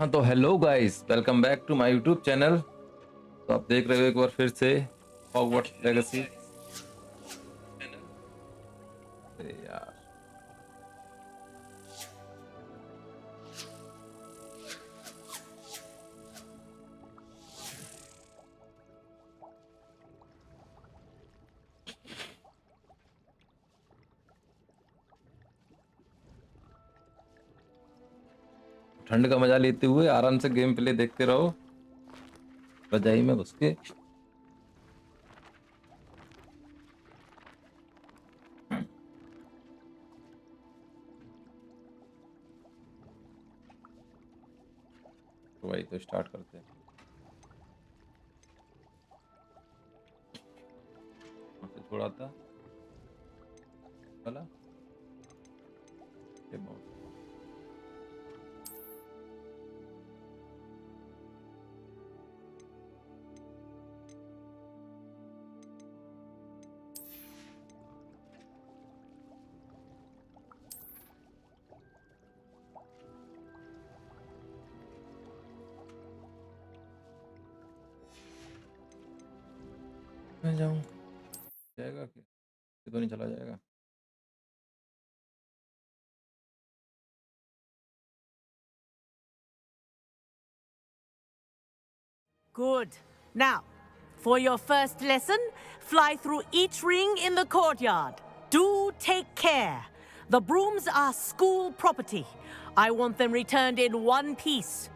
हाँ तो hello guys, welcome back to my YouTube channel. तो आप देख रहे हो एक बार फिर से हॉगवर्ट्स लेगेसी। अरे यार, ठंड का मजा लेते हुए आराम से गेम प्ले देखते रहो रजाई में घुस के। तो भाई तो स्टार्ट करते हैं। वहाँ से थोड़ा था वाला ये बहुत मैं जाऊँ जाएगा कि ये तो नहीं चला जाएगा। Good. Now, for your first lesson, fly through each ring in the courtyard. Do take care. The brooms are school property. I want them returned in one piece.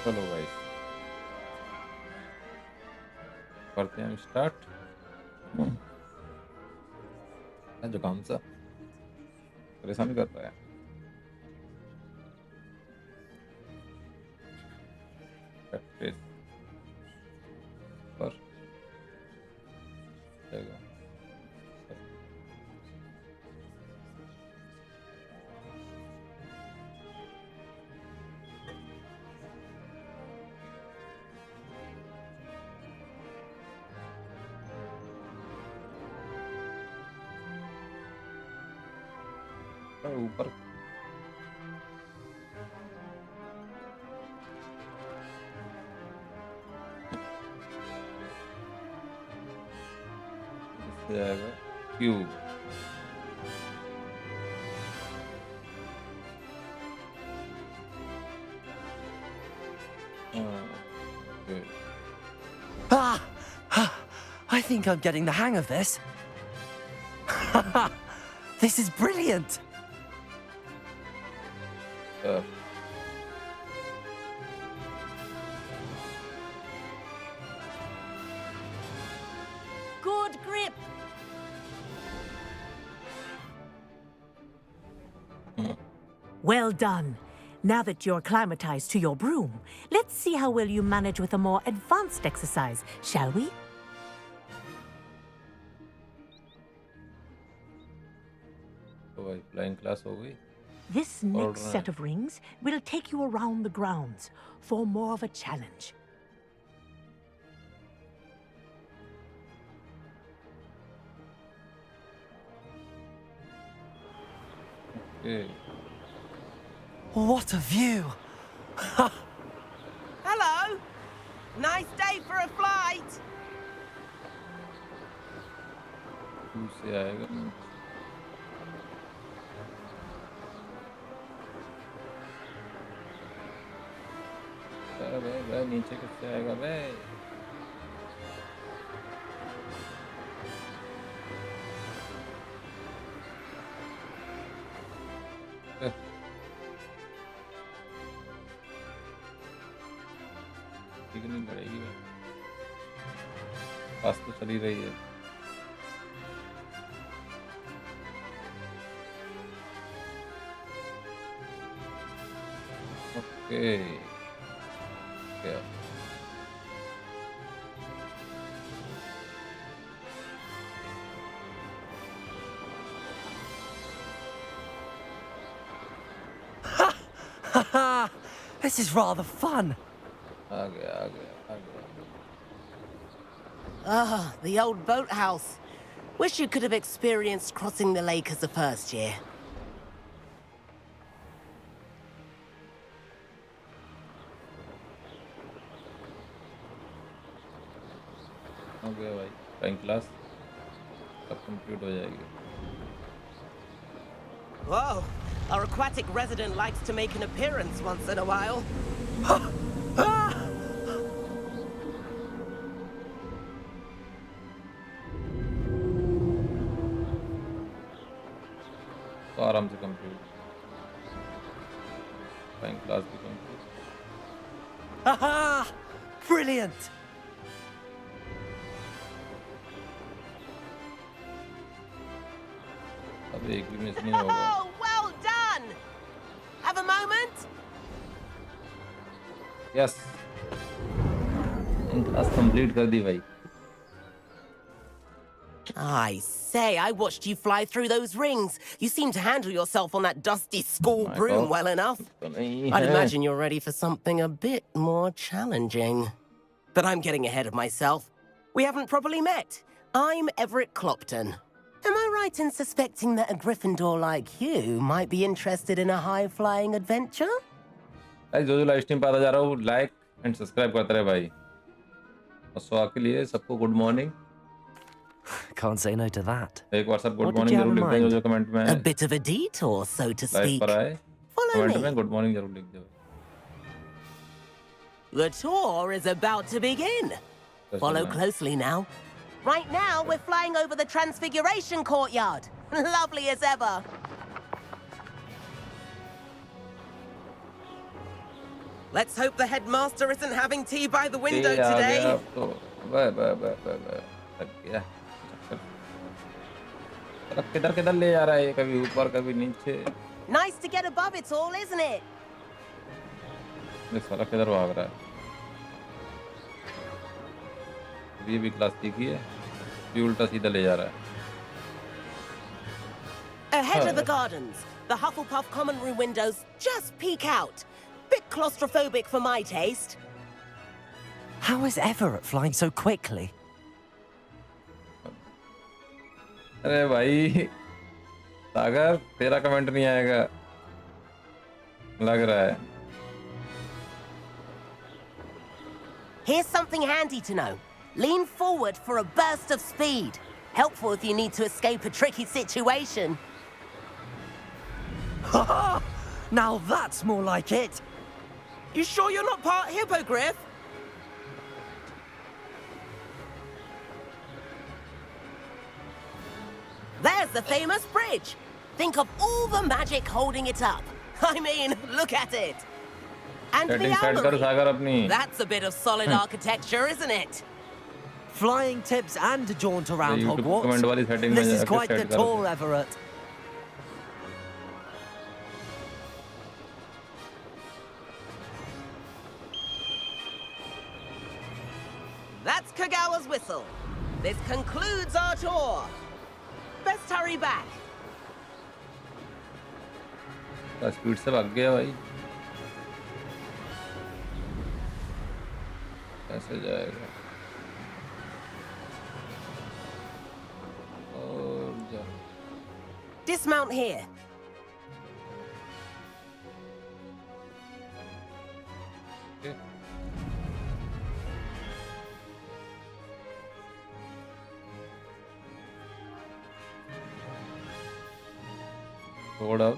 चलो भाई करते हैं स्टार्ट। जुकाम सा परेशान कर रहा है। प्रैक्टिस पर जाएगा। ऊपर इससे आएगा cube. Okay. I think I'm getting the hang of this. This is brilliant. Uh, Good grip. Well done. Now that you're acclimatized to your broom, let's see how well you manage with a more advanced exercise, shall we? तो भाई flying class हो गई। This next Alright. set of rings will take you around the grounds for more of a challenge. Okay. What a view. Hello. Nice day for a flight. से आएगा। आएगा बे? बे नीचे किससे आएगा बे? ए, ठीक नहीं लड़ेगी बे। पास तो चली रही है। ओके क्या Haha! This is rather fun. आ गया आ गया आ गया। Ah, the old boathouse. Wish you could have experienced crossing the lake as a first year. हो गया भाई, ड्राइंग क्लास अब कंप्लीट हो जाएगी। Whoa, our aquatic resident likes to make an appearance once in a while. तो आराम से complete, drawing class भी कंप्लीट। Haha! Brilliant! अब एक भी मिस नहीं होगा। Oh, well done! Have a moment? Yes, class complete कर दी भाई। I say, I watched you fly through those rings. You seem to handle yourself on that dusty school My broom God. well enough. तो नहीं I'd है। imagine you're ready for something a bit more challenging. But I'm getting ahead of myself. We haven't properly met. I'm Everett Clopton. Am I right in suspecting that a Gryffindor like you might be interested in a high-flying adventure? Guys जो live stream पे आता जा रहा हूँ, like and subscribe करते रहे भाई। और स्वागत के लिए सबको good morning. Can't say no to that. एक बार सब good What did morning you have जरूर in लिख दें, mind? जो कमेंट में A bit of a detour, so to live speak. पर आए Follow कमेंट me. में गुड मॉर्निंग जरूर लिख दो। The tour is about to begin. Follow closely now. Right now, we're flying over the Transfiguration Courtyard. Lovely as ever. Let's hope the headmaster isn't having tea by the window ये आ गया today. अब तो बे बे बे बे बे लग गया। चक्कर किधर किधर ले जा रहा है ये, कभी ऊपर कभी नीचे। Nice to get above it all, isn't it? ये साला किधर भाग रहा है? ये भी क्लास सीखी है, ये उल्टा सीधा ले जा रहा है। Ahead of the gardens, the Hufflepuff common room windows just peek out. Bit claustrophobic for my taste. How is Everett flying so quickly? अरे भाई सागर, तेरा कमेंट नहीं आएगा लग रहा है। Here's something handy to know. Lean forward for a burst of speed. Helpful if you need to escape a tricky situation. Now that's more like it. You sure you're not part hippogriff? There's the famous bridge. Think of all the magic holding it up. I mean, look at it. And the setting set कर सागर Owlery. अपनी। That's a bit of solid architecture, isn't it? Flying tips and a jaunt around YouTube comment वाली Hogwarts. setting में This is जाके quite the set करो। tour, Everett. That's Kagawa's whistle. This concludes our tour. Best hurry back. Speed से भाग गया भाई, कैसे जाएगा? और जा Dismount here. के थोड़ा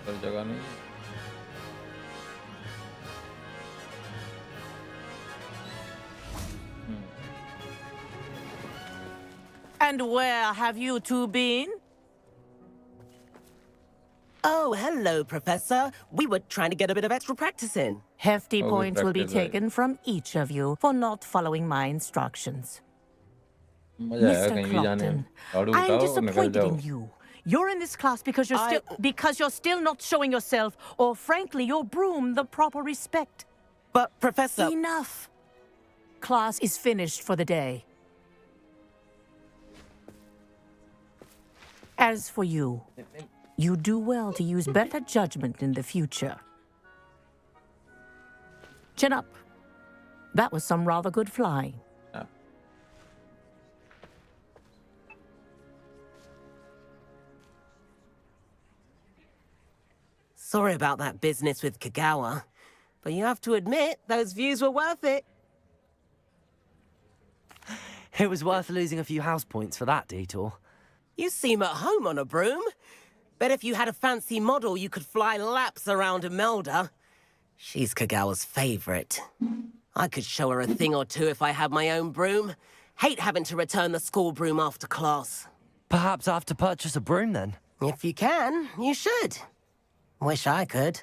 पर जगह नहीं। And where have you two been? Oh, hello, Professor. We were trying to get a bit of extra practice in. Hefty Oh, we points will be practice, right? taken from each of you for not following my instructions. मजा आएगा Mr. कहीं भी जाने में. Clopton, झाड़ू I am उठाओ और निकल disappointed जाओ. in you. You're in this class because you're still not showing yourself, or frankly, your broom the proper respect. But, Professor... Enough. Class is finished for the day. As for you, you do well to use better judgment in the future. Chin up. That was some rather good flying. हाँ. Sorry about that business with Kagawa, but you have to admit, those views were worth it. It was worth losing a few house points for that detour. You seem at home on a broom. Bet if you had a fancy model, you could fly laps around Imelda. She's Kagawa's favorite. I could show her a thing or two if I had my own broom. Hate having to return the school broom after class. Perhaps I have to purchase a broom then. If you can, you should. Wish I could.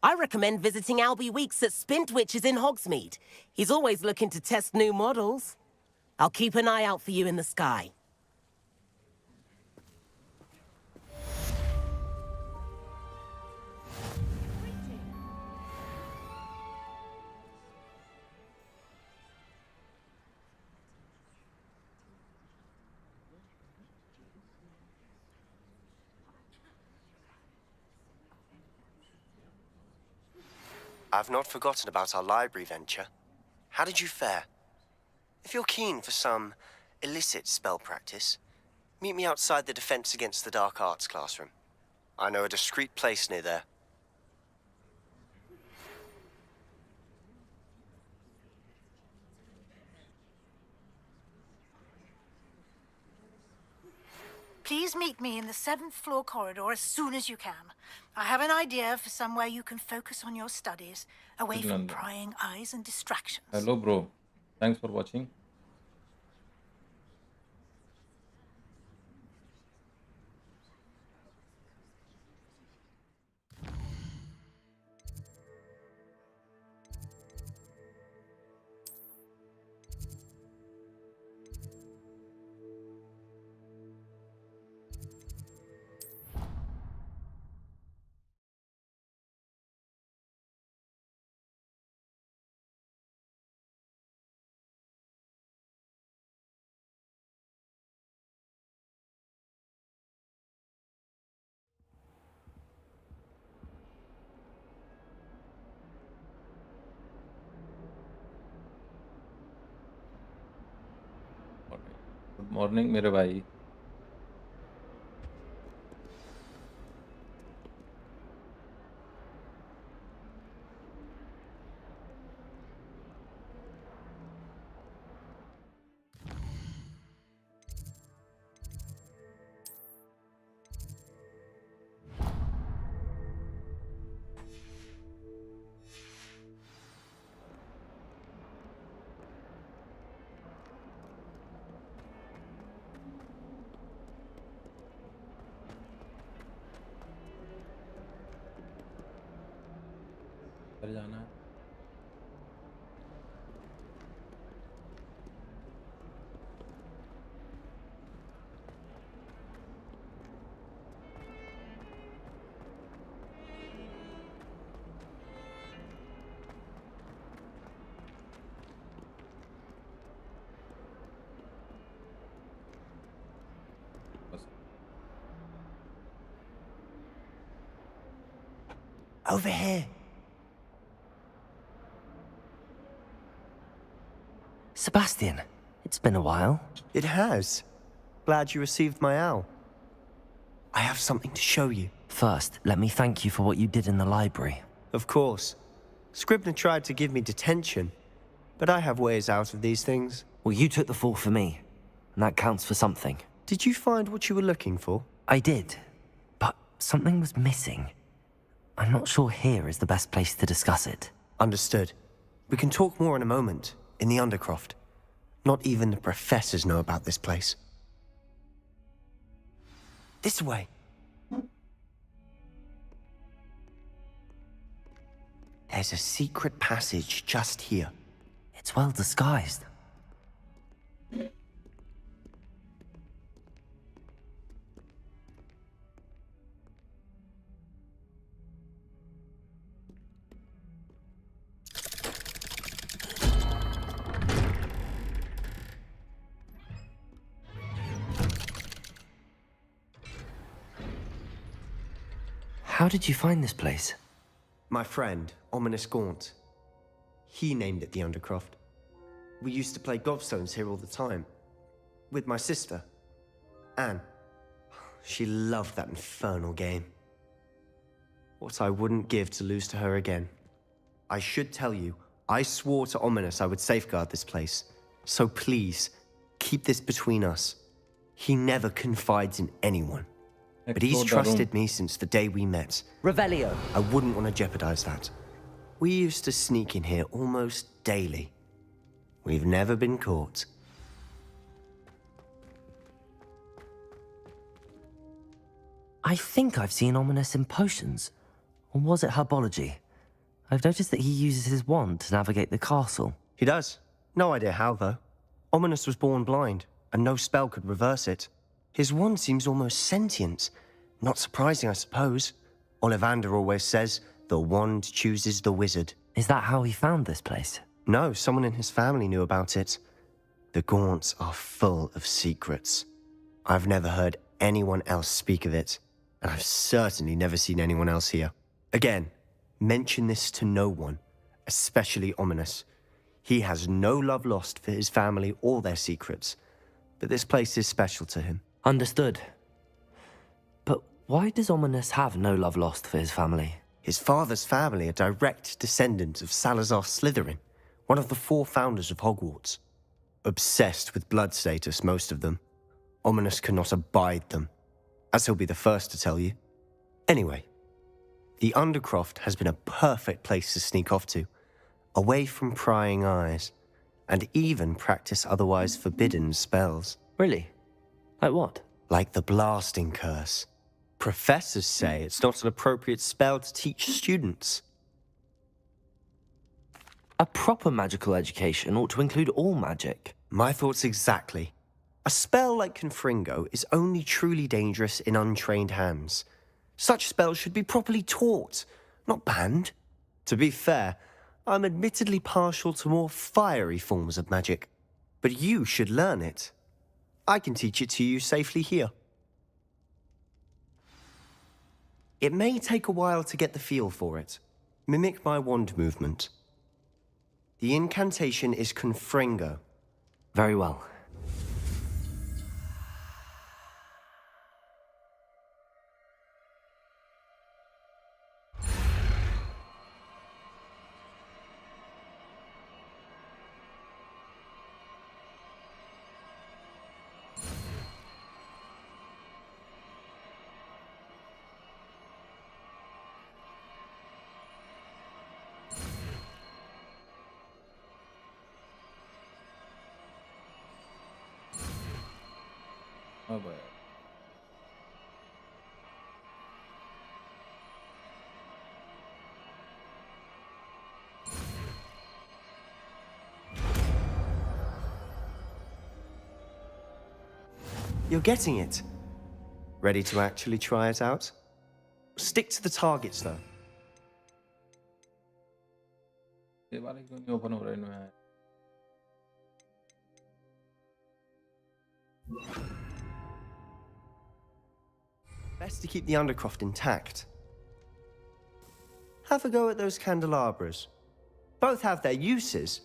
I recommend visiting Albie Weeks at Spintwitches in Hogsmeade. He's always looking to test new models. I'll keep an eye out for you in the sky. I've not forgotten about our library venture. How did you fare? If you're keen for some illicit spell practice, meet me outside the Defense Against the Dark Arts classroom. I know a discreet place near there. Please meet me in the 7th floor corridor as soon as you can. I have an idea for somewhere you can focus on your studies, away from London. prying eyes and distractions. Hello, bro. Thanks for watching. Good morning मेरे भाई. घर जाना है. बस. Over here. Sebastian, it's been a while. It has. Glad you received my owl. I have something to show you. First, let me thank you for what you did in the library. Of course. Scribner tried to give me detention, but I have ways out of these things. Well, you took the fall for me, and that counts for something. Did you find what you were looking for? I did, but something was missing. I'm not sure here is the best place to discuss it. Understood. We can talk more in a moment, in the Undercroft. Not even the professors know about this place. This way. There's a secret passage just here. It's well disguised. How did you find this place? My friend, Ominous Gaunt. He named it the Undercroft. We used to play gobstones here all the time. With my sister, Anne. She loved that infernal game. What I wouldn't give to lose to her again. I should tell you, I swore to Ominous I would safeguard this place. So please, keep this between us. He never confides in anyone. But he's Explore the room. trusted me since the day we met. Revelio. I wouldn't want to jeopardize that. We used to sneak in here almost daily. We've never been caught. I think I've seen Ominous in potions. Or was it herbology? I've noticed that he uses his wand to navigate the castle. He does. No idea how, though. Ominous was born blind, and no spell could reverse it. His wand seems almost sentient. Not surprising, I suppose. Ollivander always says, the wand chooses the wizard. Is that how he found this place? No, someone in his family knew about it. The Gaunts are full of secrets. I've never heard anyone else speak of it, and I've certainly never seen anyone else here. Again, mention this to no one, especially Ominous. He has no love lost for his family or their secrets, but this place is special to him. Understood. But why does Ominous have no love lost for his family? His father's family are direct descendants of Salazar Slytherin, one of the 4 founders of Hogwarts. Obsessed with blood status, most of them. Ominous cannot abide them, as he'll be the first to tell you. Anyway, the Undercroft has been a perfect place to sneak off to, away from prying eyes, and even practice otherwise forbidden spells. Really? Like what? Like the blasting curse. Professors say it's not an appropriate spell to teach students. A proper magical education ought to include all magic. My thoughts exactly. A spell like Confringo is only truly dangerous in untrained hands. Such spells should be properly taught, not banned. To be fair, I'm admittedly partial to more fiery forms of magic. But you should learn it. I can teach it to you safely here. It may take a while to get the feel for it. Mimic my wand movement. The incantation is Confringo. Very well. Oh boy. You're getting it. Ready to actually try it out? Stick to the targets, though. ये वाला क्यों नहीं open हो रहा है इनमें? Best to keep the Undercroft intact. Have a go at those candelabras. Both have their uses,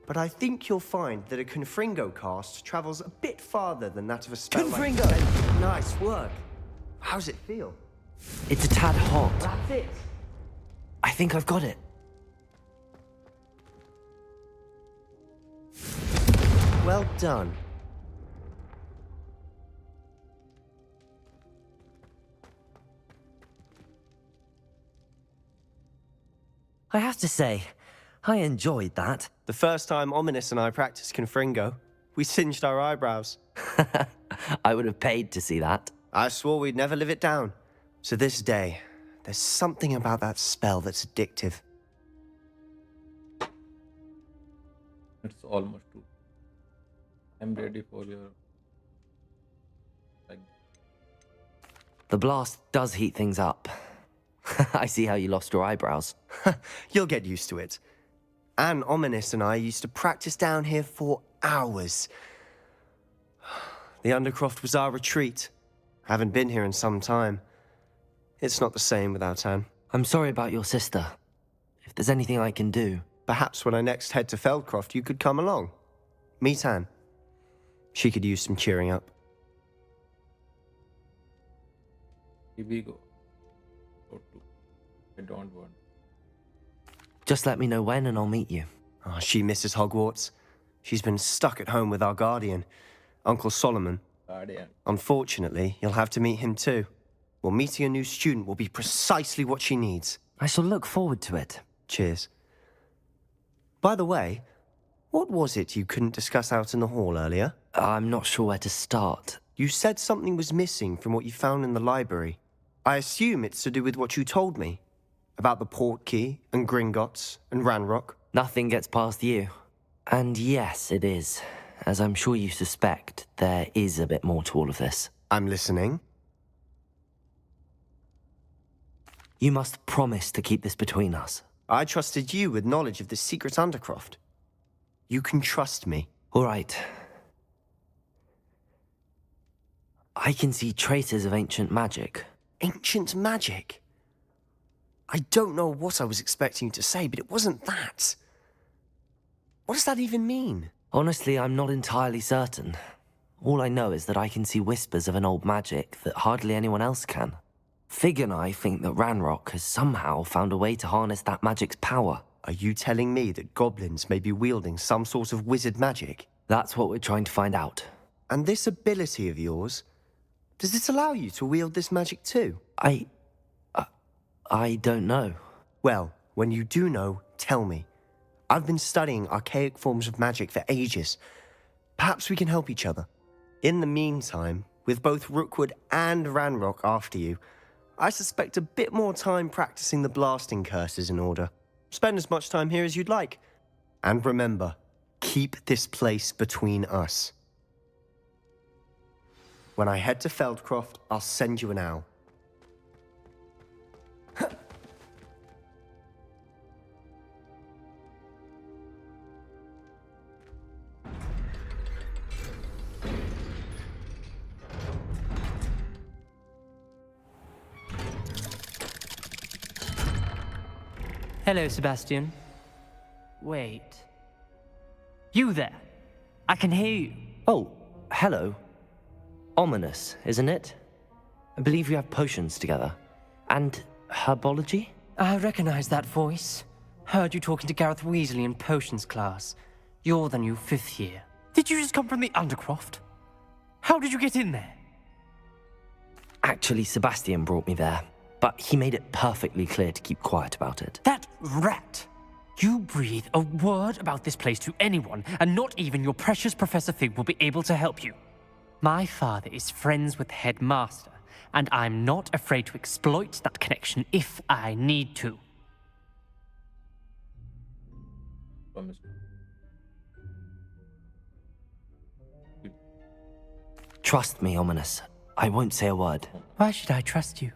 but I think you'll find that a Confringo cast travels a bit farther than that of a spell Confringo! like... Nice work. How's it feel? It's a tad hot. That's it. I think I've got it. Well done. I have to say, I enjoyed that. The first time Ominous and I practiced Confringo, we singed our eyebrows. I would have paid to see that. I swore we'd never live it down. To this day, there's something about that spell that's addictive. It's almost true. I'm ready for your like. The blast does heat things up. I see how you lost your eyebrows. You'll get used to it. Anne, Ominous, and I used to practice down here for hours. The Undercroft was our retreat. Haven't been here in some time. It's not the same without Anne. I'm sorry about your sister. If there's anything I can do... Perhaps when I next head to Feldcroft, you could come along. Meet Anne. She could use some cheering up. Here we go. Go to. I don't want. Just let me know when and I'll meet you. Oh, she misses Hogwarts. She's been stuck at home with our guardian, Uncle Solomon. Guardian. Unfortunately, you'll have to meet him too. Well, meeting a new student will be precisely what she needs. I shall look forward to it. Cheers. By the way, what was it you couldn't discuss out in the hall earlier? I'm not sure where to start. You said something was missing from what you found in the library. I assume it's to do with what you told me. About the Portkey, and Gringotts, and Ranrock. Nothing gets past you. And yes, it is. As I'm sure you suspect, there is a bit more to all of this. I'm listening. You must promise to keep this between us. I trusted you with knowledge of the secret Undercroft. You can trust me. All right. I can see traces of ancient magic. Ancient magic? I don't know what I was expecting you to say, but it wasn't that. What does that even mean? Honestly, I'm not entirely certain. All I know is that I can see whispers of an old magic that hardly anyone else can. Fig and I think that Ranrock has somehow found a way to harness that magic's power. Are you telling me that goblins may be wielding some sort of wizard magic? That's what we're trying to find out. And this ability of yours, does it allow you to wield this magic too? I don't know. Well, when you do know, tell me. I've been studying archaic forms of magic for ages. Perhaps we can help each other. In the meantime, with both Rookwood and Ranrock after you, I suspect a bit more time practicing the blasting curse is in order. Spend as much time here as you'd like. And remember, keep this place between us. When I head to Feldcroft, I'll send you an owl. Hello, Sebastian. Wait. You there? I can hear you. Oh, hello. Ominous, isn't it? I believe we have potions together. And herbology? I recognize that voice. Heard you talking to Gareth Weasley in potions class. You're the new 5th year. Did you just come from the Undercroft? How did you get in there? Actually, Sebastian brought me there. But he made it perfectly clear to keep quiet about it. That rat! You breathe a word about this place to anyone, and not even your precious Professor Fig will be able to help you. My father is friends with the headmaster, and I'm not afraid to exploit that connection if I need to. Promise. Trust me, Ominous. I won't say a word. Why should I trust you?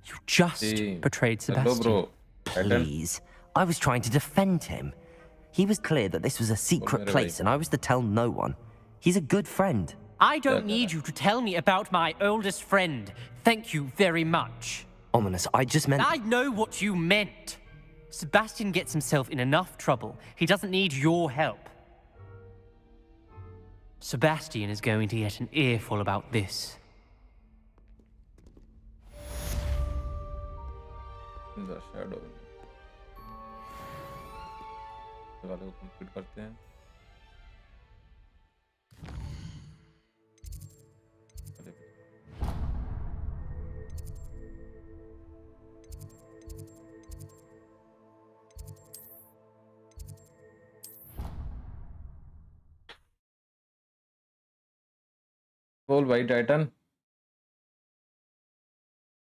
You just betrayed Sebastian. Hello, bro. Please. I was trying to defend him. He was clear that this was a secret place and I was to tell no one. He's a good friend. I don't need you to tell me about my oldest friend. Thank you very much. Ominous, I just meant... I know what you meant. Sebastian gets himself in enough trouble. He doesn't need your help. Sebastian is going to get an earful about this. In the shadow. ये वाले को complete करते हैं. बोल भाई Titan.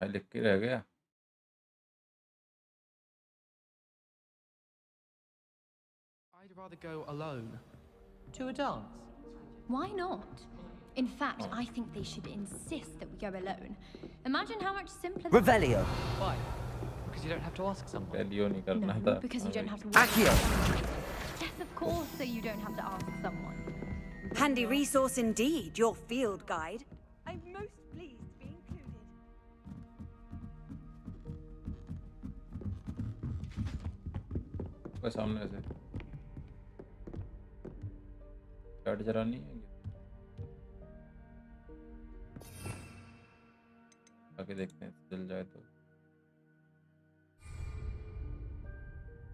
भाई लिख के रह गया। I'd rather go alone. To a dance? Why not? In fact, I think they should insist that we go alone. Imagine how much simpler. Revelio. Why? Because you don't have to ask someone. पहलियो नहीं करना No, था। because you don't have to. Accio. Yes, of course, so you don't have to ask someone. Handy resource indeed, your field guide. I'm most pleased to be included. कोई सामने से गाड़ी चलानी है आगे देखते हैं चल जाए तो।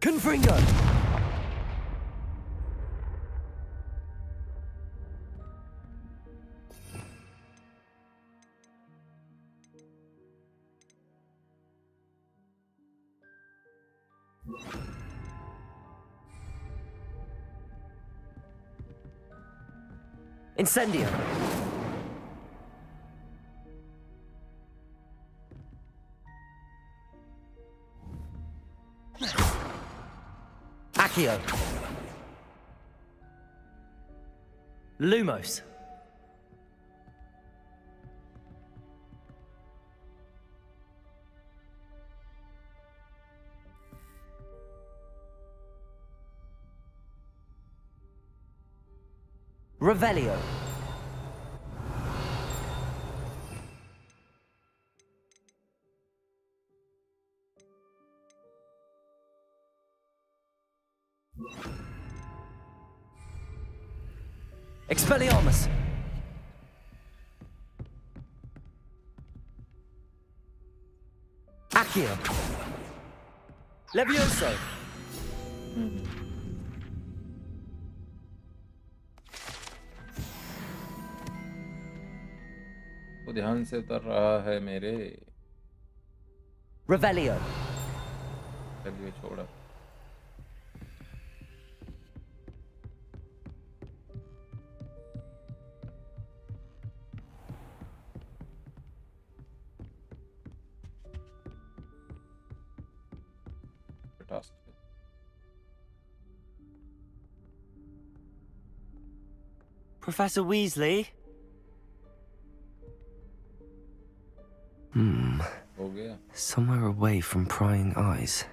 Confringo. Incendio. Accio. Lumos. Revelio. Expelliarmus. Accio. Levioso. वो ध्यान से उतर रहा है मेरे। Revelio. चलिए छोड़ा। Task Professor Weasley. हो गया। Somewhere away from prying eyes.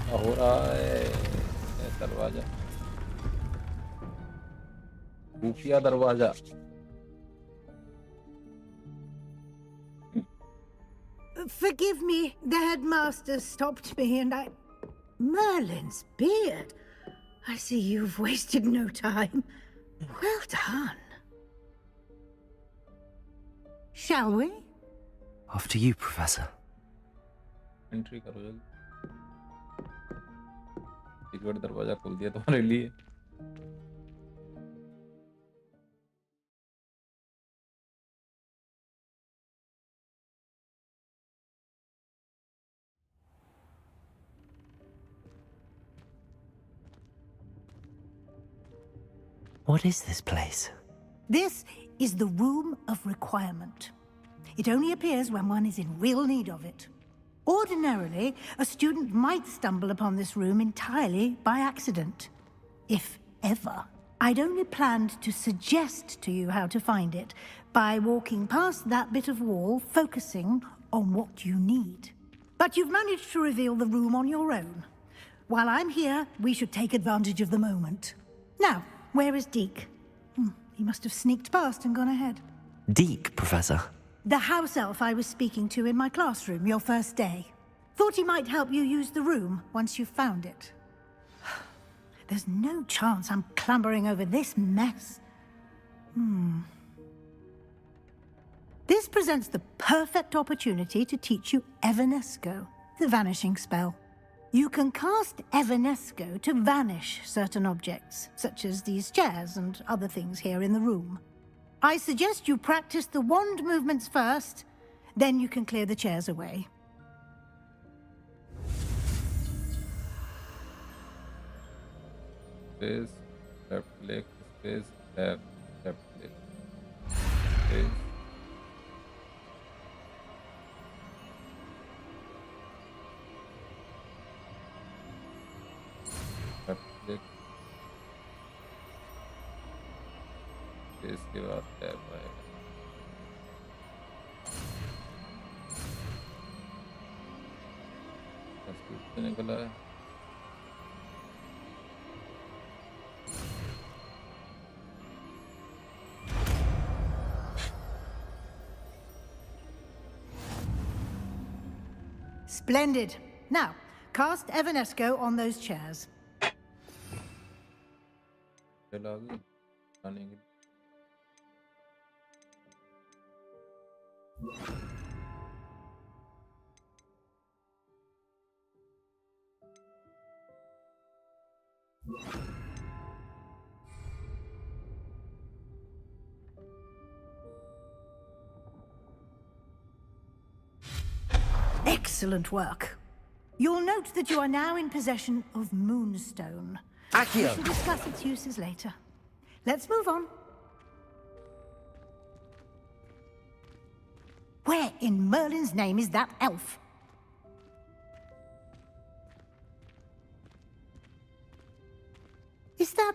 क्या हो रहा है? ये दरवाजा खुफिया दरवाजा। Forgive me, the headmaster stopped me and I... Merlin's beard. I see you've wasted no time. Well done. Shall we? After you, Professor. Entry करो जल्दी। सीक्रेट दरवाजा खोल दिया तुम्हारे लिए। What is this place? This is the Room of Requirement. It only appears when one is in real need of it. Ordinarily, a student might stumble upon this room entirely by accident. If ever. I'd only planned to suggest to you how to find it by walking past that bit of wall, focusing on what you need. But you've managed to reveal the room on your own. While I'm here, we should take advantage of the moment. Now, where is Deke? He must have sneaked past and gone ahead. Deke, Professor. The house elf I was speaking to in my classroom your first day. Thought he might help you use the room once you've found it. There's no chance I'm clambering over this mess. This presents the perfect opportunity to teach you Evanesco, the vanishing spell. You can cast Evanesco to vanish certain objects, such as these chairs and other things here in the room. I suggest you practice the wand movements first, then you can clear the chairs away. space, left click, space, left click, space. Left click, space के बाद tab आएगा. Speed से निकला है. Splendid. Now, cast Evanesco on those chairs. चला गई आने के. Excellent work. You'll note that you are now in possession of Moonstone. Accio! We shall discuss its uses later. Let's move on. Where in Merlin's name is that elf? Is that...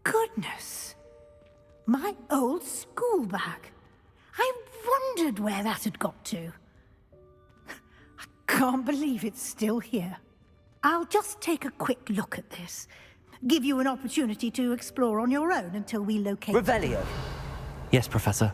Goodness! My old school bag. I wondered where that had got to. I can't believe it's still here. I'll just take a quick look at this. Give you an opportunity to explore on your own until we locate... Revelio! Yes, Professor.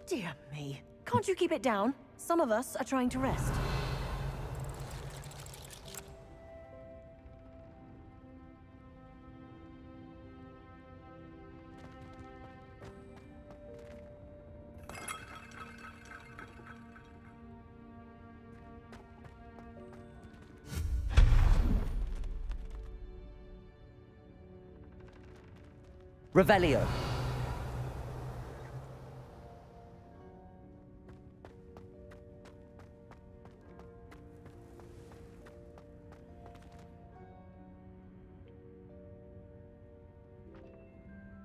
Dear me. Can't you keep it down? Some of us are trying to rest. Revelio.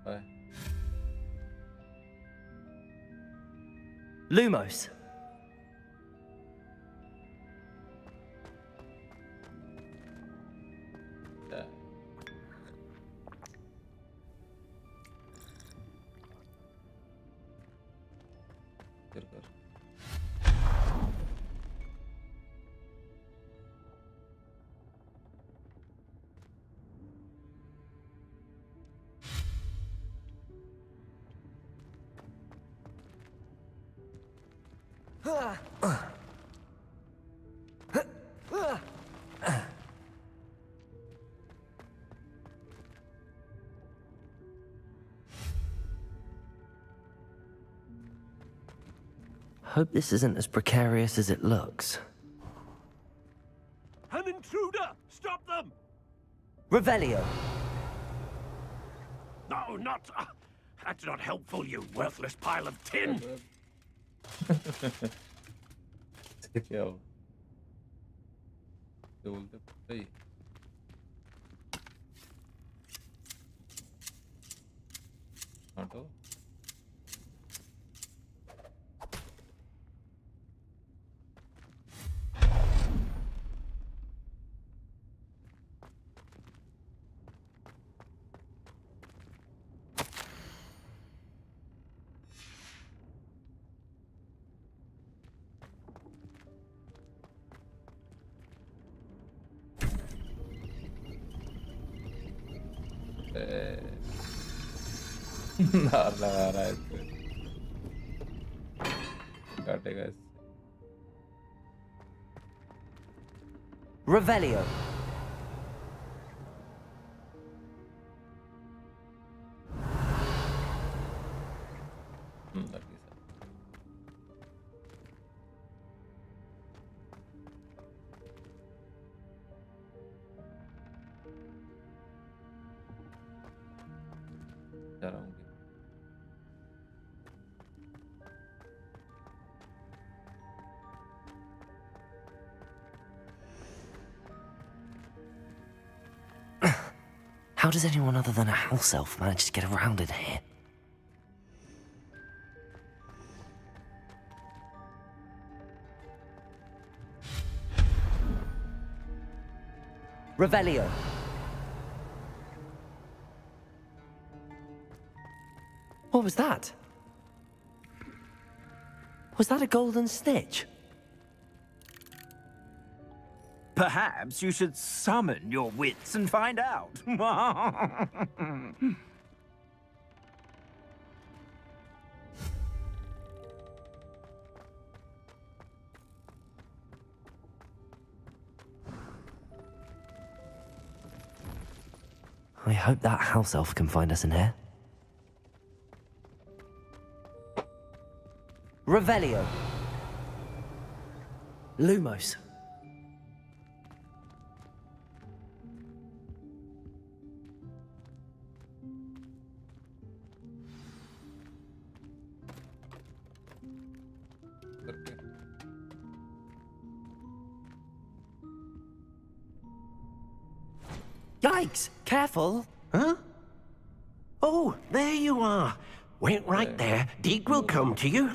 Bye. Lumos. Yeah. फिर कर. Hope this isn't as precarious as it looks. An intruder! Stop them! Revelio. No, not... that's not helpful, you worthless pile of tin! क्या हो? क्या बोलते? भाई. हटो. नार लगा रहा है इस पे. काटेगा इससे. Revelio. लगी sir. How does anyone other than a house elf manage to get around in here? Revelio. What was that? Was that a golden snitch? Perhaps you should summon your wits and find out. I hope that house elf can find us in here. Revelio. Lumos. Yikes! Careful! Huh? Oh, there you are. Wait right there. Deke will come to you.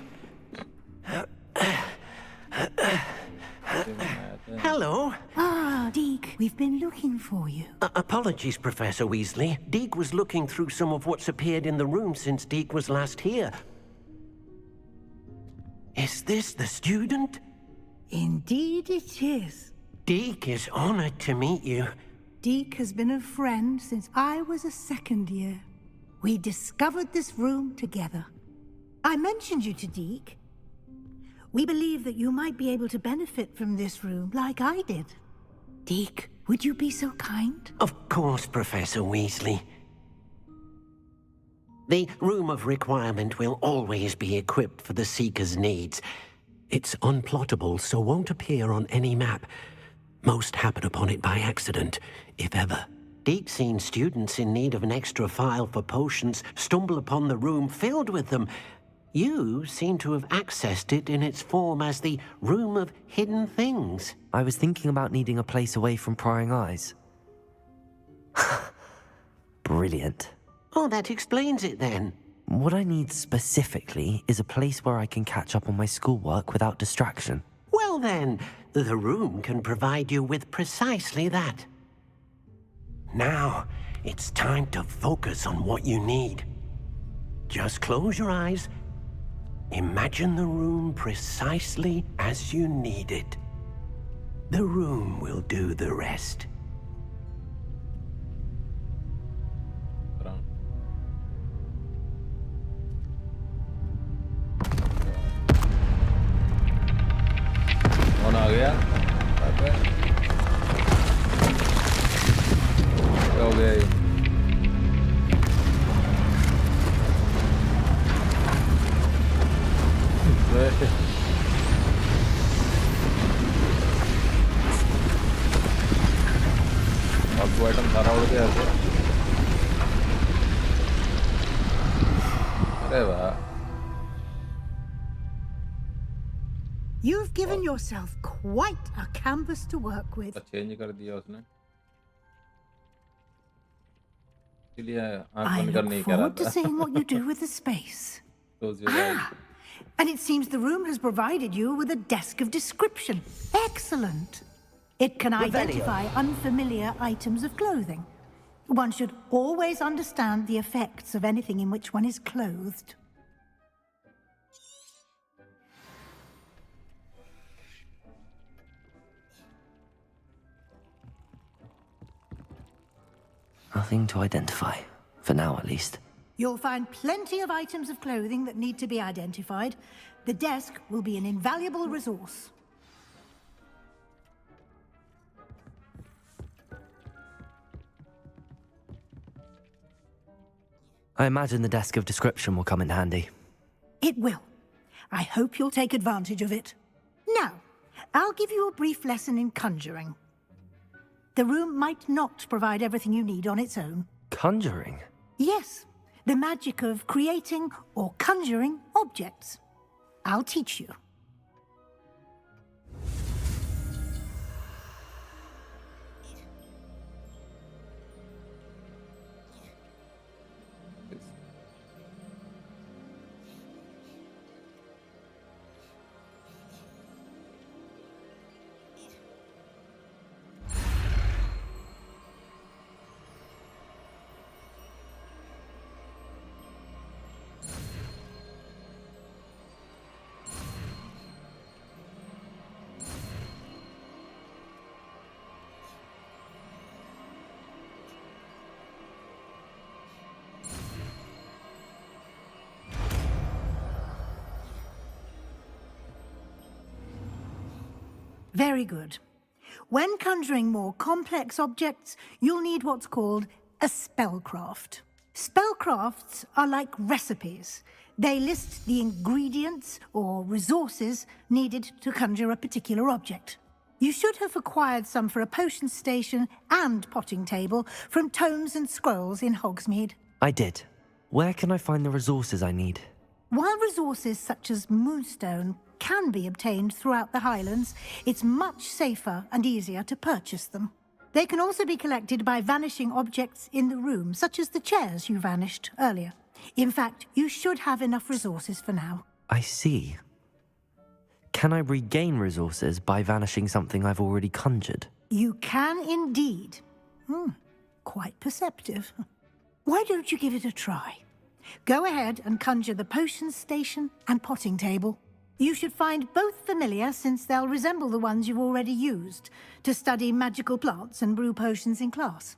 Hello. Ah, Deke, we've been looking for you. Apologies, Professor Weasley. Deke was looking through some of what's appeared in the room since Deke was last here. Is this the student? Indeed it is. Deke is honored to meet you. Deke has been a friend since I was a second year. We discovered this room together. I mentioned you to Deke. We believe that you might be able to benefit from this room like I did. Deke, would you be so kind? Of course, Professor Weasley. The Room of Requirement will always be equipped for the Seeker's needs. It's unplottable, so won't appear on any map. Most happen upon it by accident, if ever. Deke's seen students in need of an extra file for potions stumble upon the room filled with them. You seem to have accessed it in its form as the Room of Hidden Things. I was thinking about needing a place away from prying eyes. Brilliant. Oh, that explains it then. What I need specifically is a place where I can catch up on my schoolwork without distraction. Well then, the room can provide you with precisely that. Now, it's time to focus on what you need. Just close your eyes. Imagine the room precisely as you need it. The room will do the rest. कौन आ गया? क्या हो गया ये? आपको item सारा उड़ गया ऐसे? अरे वाह! You've given yourself quite a canvas to work with. Change कर दिया उसने. इसलिए आँख I बंद कर look नहीं कर रहा forward to था. seeing what you do with the space. Close your eyes. And it seems the room has provided you with a desk of description. Excellent. It can identify unfamiliar items of clothing. One should always understand the effects of anything in which one is clothed. Nothing to identify, for now at least. You'll find plenty of items of clothing that need to be identified. The desk will be an invaluable resource. I imagine the desk of description will come in handy. It will. I hope you'll take advantage of it. Now, I'll give you a brief lesson in conjuring. The room might not provide everything you need on its own. Conjuring? Yes, the magic of creating or conjuring objects. I'll teach you. Very good. When conjuring more complex objects, you'll need what's called a spellcraft. Spellcrafts are like recipes. They list the ingredients or resources needed to conjure a particular object. You should have acquired some for a potion station and potting table from tomes and scrolls in Hogsmeade. I did. Where can I find the resources I need? While resources such as moonstone can be obtained throughout the Highlands, it's much safer and easier to purchase them. They can also be collected by vanishing objects in the room, such as the chairs you vanished earlier. In fact, you should have enough resources for now. I see. Can I regain resources by vanishing something I've already conjured? You can indeed. Quite perceptive. Why don't you give it a try? Go ahead and conjure the potion station and potting table. You should find both familiar, since they'll resemble the ones you've already used to study magical plants and brew potions in class.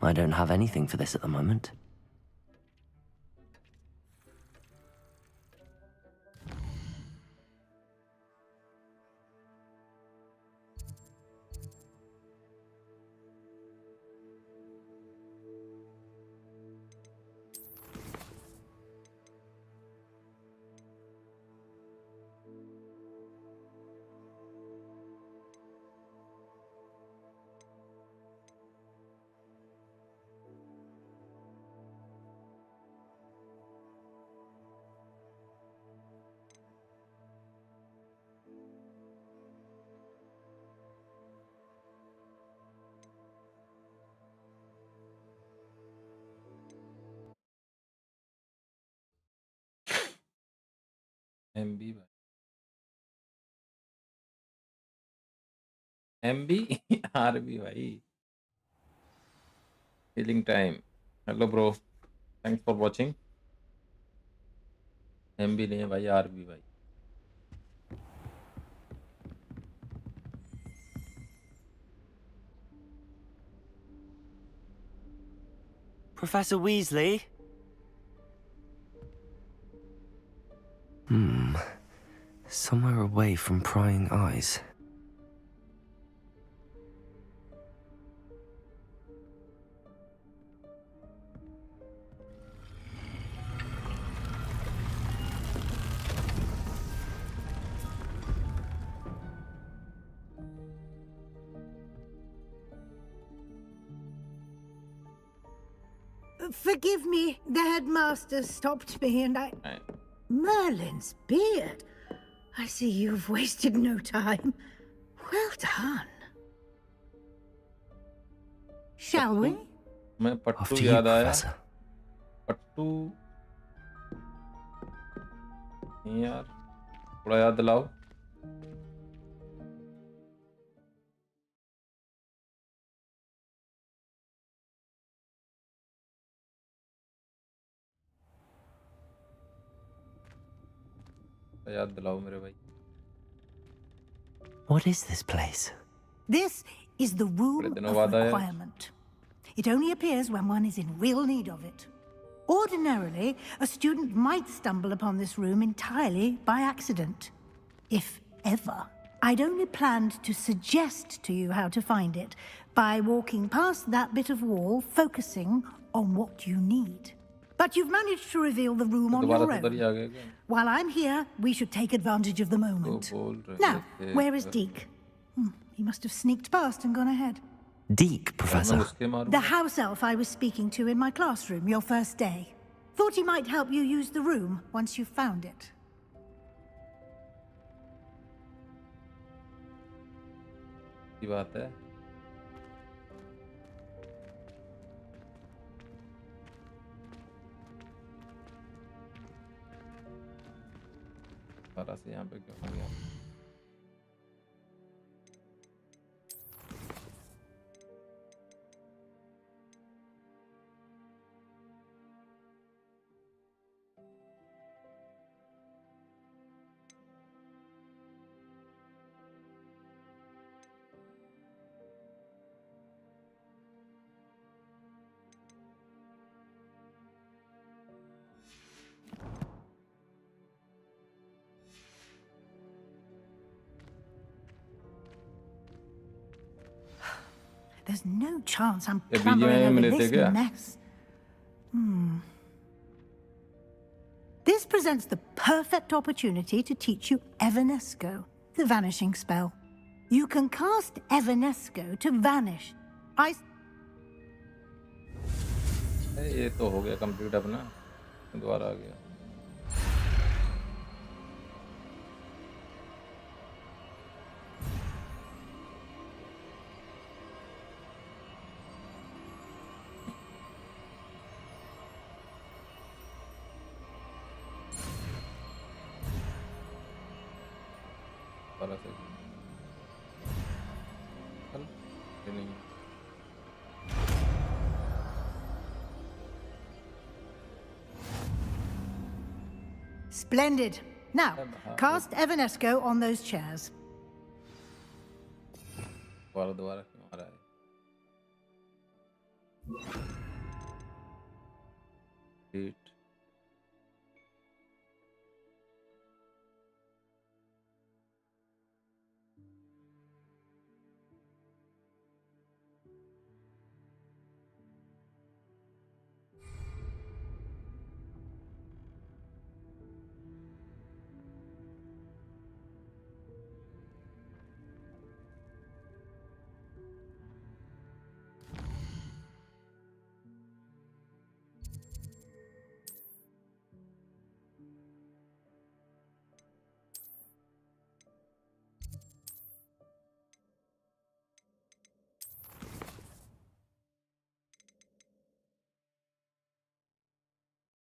I don't have anything for this at the moment. MB भाई MB RB भाई healing time. Hello bro, thanks for watching. MB नहीं है भाई, RB भाई. Professor Weasley? Somewhere away from prying eyes. Forgive me, the headmaster stopped me and I... Right. Merlin's beard. I see you've wasted no time. Well done. Shall we? मैं पट्टू After you, याद आया. Professor. पट्टू नहीं यार, थोड़ा याद दिलाओ. याद दिलाओ मेरे भाई. What is this place? This is the room बड़े दिनों of बाद आया. requirement. It only appears when one is in real need of it. Ordinarily, a student might stumble upon this room entirely by accident. If ever. I'd only planned to suggest to you how to find it by walking past that bit of wall, focusing on what you need. But you've managed to reveal the room on दोबारा your तो उधर ही आ own. गए क्या? While I'm here, we should take advantage of the moment. बोल रहे Now, थे. where is Deke? He must have sneaked past and gone ahead. Deke, मैं Professor. उसके मारूं. The house elf I was speaking to in my classroom your first day. Thought he might help you use the room once you've found it. की बात है. सारा से यहाँ पे क्यों आ गया? There's no chance I'm ये clambering BGMI में over मिले थे this क्या? mess. This presents the perfect opportunity to teach you Evanesco, the vanishing spell. You can cast Evanesco to vanish. ये तो हो गया कंप्लीट अपना, दोबारा आ गया। दोबारा से चल, ये नहीं Splendid. Now, cast Evanesco on those chairs. दोबारा क्यों आ रहा है? Delete.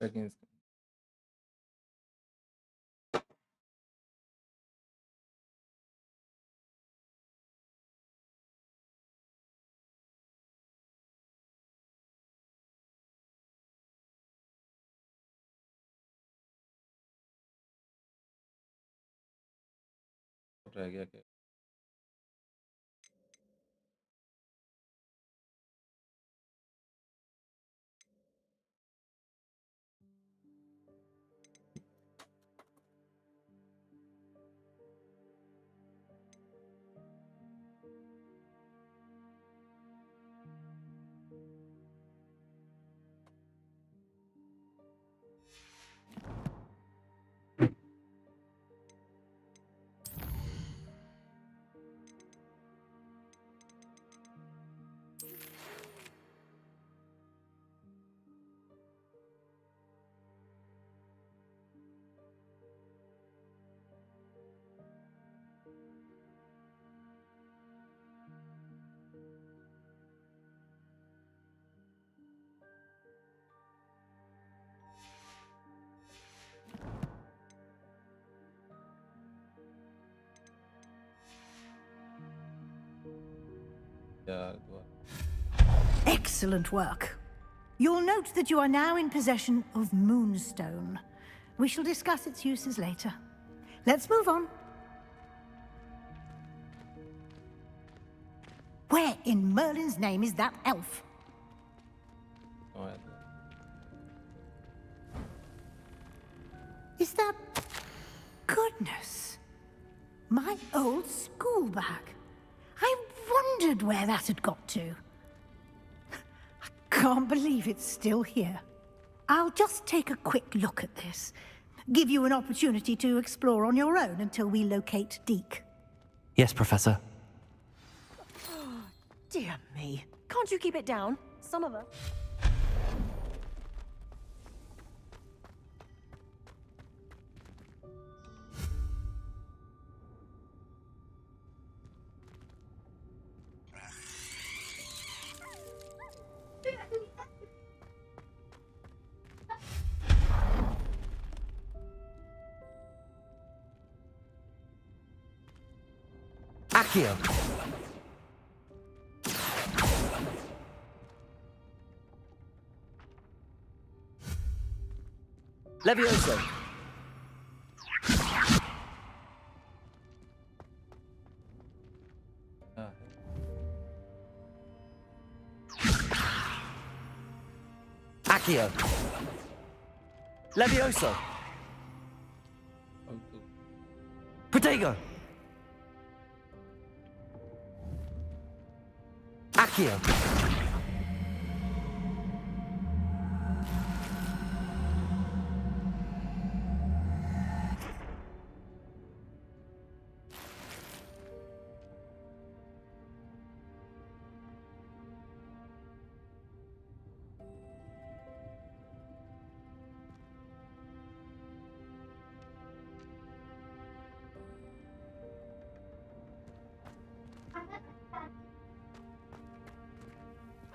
Seconds. रह गया क्या? यार दोबारा। Excellent work. You'll note that you are now in possession of Moonstone. We shall discuss its uses later. Let's move on. Where in Merlin's name is that elf? क्यों आया दोबारा? Is that... Goodness. My old school bag. I wondered where that had got to. I can't believe it's still here. I'll just take a quick look at this. Give you an opportunity to explore on your own until we locate Deke. Yes, Professor. Dear me. Can't you keep it down? Some of us. Accio. Levioso. Accio. Levioso. Protego. Accio.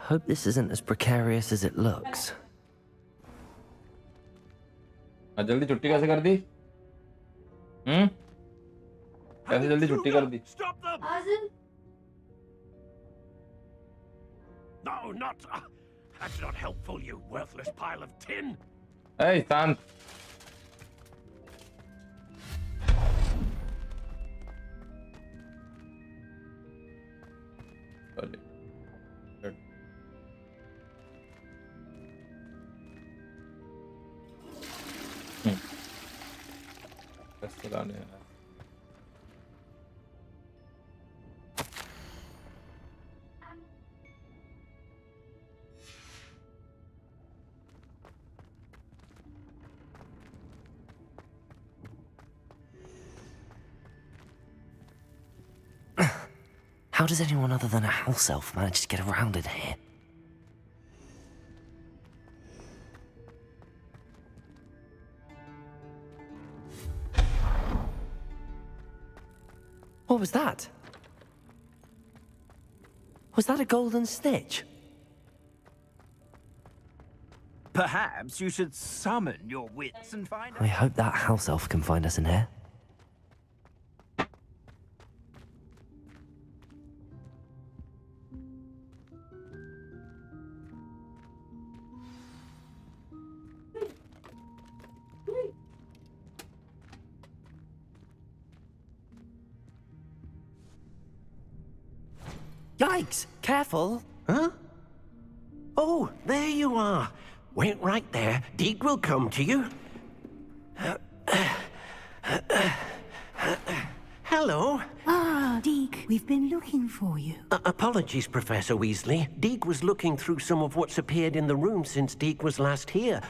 Hope this isn't as precarious as it looks. जल्दी छुट्टी कैसे कर दी? कैसे जल्दी छुट्टी कर दी? Stop them! No, not... that's not helpful, you worthless pile of tin. Hey, शांत. चलिए. कैसे लाने हैं? How does anyone other than a house elf manage to get around in here? What was that? Was that a golden stitch? Perhaps you should summon your wits and find out. I hope that house elf can find us in here. Yikes! Careful! Huh? Oh, there you are. Wait right there. Deke will come to you. Hello. Ah, Deke, we've been looking for you. Apologies, Professor Weasley. Deke was looking through some of what's appeared in the room since Deke was last here.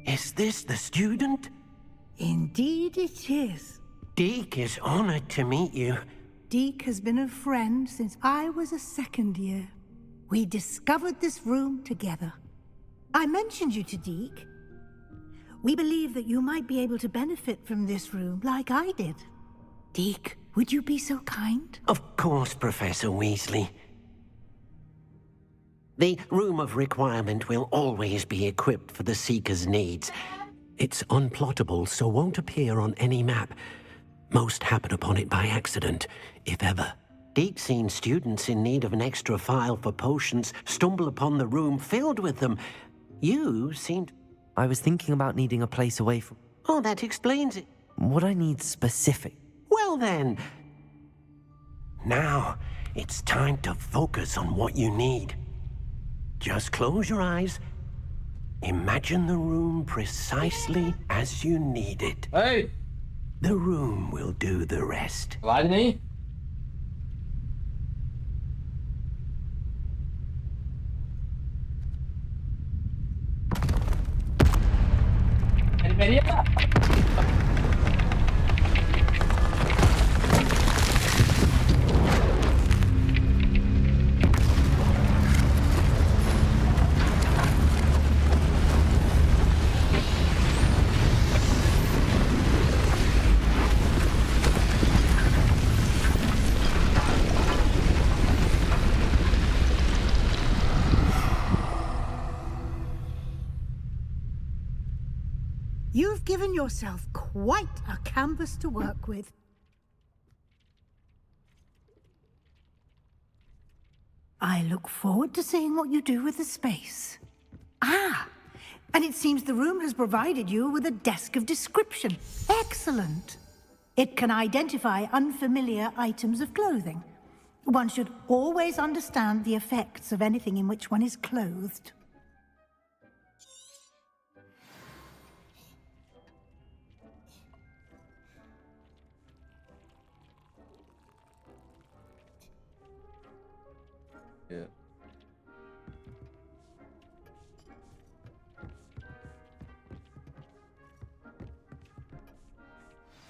Is this the student? Indeed it is. Deke is honored to meet you. Deke has been a friend since I was a second year. We discovered this room together. I mentioned you to Deke. We believe that you might be able to benefit from this room like I did. Deke, would you be so kind? Of course, Professor Weasley. The Room of Requirement will always be equipped for the Seeker's needs. It's unplottable, so won't appear on any map. Most happen upon it by accident, if ever. Deke's seen students in need of an extra file for potions stumble upon the room filled with them. You seemed... I was thinking about needing a place away from... Oh, that explains it. What I need specific. Well then... Now, it's time to focus on what you need. Just close your eyes. Imagine the room precisely as you need it. Hey! The room will do the rest. आवाज नहीं? मेरी You've given yourself quite a canvas to work with. I look forward to seeing what you do with the space. Ah, and it seems the room has provided you with a desk of description. Excellent. It can identify unfamiliar items of clothing. One should always understand the effects of anything in which one is clothed. Yeah.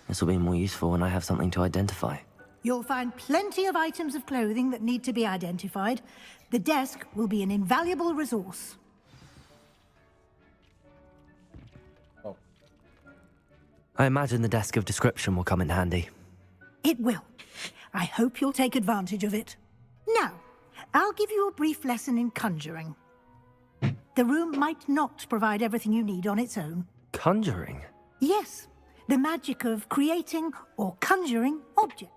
This will be more useful when I have something to identify. You'll find plenty of items of clothing that need to be identified. The desk will be an invaluable resource. Oh. I imagine the desk of description will come in handy. It will. I hope you'll take advantage of it. Now, I'll give you a brief lesson in conjuring. The room might not provide everything you need on its own. Conjuring? Yes, the magic of creating or conjuring objects.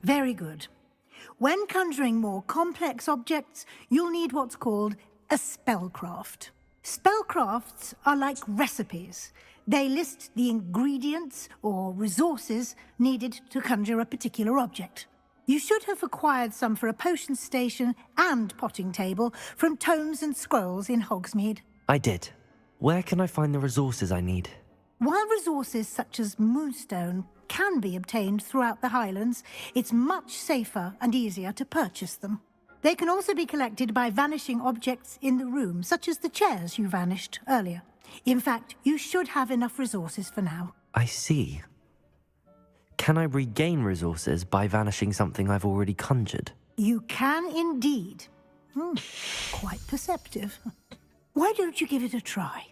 Very good. When conjuring more complex objects, you'll need what's called a spellcraft. Spellcrafts are like recipes. They list the ingredients or resources needed to conjure a particular object. You should have acquired some for a potion station and potting table from tomes and scrolls in Hogsmeade. I did. Where can I find the resources I need? While resources such as moonstone can be obtained throughout the Highlands, it's much safer and easier to purchase them. They can also be collected by vanishing objects in the room, such as the chairs you vanished earlier. In fact, you should have enough resources for now. I see. Can I regain resources by vanishing something I've already conjured? You can indeed. Quite perceptive. Why don't you give it a try?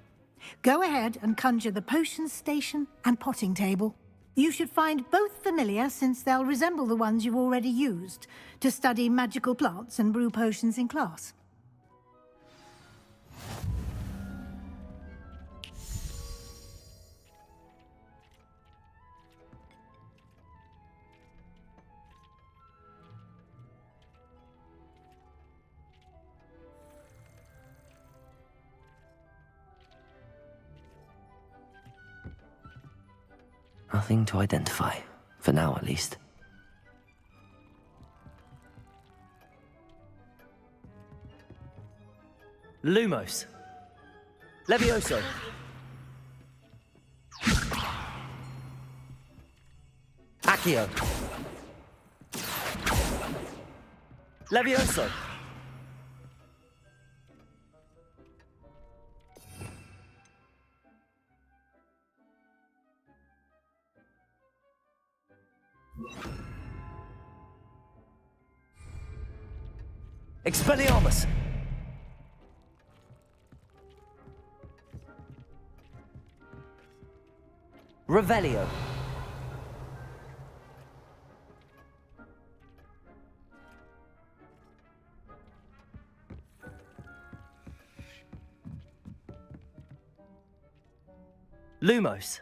Go ahead and conjure the potion station and potting table. You should find both familiar, since they'll resemble the ones you've already used to study magical plants and brew potions in class. Nothing to identify. For now, at least. Lumos. Levioso. Accio. Levioso. Expelliarmus! Revelio. Lumos.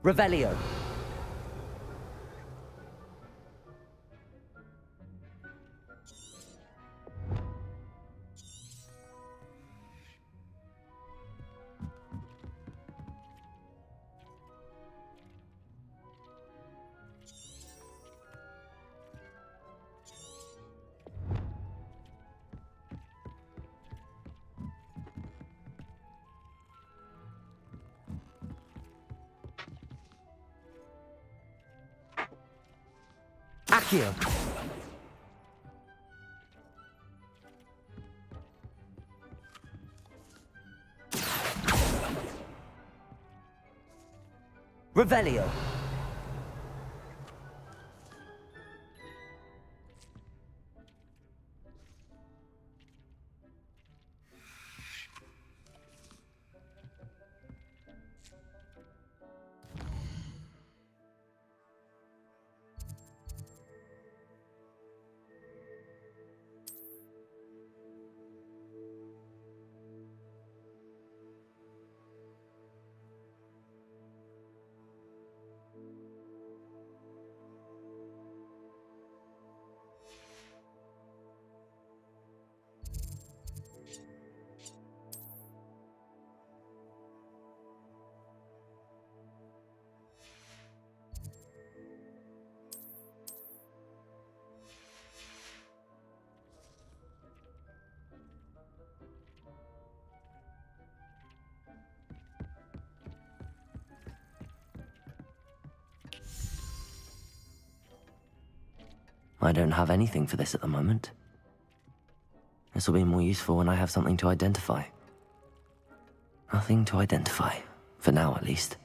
Revelio. Accio. Revelio. I don't have anything for this at the moment. This will be more useful when I have something to identify. Nothing to identify. For now, at least.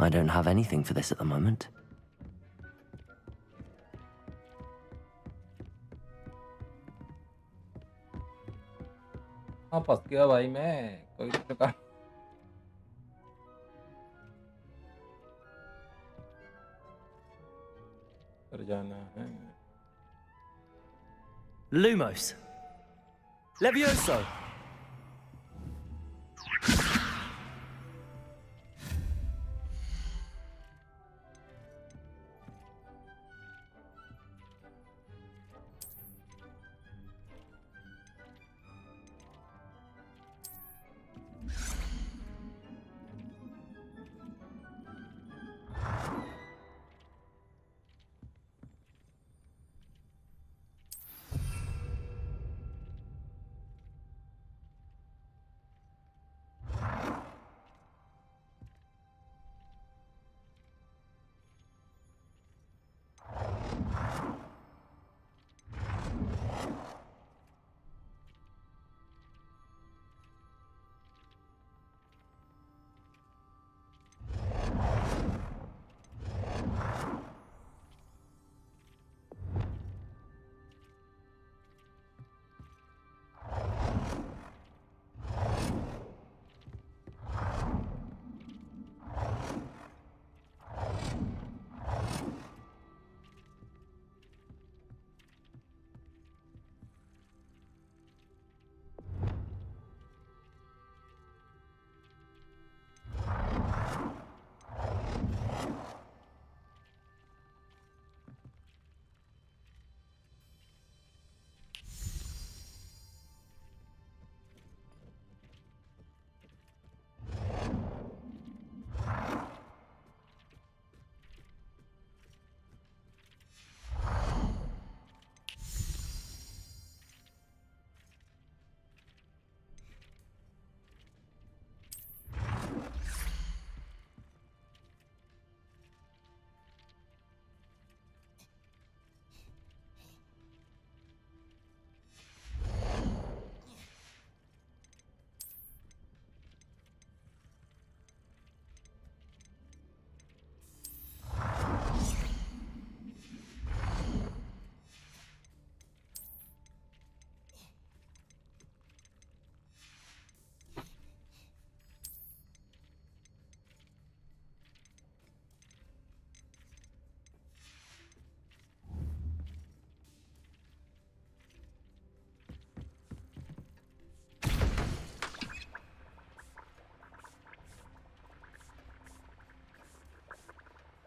I don't have anything for this at the moment. हाँ फंस गया भाई मैं कोई प्रकार पर जाना है Lumos. Levioso.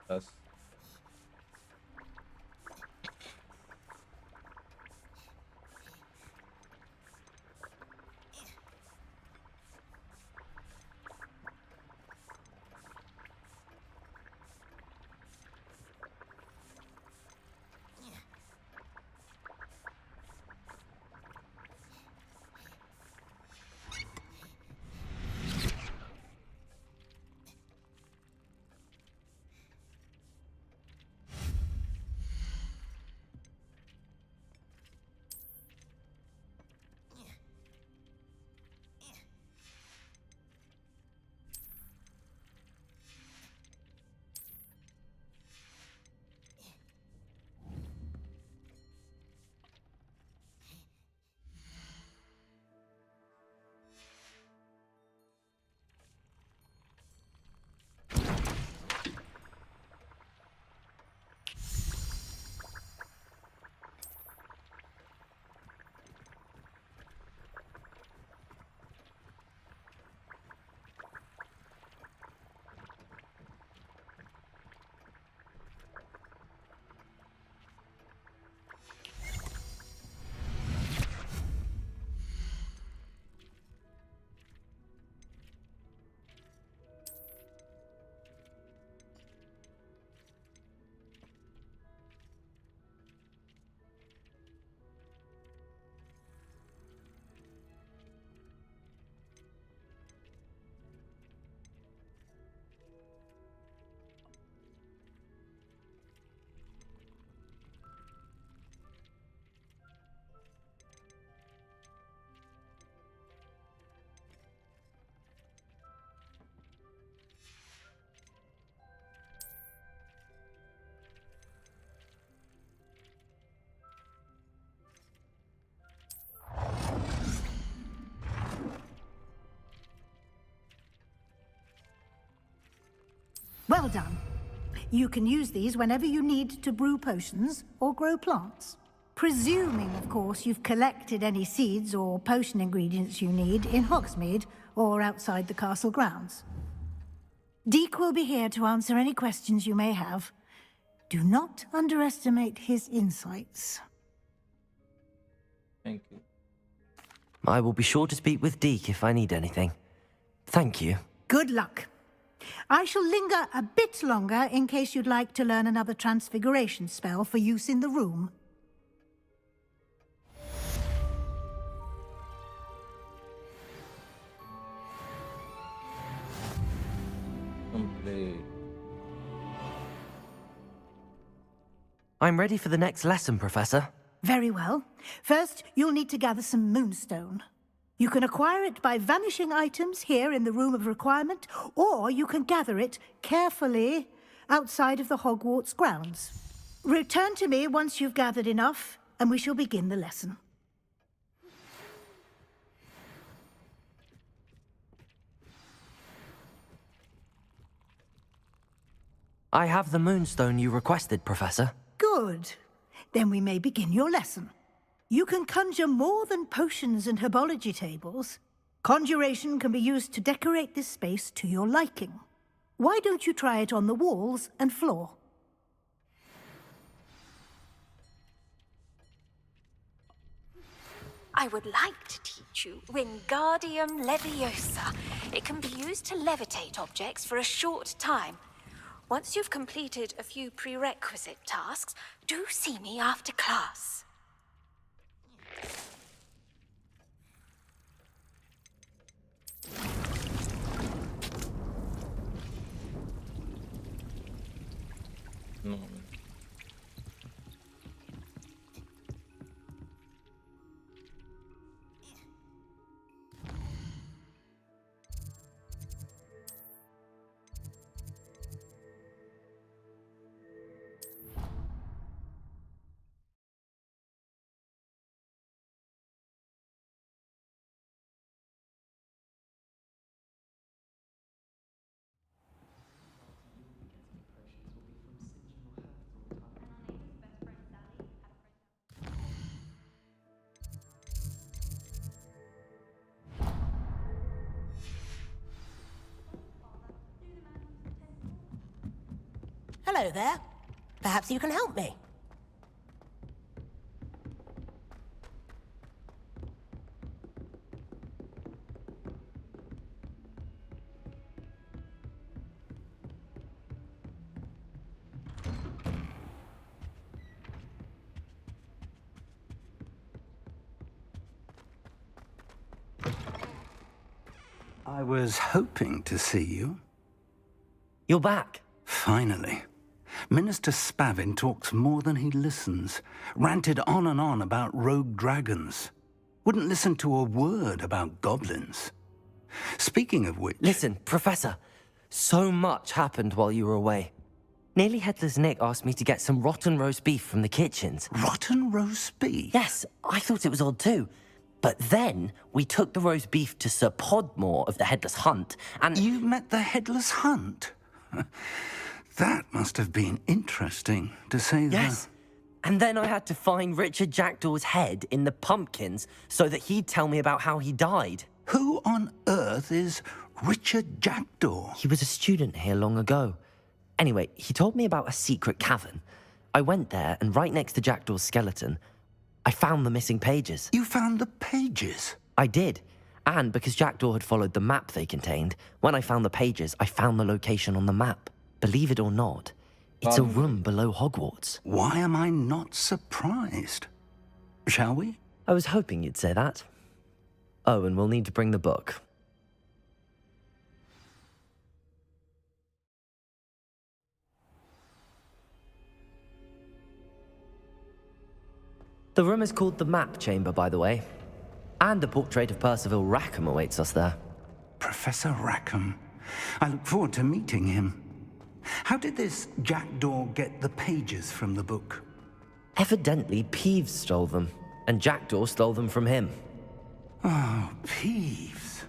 बस Well done. You can use these whenever you need to brew potions or grow plants. Presuming, of course, you've collected any seeds or potion ingredients you need in Hogsmeade or outside the castle grounds. Deke will be here to answer any questions you may have. Do not underestimate his insights. Thank you. I will be sure to speak with Deke if I need anything. Thank you. Good luck. I shall linger a bit longer in case you'd like to learn another transfiguration spell for use in the room. Complete. I'm ready for the next lesson, Professor. Very well. First, you'll need to gather some moonstone. You can acquire it by vanishing items here in the Room of Requirement, or you can gather it carefully outside of the Hogwarts grounds. Return to me once you've gathered enough, and we shall begin the lesson. I have the moonstone you requested, Professor. Good. Then we may begin your lesson. You can conjure more than potions and herbology tables. Conjuration can be used to decorate this space to your liking. Why don't you try it on the walls and floor? I would like to teach you Wingardium Leviosa. It can be used to levitate objects for a short time. Once you've completed a few prerequisite tasks, do see me after class. No. Hello there. Perhaps you can help me. I was hoping to see you. You're back. Finally. Minister Spavin talks more than he listens. Ranted on and on about rogue dragons. Wouldn't listen to a word about goblins. Speaking of which... Listen, Professor. So much happened while you were away. Nearly Headless Nick asked me to get some rotten roast beef from the kitchens. Rotten roast beef? Yes, I thought it was odd too. But then we took the roast beef to Sir Podmore of the Headless Hunt, and... You met the Headless Hunt? That must have been interesting, to say the... Yes. And then I had to find Richard Jackdaw's head in the pumpkins so that he'd tell me about how he died. Who on earth is Richard Jackdaw? He was a student here long ago. Anyway, he told me about a secret cavern. I went there, and right next to Jackdaw's skeleton, I found the missing pages. You found the pages? I did. And because Jackdaw had followed the map they contained, when I found the pages, I found the location on the map. Believe it or not, it's a room below Hogwarts. Why am I not surprised? Shall we? I was hoping you'd say that. Oh, and we'll need to bring the book. The room is called the Map Chamber, by the way. And a portrait of Percival Rackham awaits us there. Professor Rackham. I look forward to meeting him. How did this Jackdaw get the pages from the book? Evidently, Peeves stole them, and Jackdaw stole them from him. Oh, Peeves.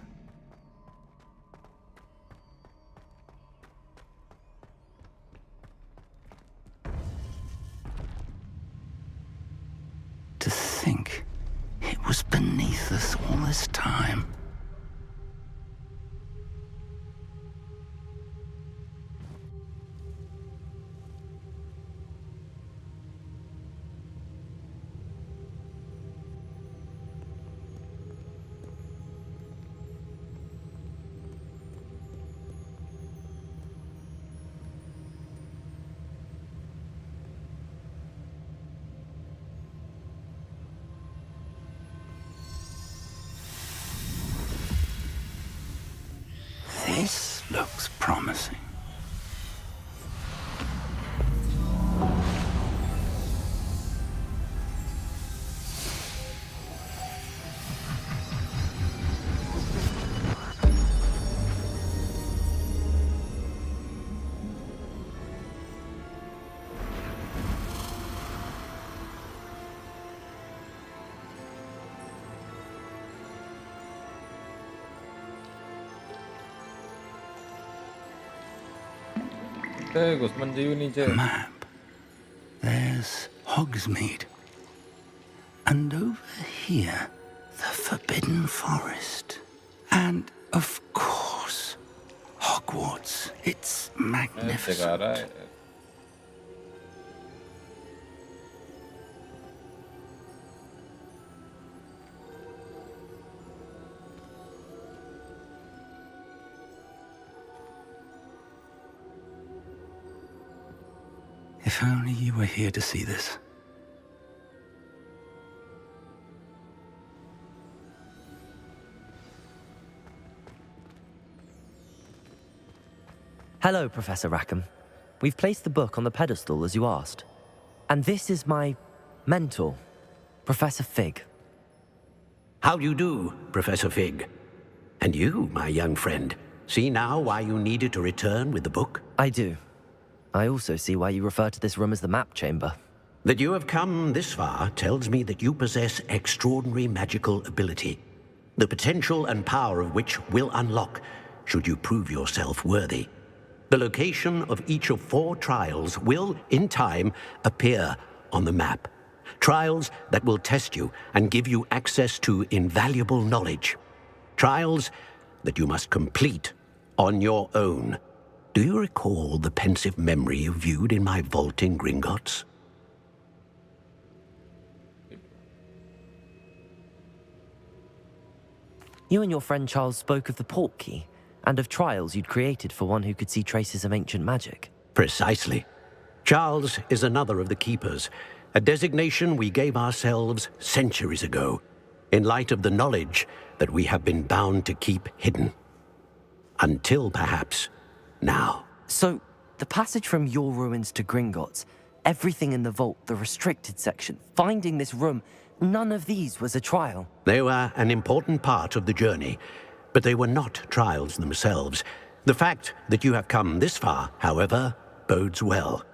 with us all this time. This looks promising. A map. There's Hogsmeade. And over here, the Forbidden Forest. And, of course, Hogwarts. It's magnificent. If only you were here to see this. Hello, Professor Rackham. We've placed the book on the pedestal as you asked. And this is my mentor, Professor Fig. How do you do, Professor Fig? And you, my young friend, see now why you needed to return with the book? I do. I also see why you refer to this room as the map chamber. That you have come this far tells me that you possess extraordinary magical ability, the potential and power of which will unlock should you prove yourself worthy. The location of each of 4 trials will, in time, appear on the map. Trials that will test you and give you access to invaluable knowledge. Trials that you must complete on your own. Do you recall the pensive memory you viewed in my vault in Gringotts? You and your friend Charles spoke of the portkey, and of trials you'd created for one who could see traces of ancient magic. Precisely. Charles is another of the Keepers, a designation we gave ourselves centuries ago, in light of the knowledge that we have been bound to keep hidden. Until, perhaps, now. So, the passage from your ruins to Gringotts, everything in the vault, the restricted section, finding this room, none of these was a trial. They were an important part of the journey, but they were not trials themselves. The fact that you have come this far, however, bodes well.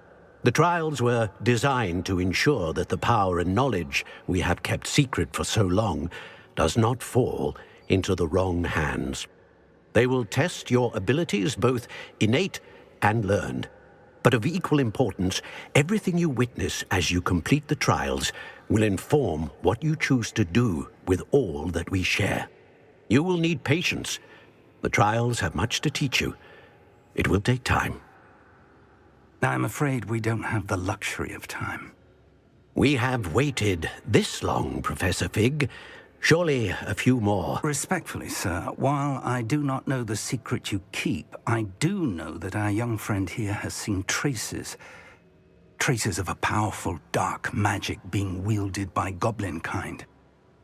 The trials were designed to ensure that the power and knowledge we have kept secret for so long does not fall into the wrong hands. They will test your abilities, both innate and learned. But of equal importance, everything you witness as you complete the trials will inform what you choose to do with all that we share. You will need patience. The trials have much to teach you. It will take time. I'm afraid we don't have the luxury of time. We have waited this long, Professor Fig. Surely a few more. Respectfully, sir, while I do not know the secret you keep, I do know that our young friend here has seen traces. Traces of a powerful dark magic being wielded by goblin kind.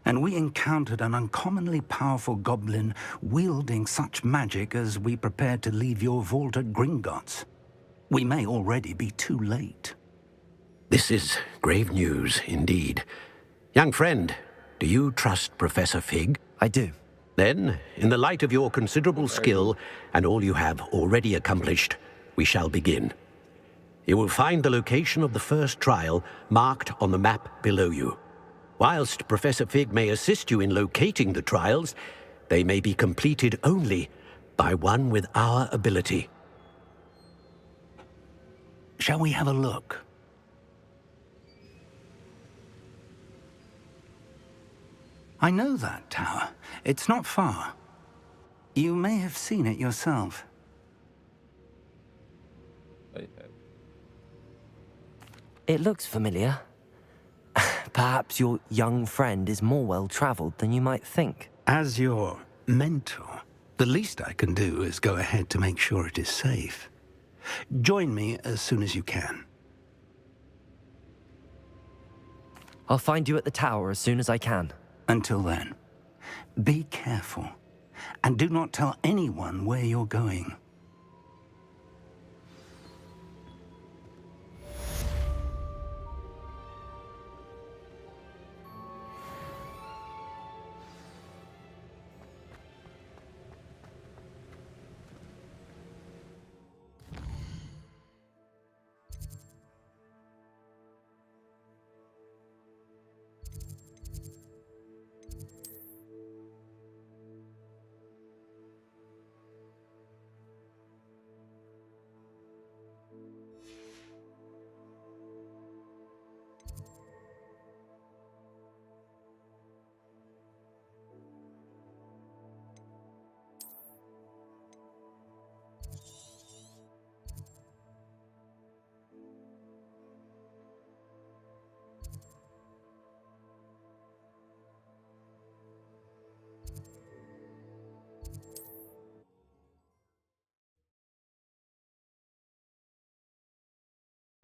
And we encountered an uncommonly powerful goblin wielding such magic as we prepared to leave your vault at Gringotts. We may already be too late. This is grave news indeed. Young friend, do you trust Professor Fig? I do. Then, in the light of your considerable skill and all you have already accomplished, we shall begin. You will find the location of the first trial marked on the map below you. Whilst Professor Fig may assist you in locating the trials, they may be completed only by one with our ability. Shall we have a look? I know that tower. It's not far. You may have seen it yourself. I have. It looks familiar. Perhaps your young friend is more well-traveled than you might think. As your mentor, the least I can do is go ahead to make sure it is safe. Join me as soon as you can. I'll find you at the tower as soon as I can. Until then, be careful, and do not tell anyone where you're going.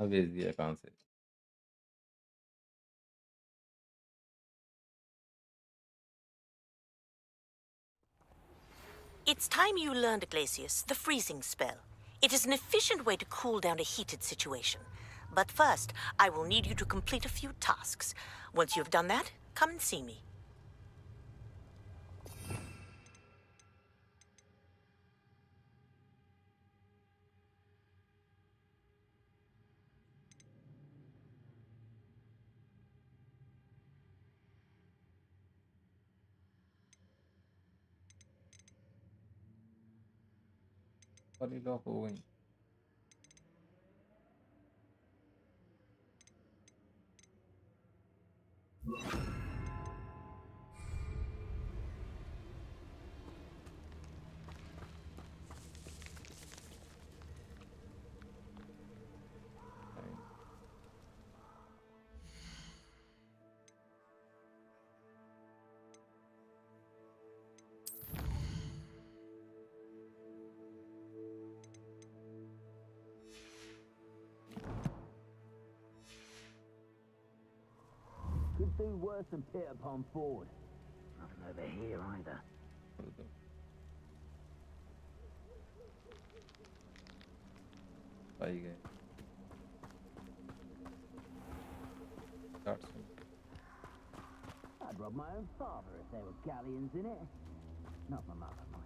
अब भेज दिया कहाँ से? It's time you learned, Glacius, the freezing spell. It is an efficient way to cool down a heated situation. But first, I will need you to complete a few tasks. Once you've done that, come and see me. वाली lock हो गई। Could do worse than Peter Pan Ford. Nothing over here either. पाई गए। I'd rob my own father if there were galleons in it. Not my mother, mind.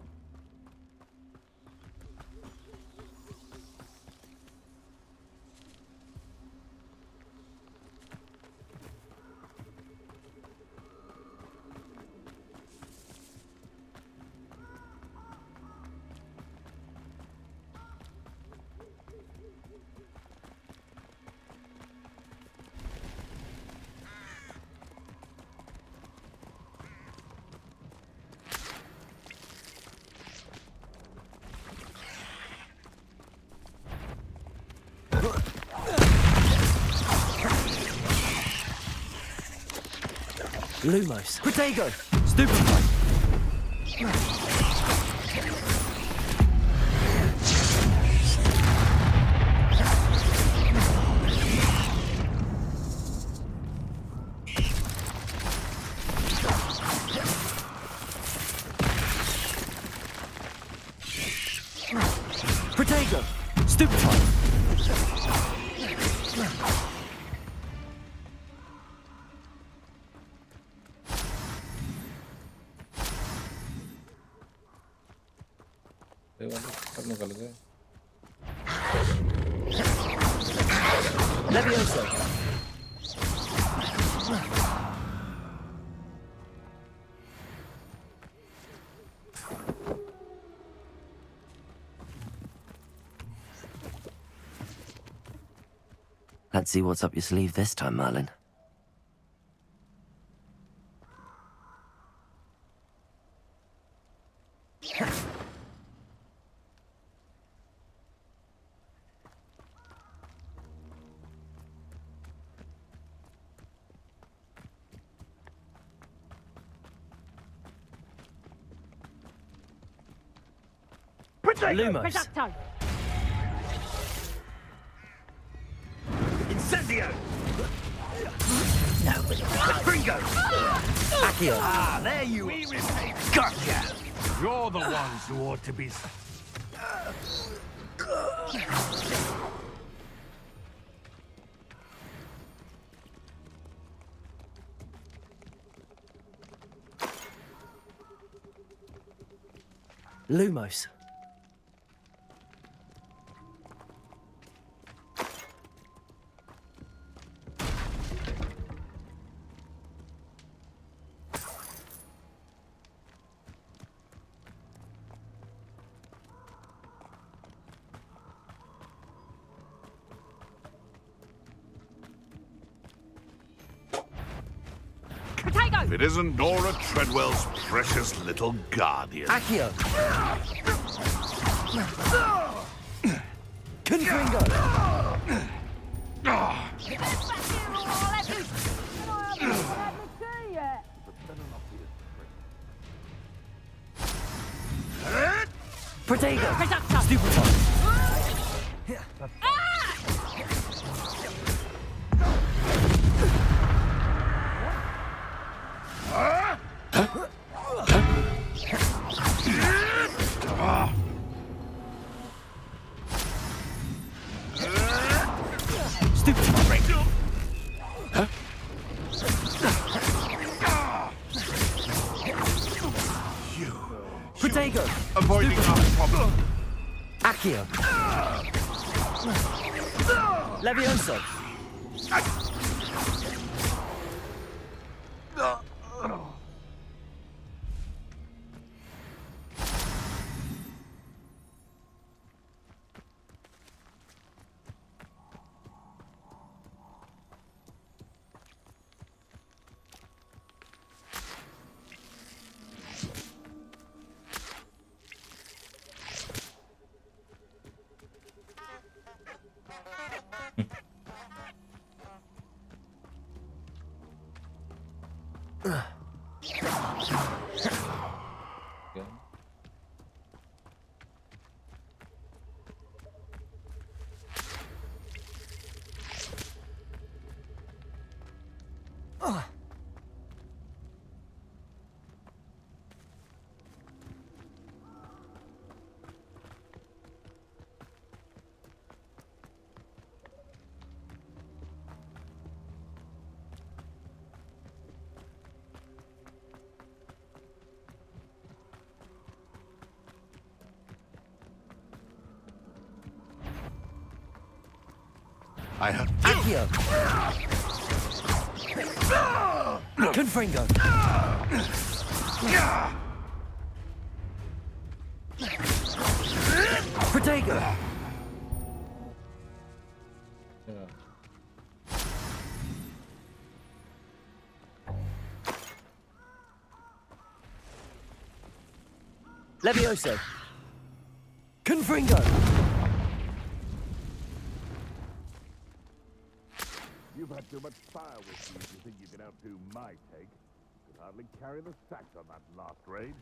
Lumos. Protego. Stupefy. Protego. Stupefy. सब निकल गए। Levioso. Let's see what's up your sleeve this time, Merlin. Lumos. Incendio! Gringo! Accio. Ah, there you are. Gotcha! You're the ones who ought to be... Lumos. If it isn't Nora Treadwell's precious little guardian. Accio. Confringo. Protego. Stupefy. Protego. Avoiding our problem. Accio. Levioso. I have... Accio. Confringo. Protego. Levioso. Confringo. You've had too much fire with you if you think you can outdo my take. Could hardly carry the sack on that last raid.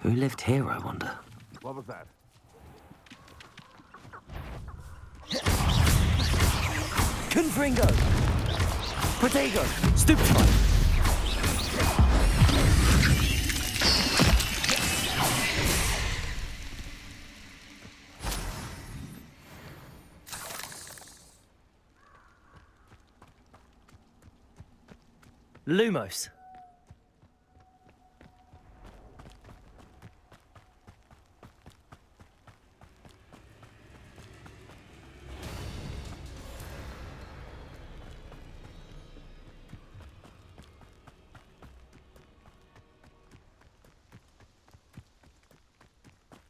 Who lived here, I wonder? What was that? Confringo. Protego. Stupefy. Lumos.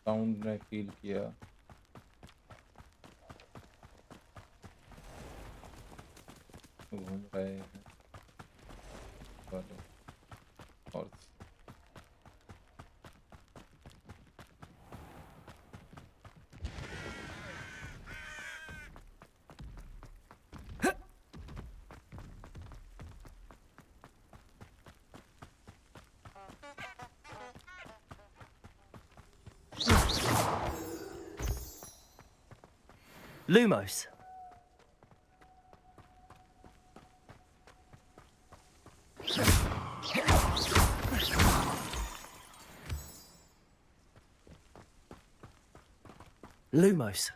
Sound ने feel किया घूम रहे हैं और Lumos. Lumos.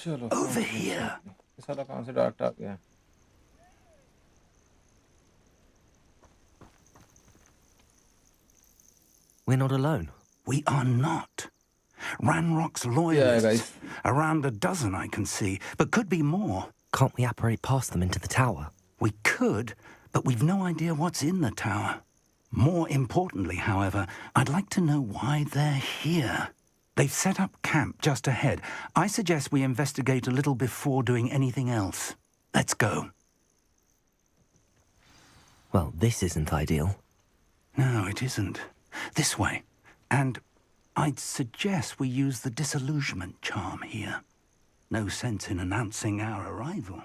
चलो Over here. ये साला कहाँ से डार्ट आ गया? We're not alone. We are not. Ranrock's loyalists. Around a dozen I can see, but could be more. Can't we apparate past them into the tower? We could, but we've no idea what's in the tower. More importantly, however, I'd like to know why they're here. They've set up camp just ahead. I suggest we investigate a little before doing anything else. Let's go. Well, this isn't ideal. No, it isn't. This way. And I'd suggest we use the disillusionment charm here. No sense in announcing our arrival.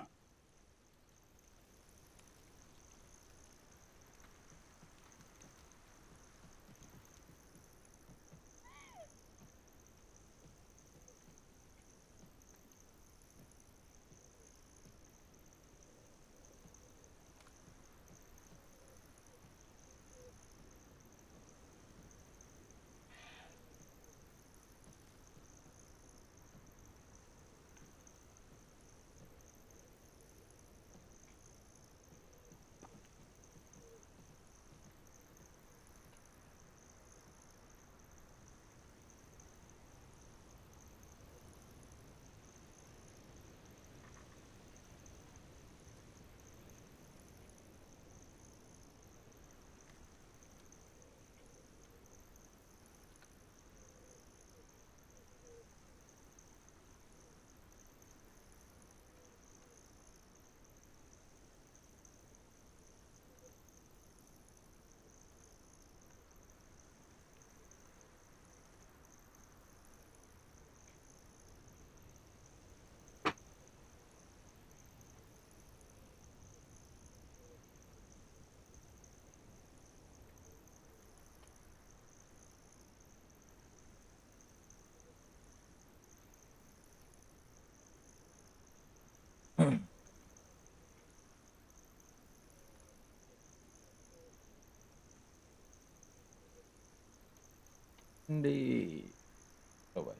तो भाई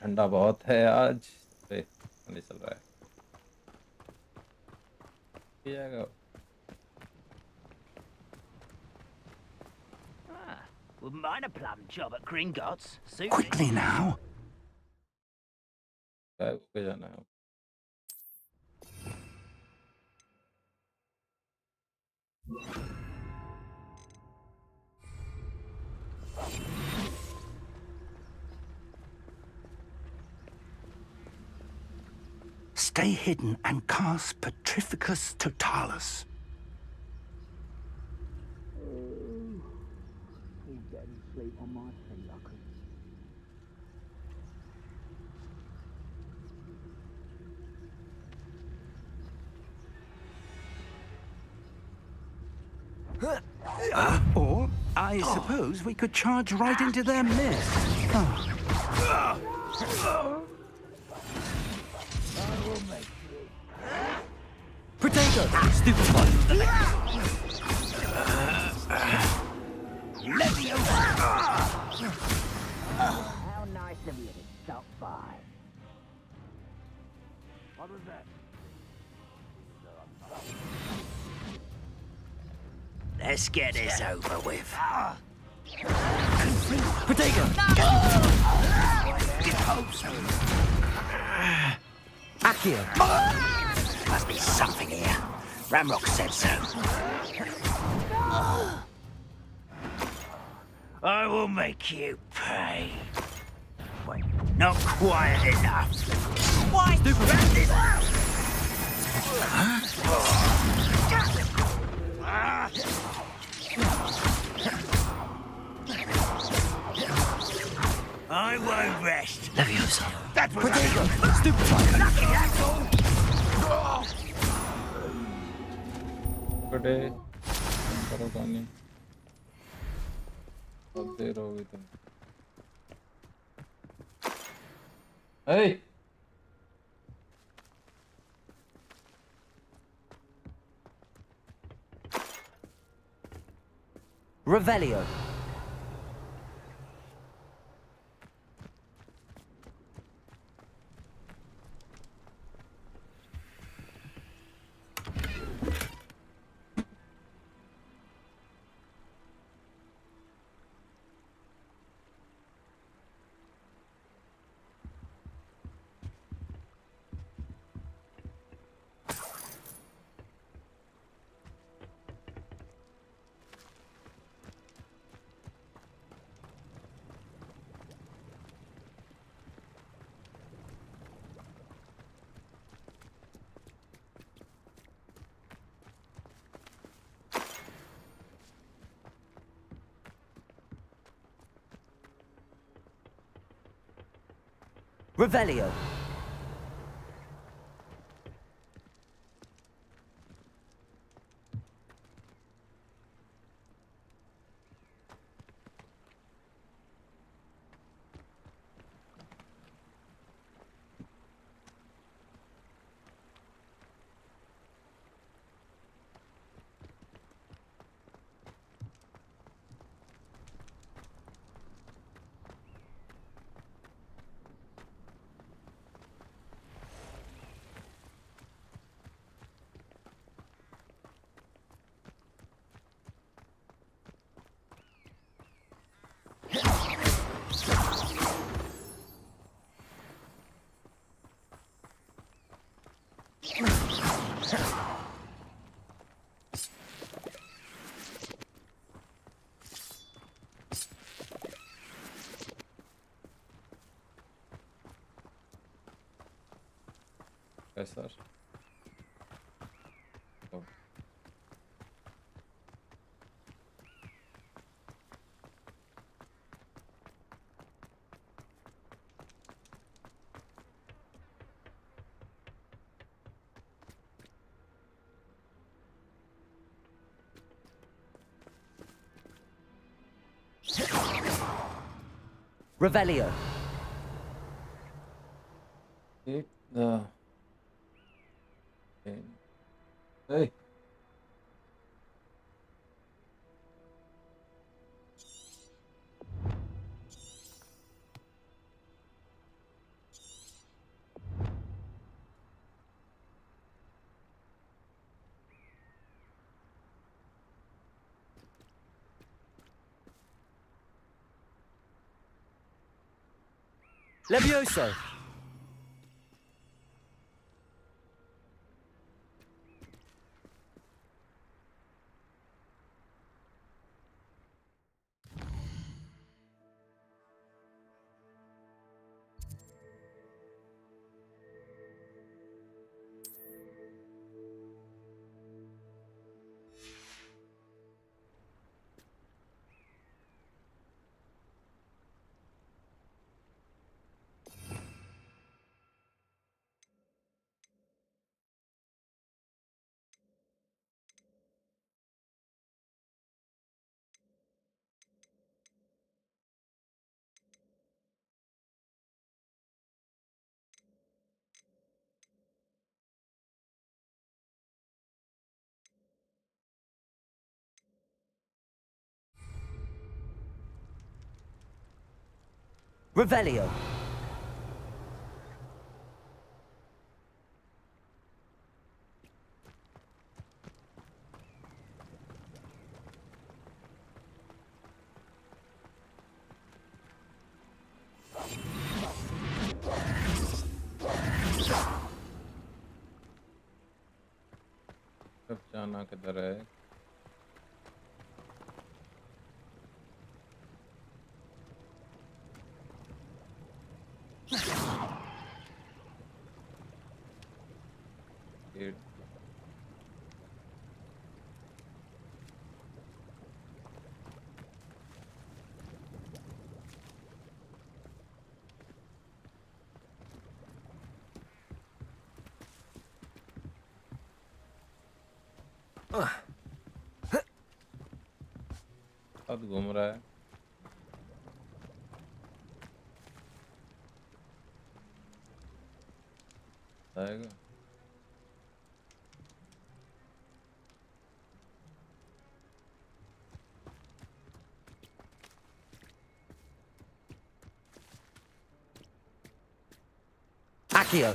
ठंडा बहुत है आज। नहीं चल रहा है। Wouldn't mind a plum job at Gringotts. Quickly now. जाना है। Stay hidden and cast Petrificus Totalis. Sleep on my thing, Lucky. Or, I suppose we could charge right into their midst. Potato! Stupefied! How nice of you to stop by. What was that? Let's get this over with. Potato! Accio! Must be something here. Ramrock said so. I will make you pay. Wait, not quiet enough. Why? Stupefy. बड़े करो कहानी अब देर हो गई तुम Hey! Revelio. Revelio. Yes, sir. Oh. Revelio. Take the hey. Levioso. Revelio. अब जाना किधर है Dude. अब घूम रहा है। आएगा। Accio.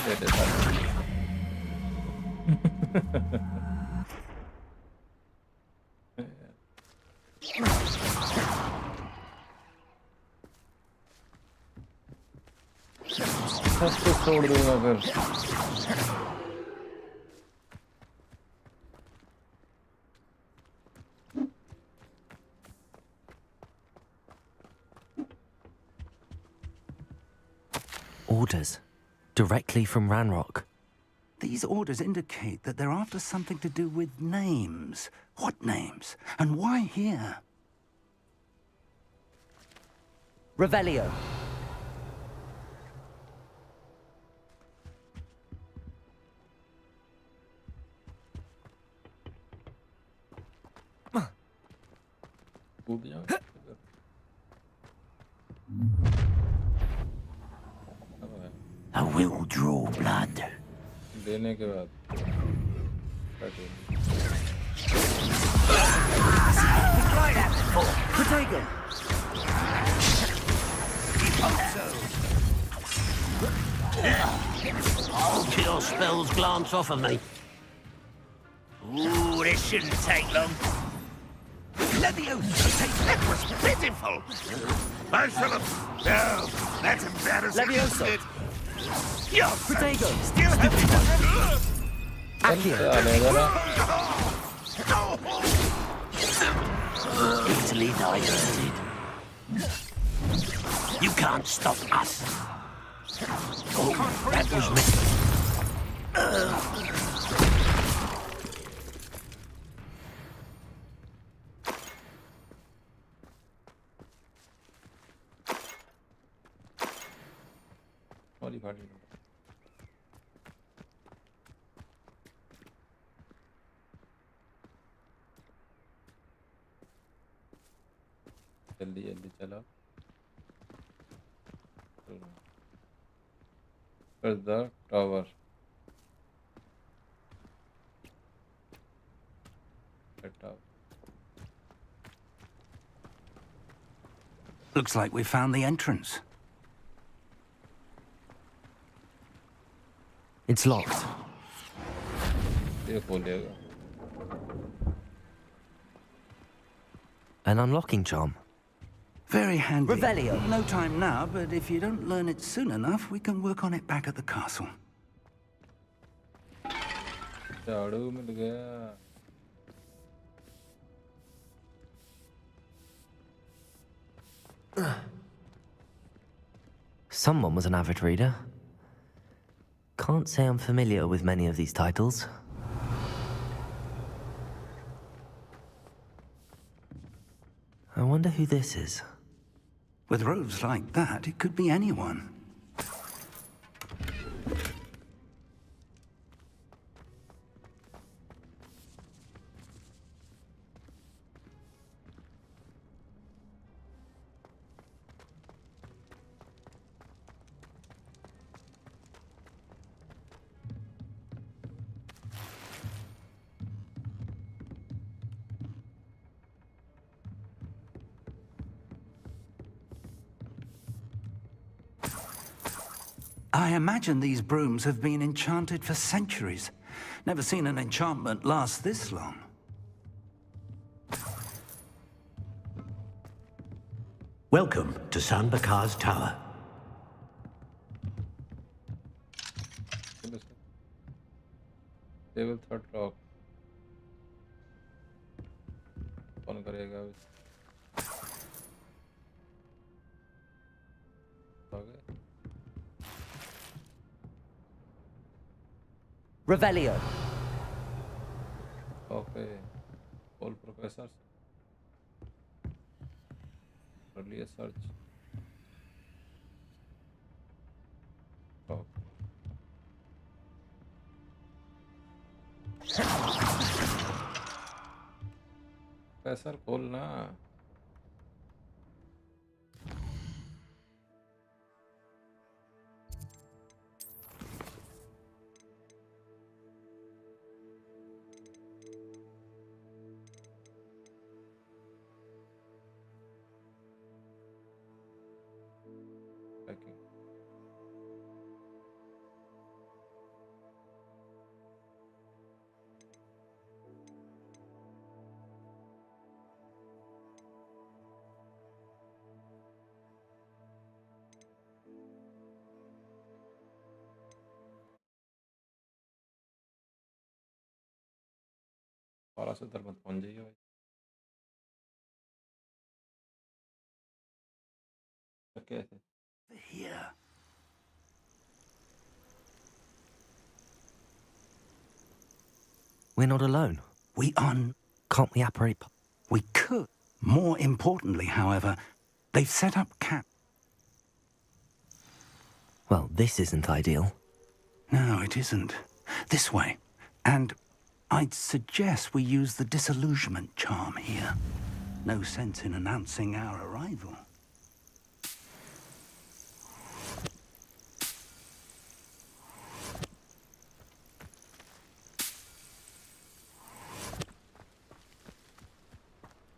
दे देता है। सब कुछ छोड़ दूंगा फिर। Orders. Directly from Ranrock. These orders indicate that they're after something to do with names. What names? And why here? Revelio. कूद जाओ। I will draw blood. देने के बाद Protego. Kill spells glance off of me. Ooh, this shouldn't take long. Leviosa takes that was pitiful. I shall have... No, that's embarrassing. Leviosa. Isn't it? You're Protego. still have... Accio. Easily diverted. You can't stop us. Oh, that was me. वाली फाड़ी जल्दी जल्दी चला Press the tower. Looks like we found the entrance. It's locked. An unlocking charm. Very handy. Revelio. No time now, but if you don't learn it soon enough, we can work on it back at the castle. झाड़ू मिल गया Someone was an avid reader. Can't say I'm familiar with many of these titles. I wonder who this is. With robes like that, it could be anyone. I imagine these brooms have been enchanted for centuries. Never seen an enchantment last this long. Welcome to San Bakar's Tower. Table third lock कौन करेगा Revelio. Okay all professors कर लिया search professor खोलना। और से उधर मत पहुंच जाइए भाई। कैसे? Here. We're not alone. We are. Can't we apparate? We could. More importantly, however, they've set up camp. Well, this isn't ideal. No, it isn't. This way. And I'd suggest we use the disillusionment charm here. No sense in announcing our arrival.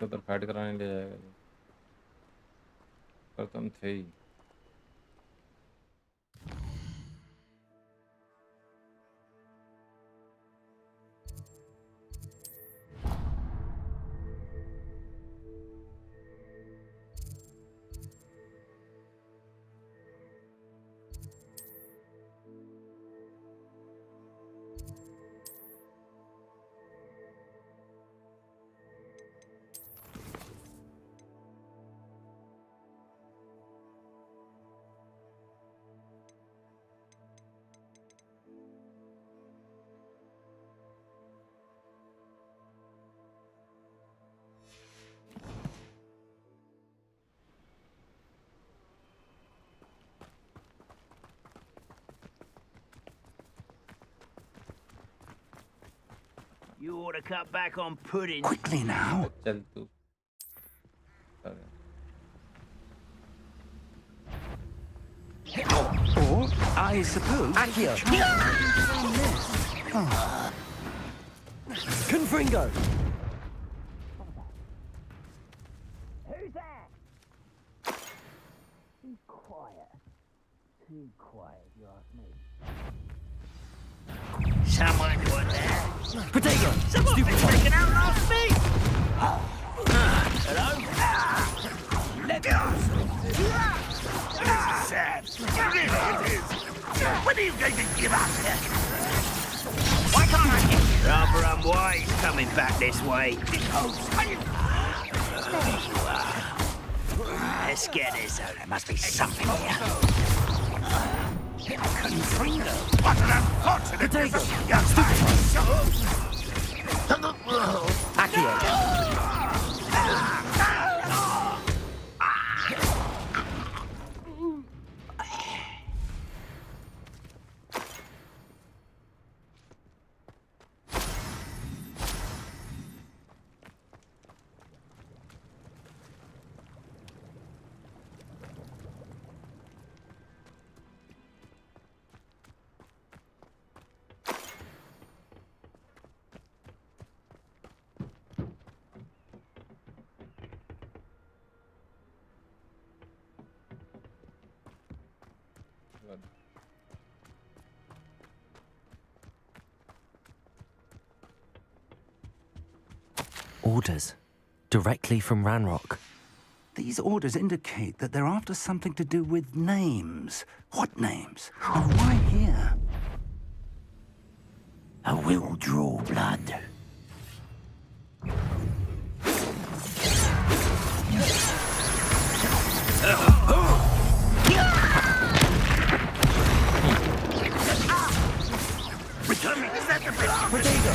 उधर fight कराने ले जाएगा ये। पर तुम थे ही। You ought to cut back on pudding. Quickly now. चल तू। Or, I suppose... Accio! Confringo! Who's that? Too quiet. Too quiet, you ask me. Someone want that? Potato! Someone been taken out last week! Hello? Let me ask. This is sad. Really, it is. When are you going to give up? Why can't I get you? Rather unwise coming back this way. Let's get this out. There must be something here. Confringo. What an unfortunate Accio! Orders. Directly from Ranrock. These orders indicate that they're after something to do with names. What names? And why here? I will draw blood. Return me. Is that the best? Potato!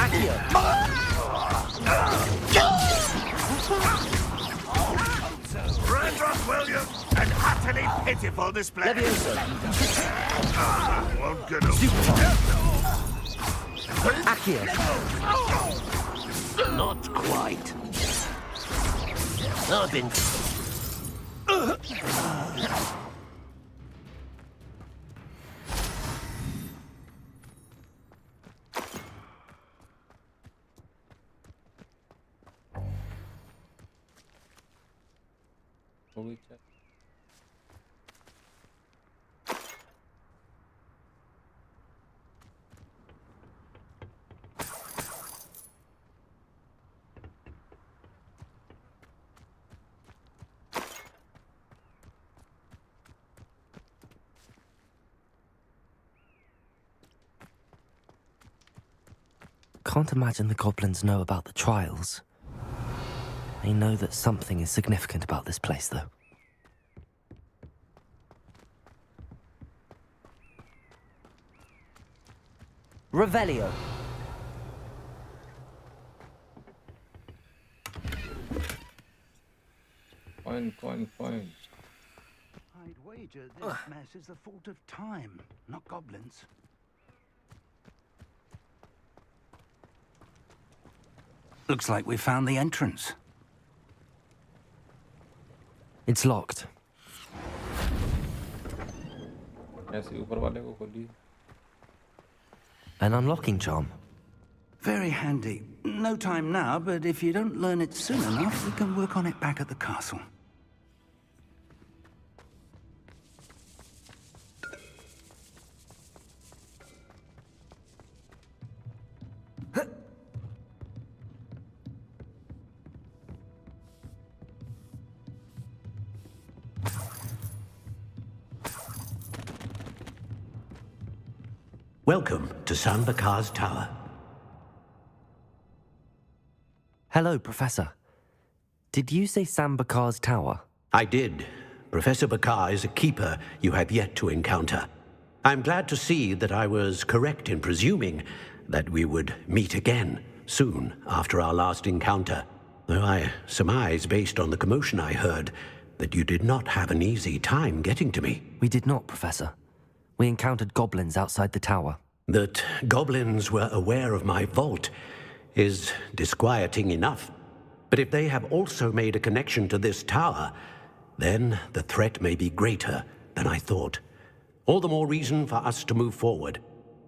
Accio! Ranrock Williams, an utterly pitiful display. Levioso! Won't get up. Accio! Not quite. I've been... हो गई क्या? Can't imagine the goblins know about the trials. They know that something is significant about this place, though. Revelio. Coin. I'd wager this mess is the fault of time, not goblins. Looks like we found the entrance. It's locked. ऐसे ऊपर वाले को खोलिए. An unlocking charm. Very handy. No time now, but if you don't learn it soon enough, we can work on it back at the castle. Welcome to Sambakar's Tower. Hello, Professor. Did you say Sambakar's tower? I did. Professor Bakar is a keeper you have yet to encounter. I'm glad to see that I was correct in presuming that we would meet again soon after our last encounter, though I surmise, based on the commotion I heard, that you did not have an easy time getting to me. We did not, Professor. We encountered goblins outside the tower. That goblins were aware of my vault is disquieting enough. But if they have also made a connection to this tower, then the threat may be greater than I thought. All the more reason for us to move forward.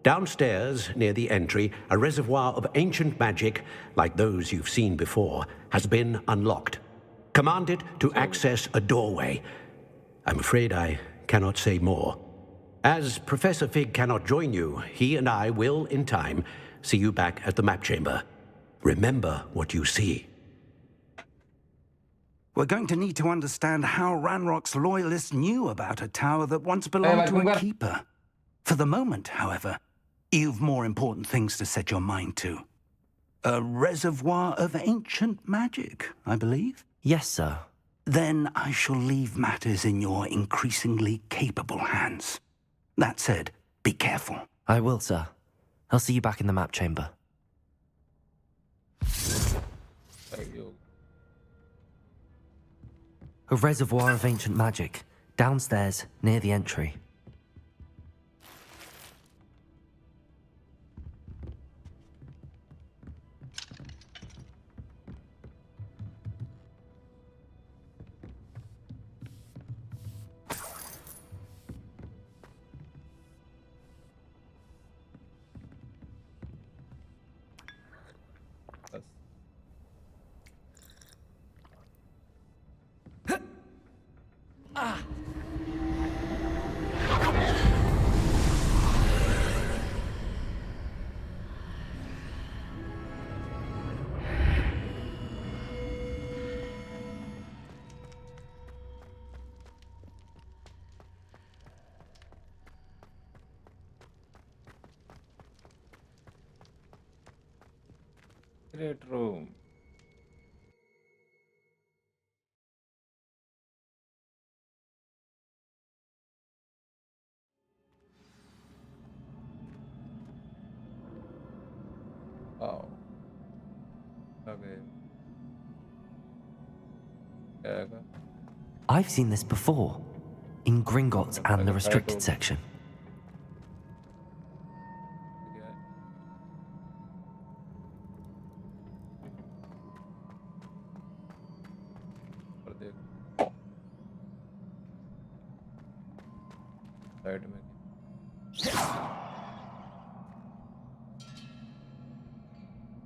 Downstairs, near the entry, a reservoir of ancient magic, like those you've seen before, has been unlocked. Command it to access a doorway. I'm afraid I cannot say more. As Professor Fig cannot join you, he and I will, in time, see you back at the map chamber. Remember what you see. We're going to need to understand how Ranrock's loyalists knew about a tower that once belonged to a keeper. For the moment, however, you've more important things to set your mind to. A reservoir of ancient magic, I believe? Yes, sir. Then I shall leave matters in your increasingly capable hands. That said, be careful. I will, sir. I'll see you back in the map chamber. A reservoir of ancient magic, downstairs, near the entry. Great room. Oh. Okay. I've seen this before, in Gringotts and the restricted section. Side में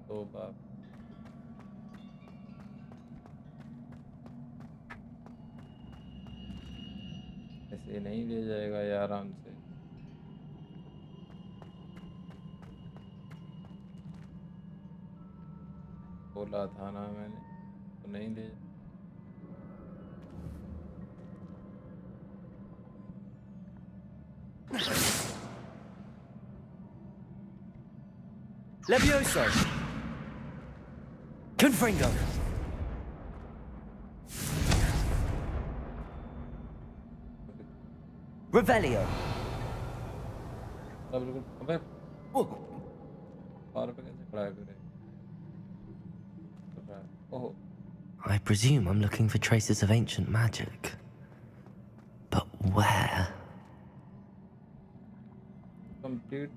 तो बाप ऐसे नहीं ले जाएगा यार आराम से। बोला था ना मैंने तो नहीं ले Levioso! Confringo! Revelio! बिल्कुल अबे और पे कैसे खड़ा है फिर ओह I presume I'm looking for traces of ancient magic. But where? Complete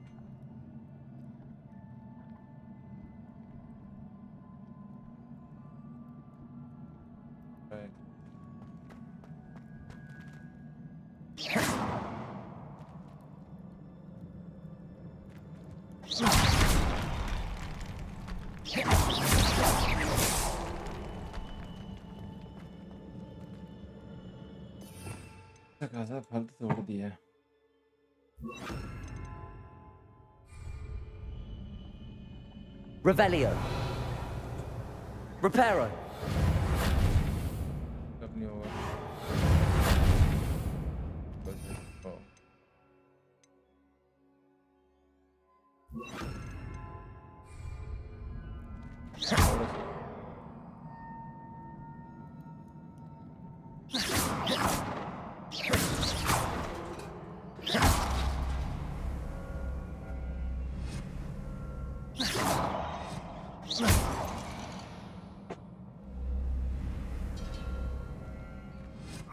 खासा फल तोड़ दिया। Revelio! Reparo! कब नहीं होगा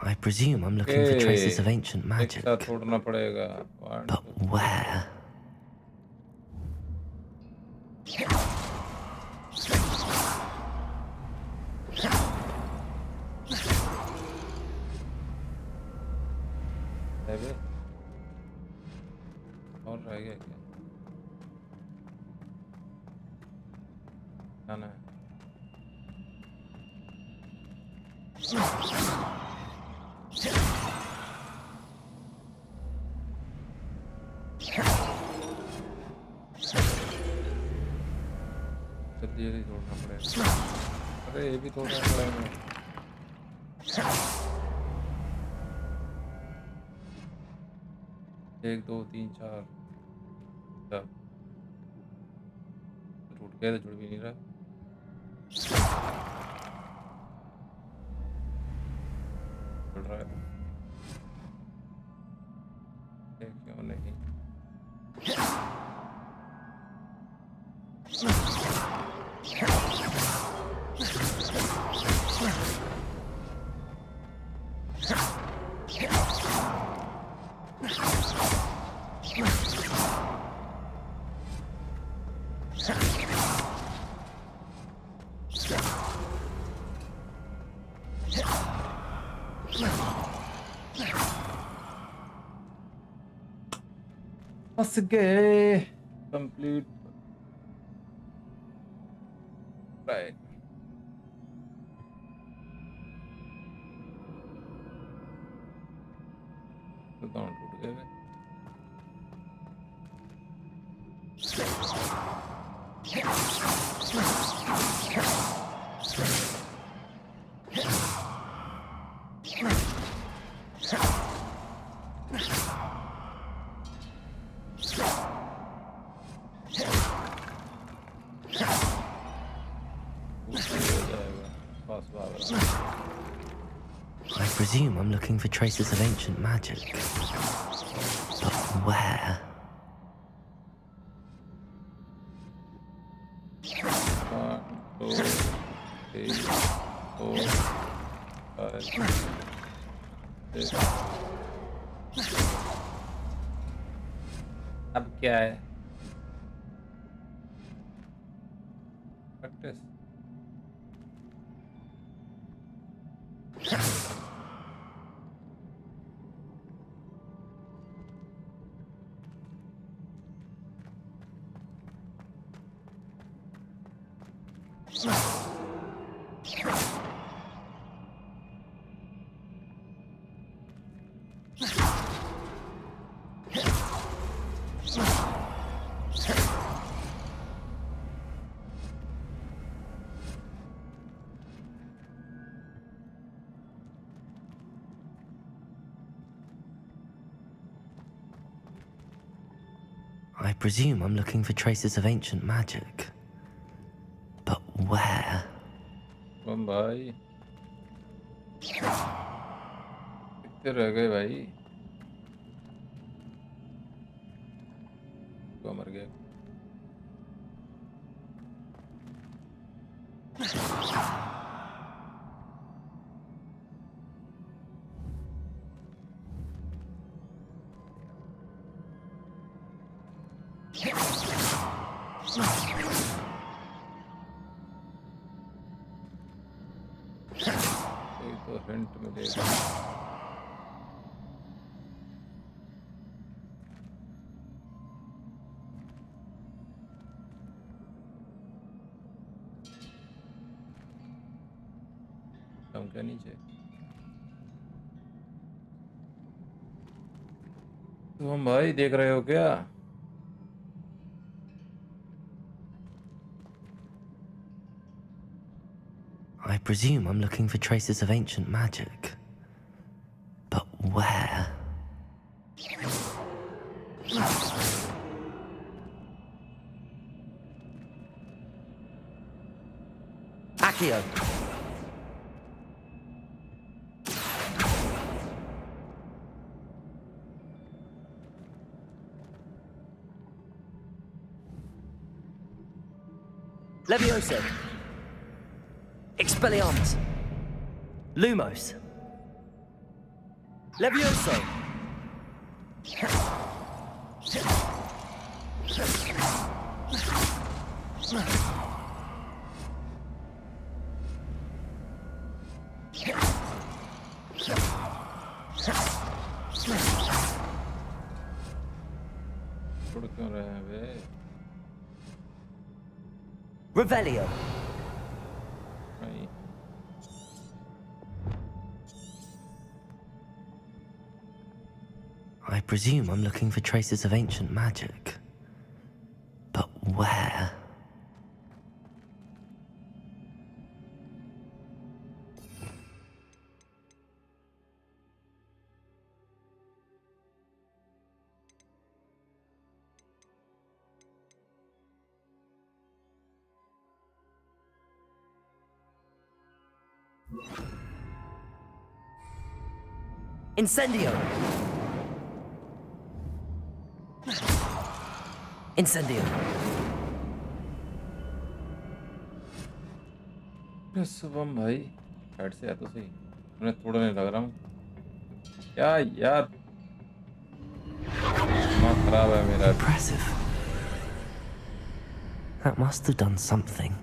I presume I'm looking for traces of ancient एक magic. साथ तोड़ना पड़ेगा। But where? अबे और रह गया क्या खाना है जल्दी जल्दी तोड़ना पड़ेगा। अरे ये भी तोड़ना पड़ेगा। एक दो तीन चार टूट गया तो जुड़ भी नहीं रहा। जुड़ रहा है क्यों नहीं। फंस गए। कंप्लीट राइट तो दोनों टूट गए। I presume I'm looking for traces of ancient magic. But where? अब क्या है practice I presume I'm looking for traces of ancient magic. But where? बम भाई कितने रह गए भाई को मर गया कोई तो हिंट मिलेगा हम क्या नीचे तो हम भाई देख रहे हो क्या I presume I'm looking for traces of ancient magic. But where? Accio! Levioso! Expelliarmus! Lumos! Levioso! उड़ क्यों रहे हैं बे Revelio! भाई I presume I'm looking for traces of ancient magic. But where? Incendio! Incendio! Shubham भाई साइड से या तो सही उन्हें थोड़ा नहीं लग रहा हूँ क्या यार दिमाग खराब है मेरा Impressive. That must have done something.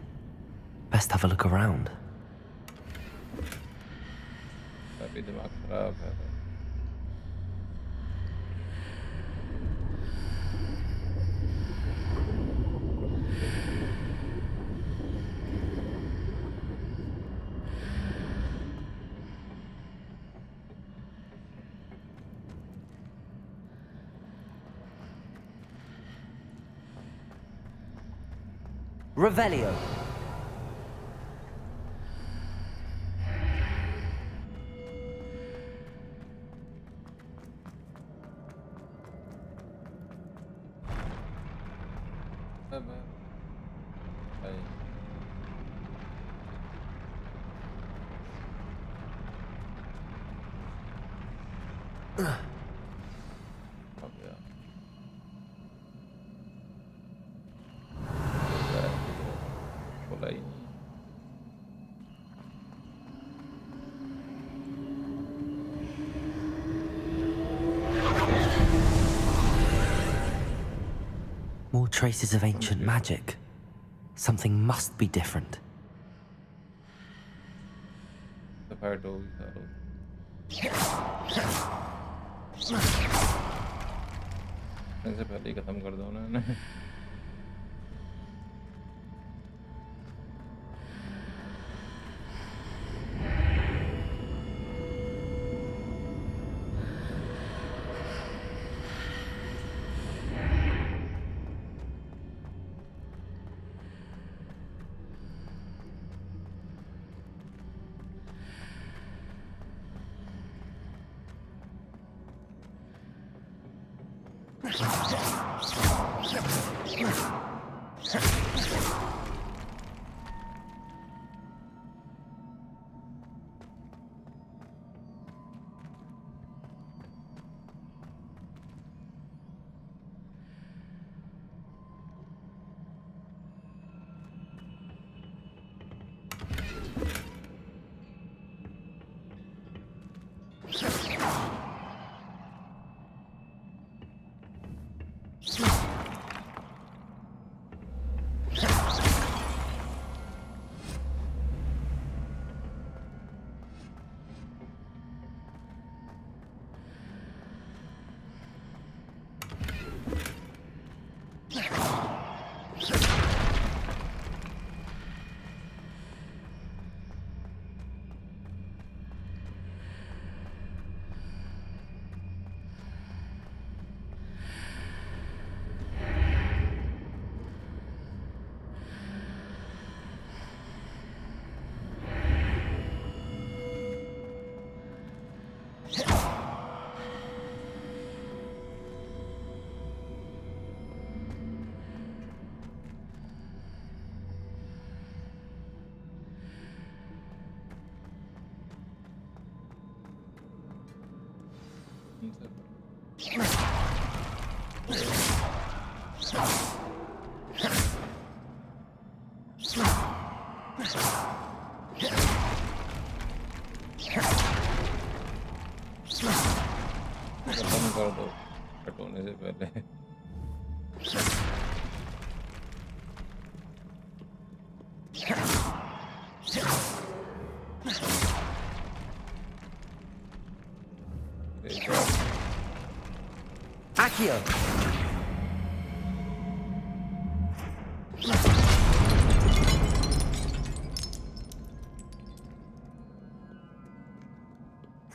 Best have a look around. अभी दिमाग खराब है Revelio! More traces of ancient magic. Something must be different. The fire dog से पहले ही खत्म कर दो ना खत्म कर दो कट होने से पहले। Accio!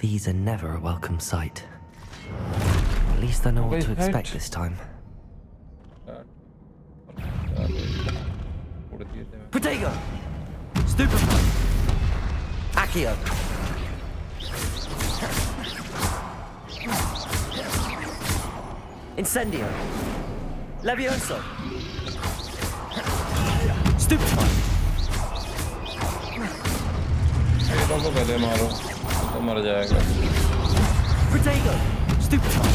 These are never a welcome sight. At least I know what to expect this time. Protego! Stupefy! Accio! Incendio! Levioso! Stupefy! ये लोगों को पहले मारो तो मर जाएगा। Protego! Stupefy!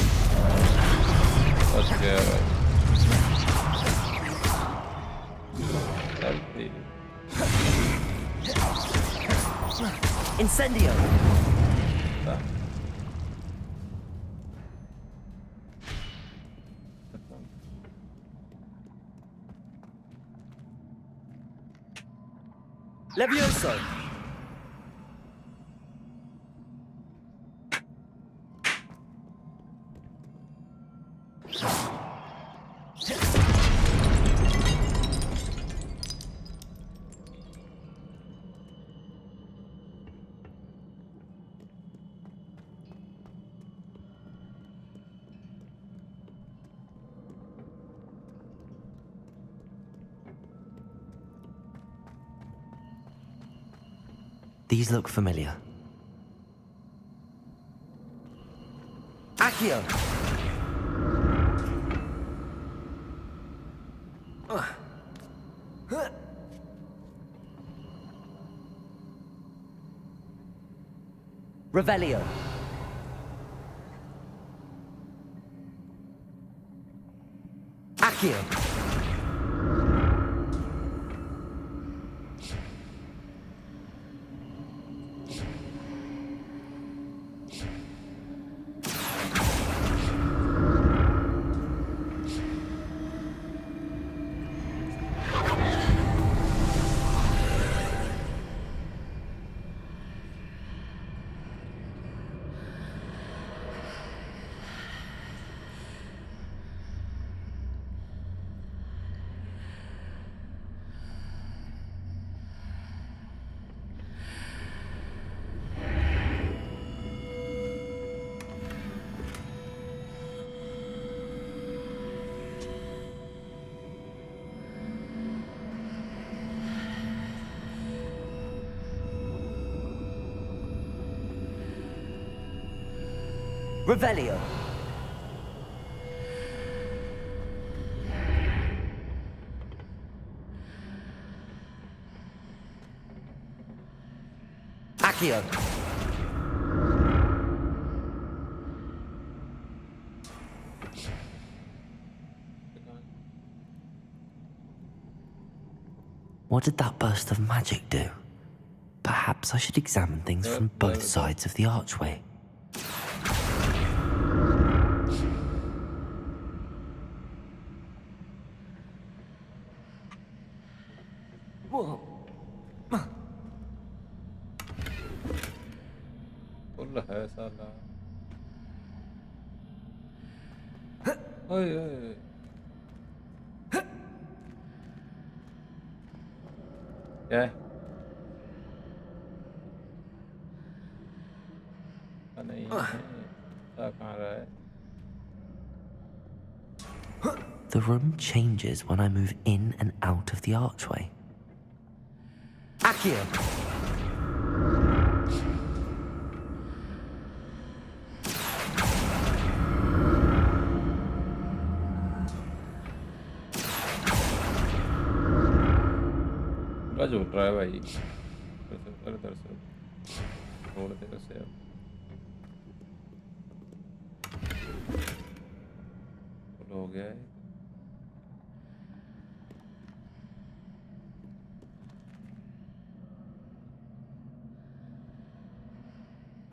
बच गया भाई। चलती। Incendio! Levioso! These look familiar. Accio! Revelio! Accio! Revelio! Accio. What did that burst of magic do? Perhaps I should examine things from both sides of the archway. Full है साला। ओए ओए क्या है? नहीं है, कहाँ रहा है? The room changes when I move in and out of the archway. Accio! पूरा झूठ रहा है भाई। दरअसल छोड़ दे उसे अब। फुल हो गया है।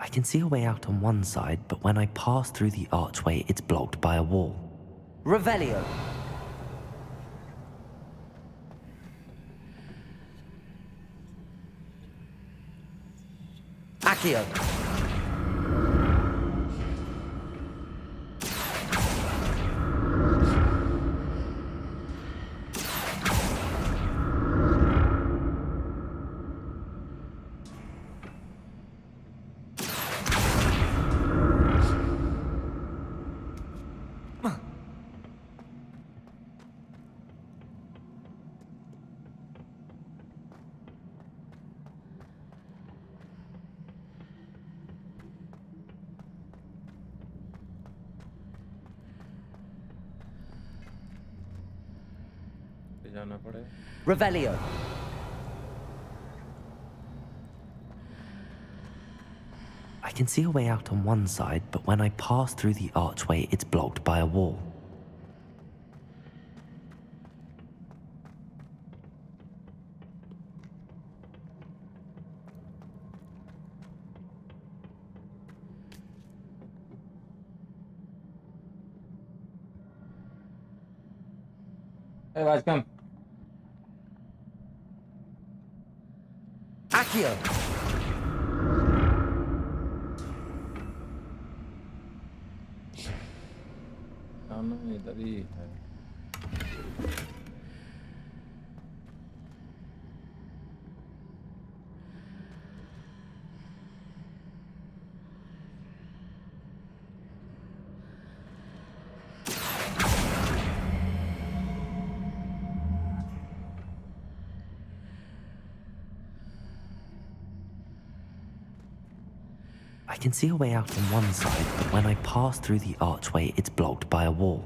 I can see a way out on one side, but when I pass through the archway, it's blocked by a wall. Revelio! Accio! जाना पड़े। Revelio! I can see a way out on one side, but when I pass through the archway, it's blocked by a wall. Hey, Raj, come. Accio! जाना इधर ही है। I can see a way out on one side, but when I pass through the archway, it's blocked by a wall.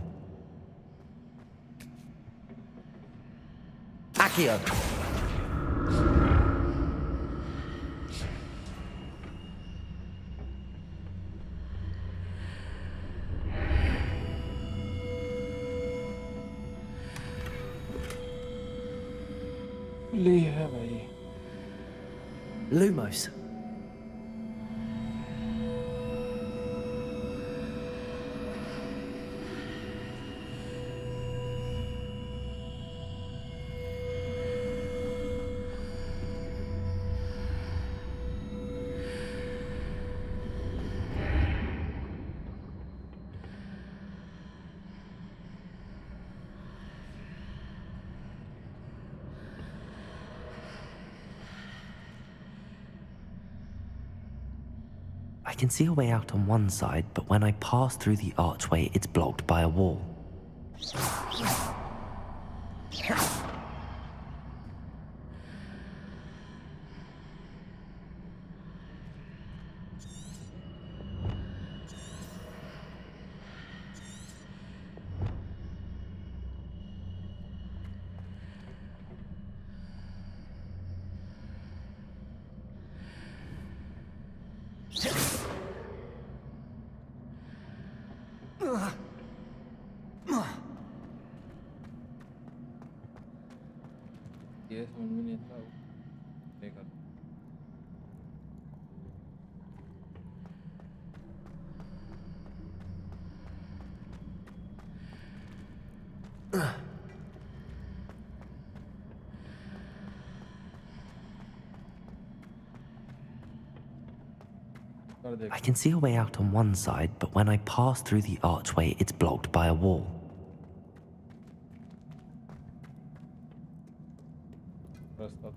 Accio! ले है भाई। Lumos. I can see a way out on one side, but when I pass through the archway, it's blocked by a wall. ये समझ में नहीं आता देखा I can see a way out on one side, but when I pass through the archway, it's blocked by a wall. रास्ता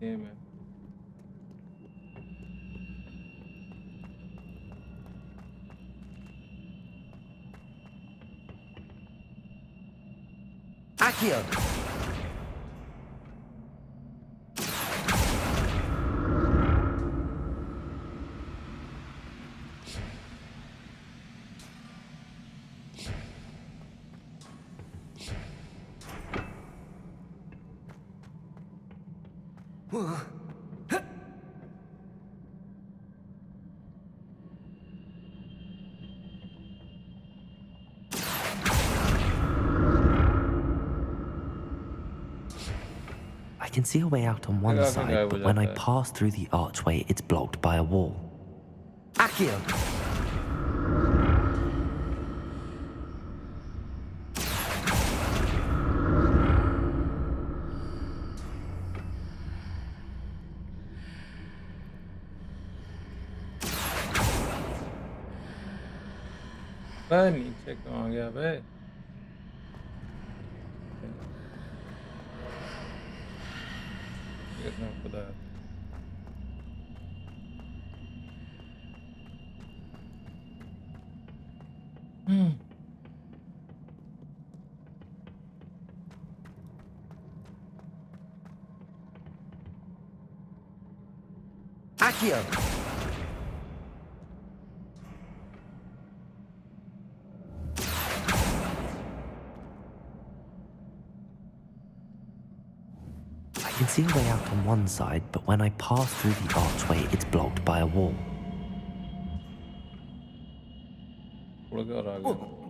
same है Accio! I can see a way out on one side, but when I pass through the archway, it's blocked by a wall. Accio! नीचे कहाँ गया बे कितना खुदा Accio! I can see a way out on one side, but when I pass through the archway, it's blocked by a wall. उड़ के और आ गया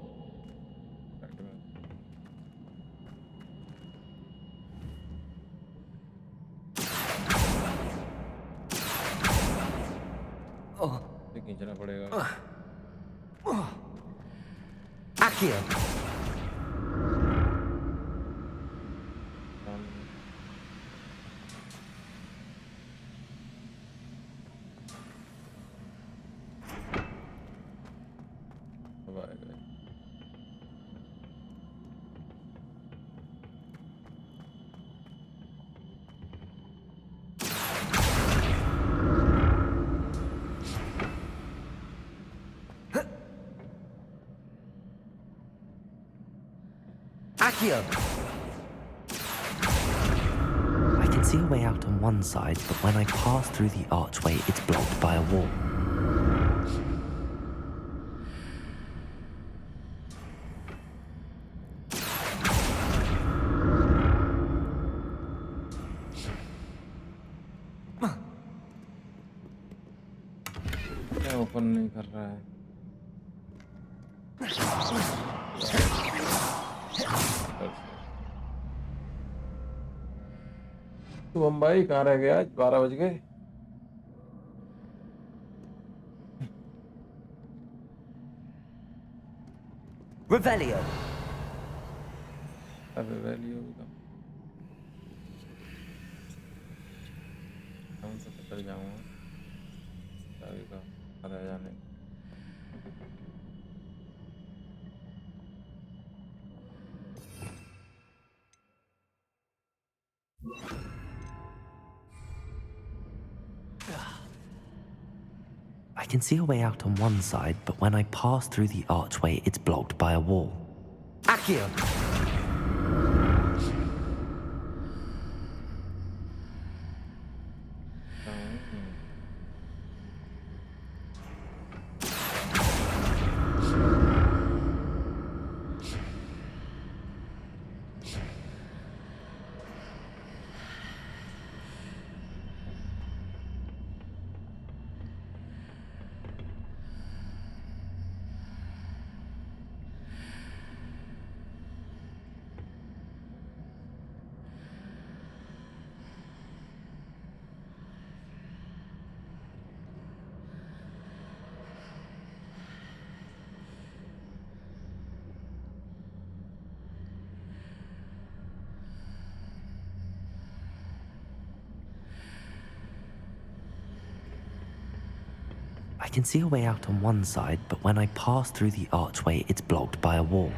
ये खींचना पड़ेगा Accio! अब आएगा Accio! I can see a way out on one side, but when I pass through the archway, it's blocked by a wall. क्या ओपन नहीं कर रहा है तो बम्बई कहाँ रह गया आज 12 बज गए Revelio! अबे वैली होगा हम तो पकड़ जाऊंगा चाबी का पता जाने I can see a way out on one side, but when I pass through the archway, it's blocked by a wall. Accio! can see a way out on one side, but when I pass through the archway, it's blocked by a wall.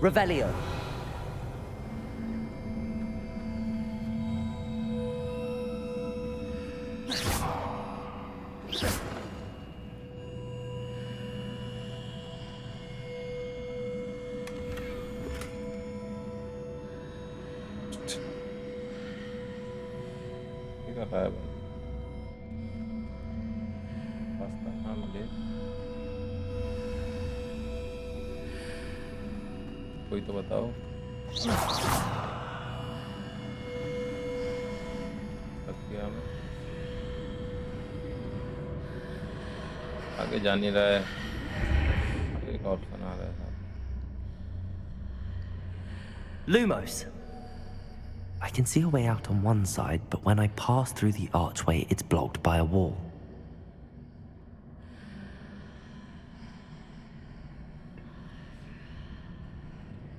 Revelio. क्या कर रहा है भाई? रास्ता कहाँ मिले? कोई तो बताओ। अब क्या मैं आगे जा नहीं रहा है। एक ऑप्शन आ रहा है साथ में। Lumos. I can see a way out on one side, but when I pass through the archway, it's blocked by a wall.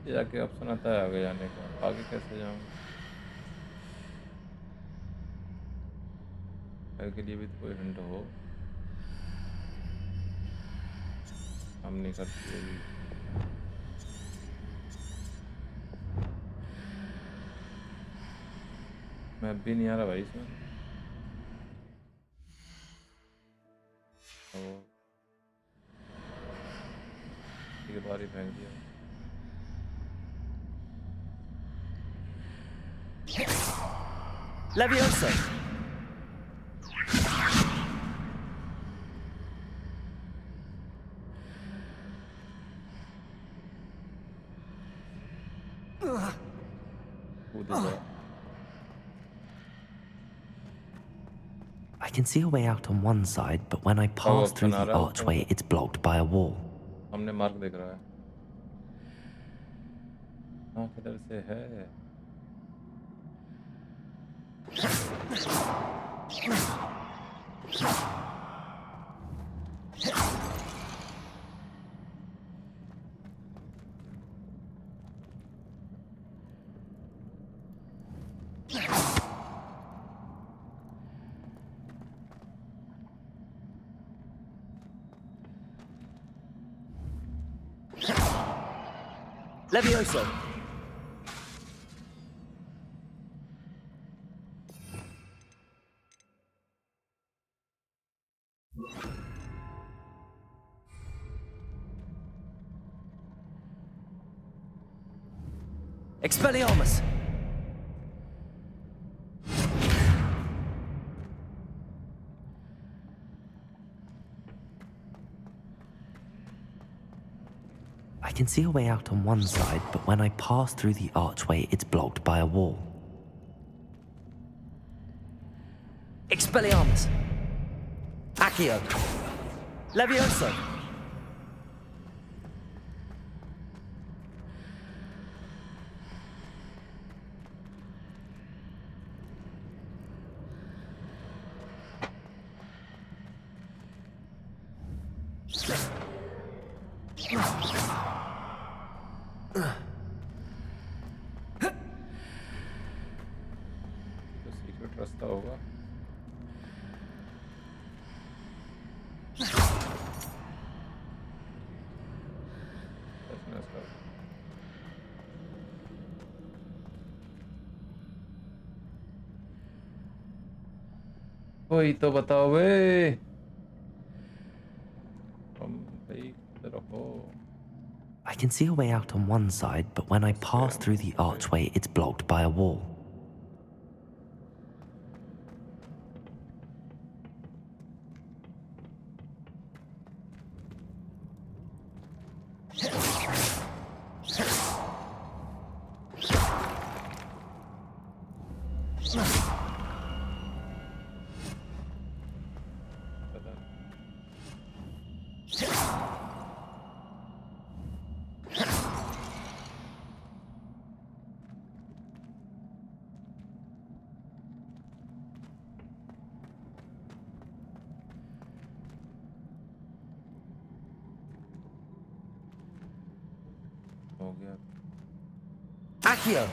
ये जाके ऑप्शन आता है आगे जाने का। आगे कैसे जाऊँ? आगे के लिए भी तो कोई हिंट हो। हम नहीं करते अभी। मैप भी नहीं आ रहा भाई इसमें। ठीक है, बाहर ही फेंक दिया। Levioso. कूद जा। I can see a way out on one side, but when I pass through the archway, it's blocked by a wall. हमने मार्क देख रहा है। हाँ, किधर से है? Levioso. Expelliarmus. I can see a way out on one side, but when I pass through the archway, it's blocked by a wall. Expelliarmus. Accio. Levioso. तो secret रास्ता होगा। कोई तो बताओ बे। I can see a way out on one side, but when I pass through the archway, it's blocked by a wall. Accio.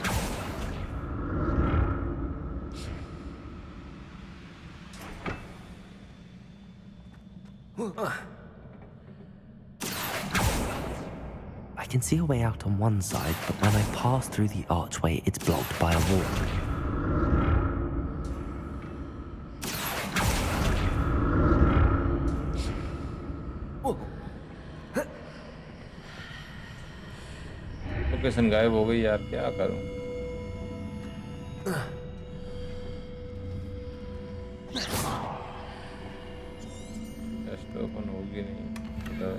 I can see a way out on one side, but when I pass through the archway, it's blocked by a wall. Location गायब हो गई यार, क्या करूं? Test open होगी नहीं मतलब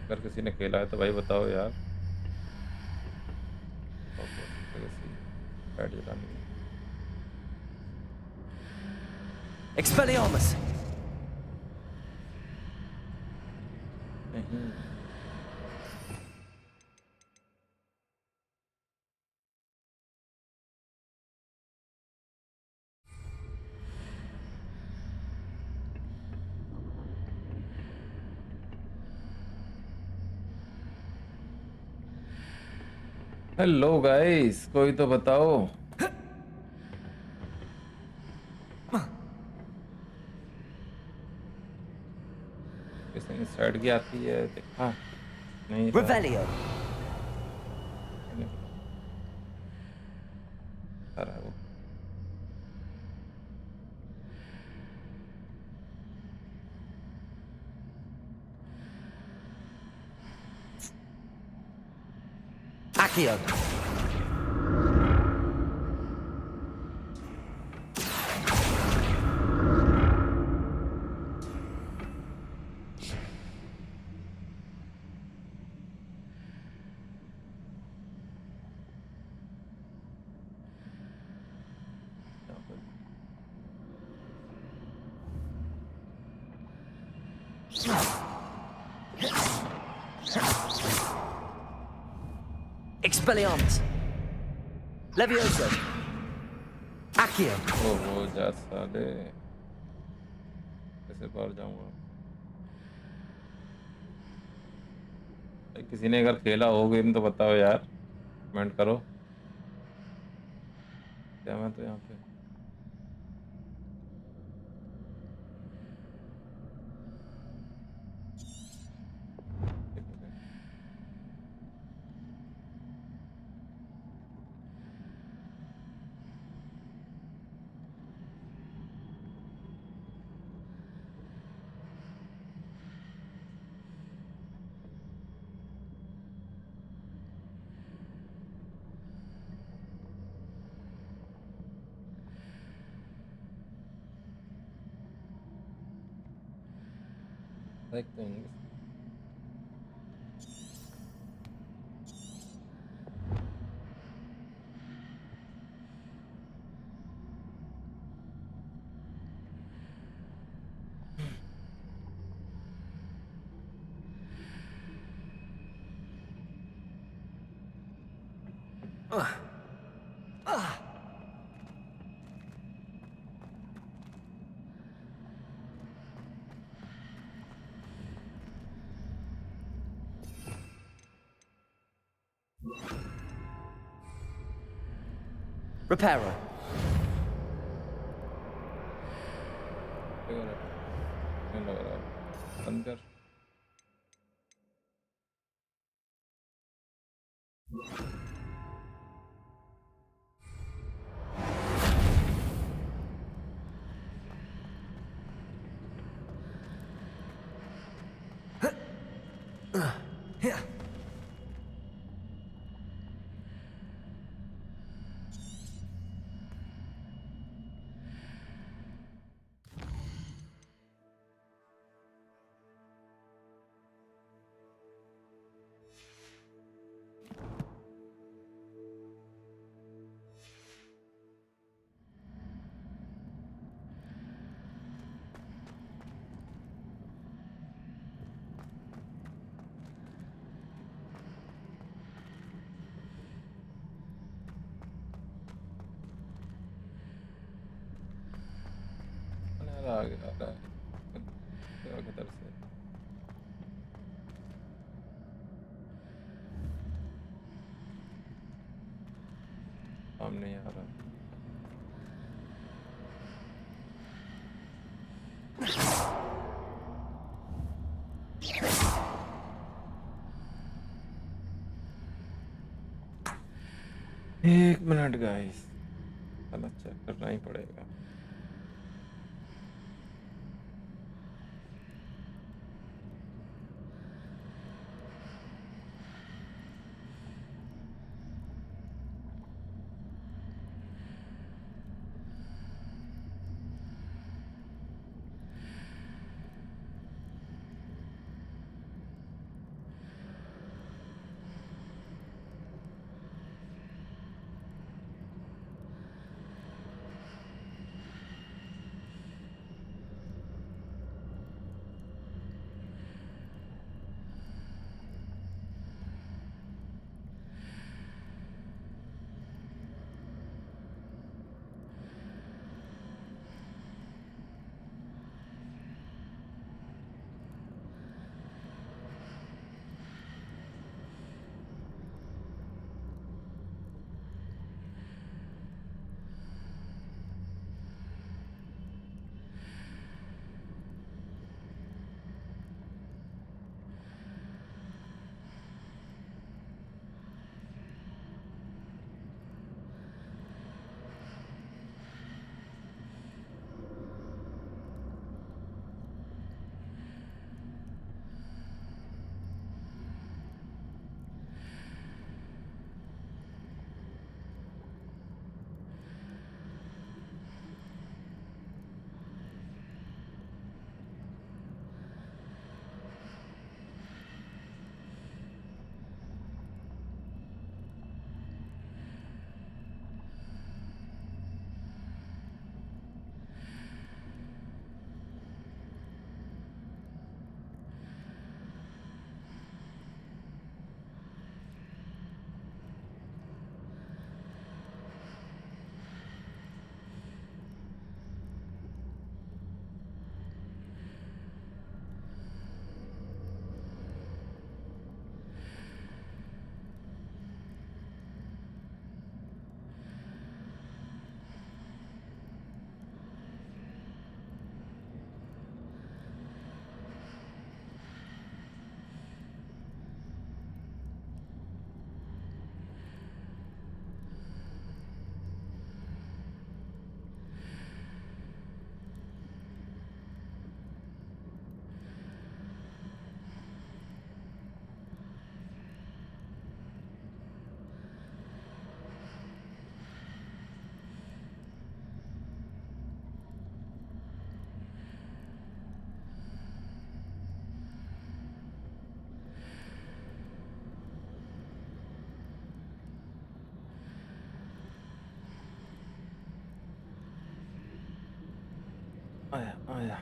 अगर किसी ने खेला है तो भाई बताओ यार। बैठ जलानी है। Expelliarmus! नहीं हेलो गाइस, कोई तो बताओ। किसी साइड की आती है देखा नहीं था। Revelio! आ रहा है वो। Accio! Expelliarmus! Levioso! Accio! ओहो जा साले, कैसे बाहर जाऊंगा? भाई किसी ने अगर खेला हो गेम तो बताओ यार, कमेंट करो। क्या मैं तो यहाँ पे देखते हैं। Reparo! नहीं लग रहा है। अंदर आ रहा है किधर से? नहीं आ रहा। एक मिनट गाइस, साला चेक करना ही पड़ेगा। आया आया।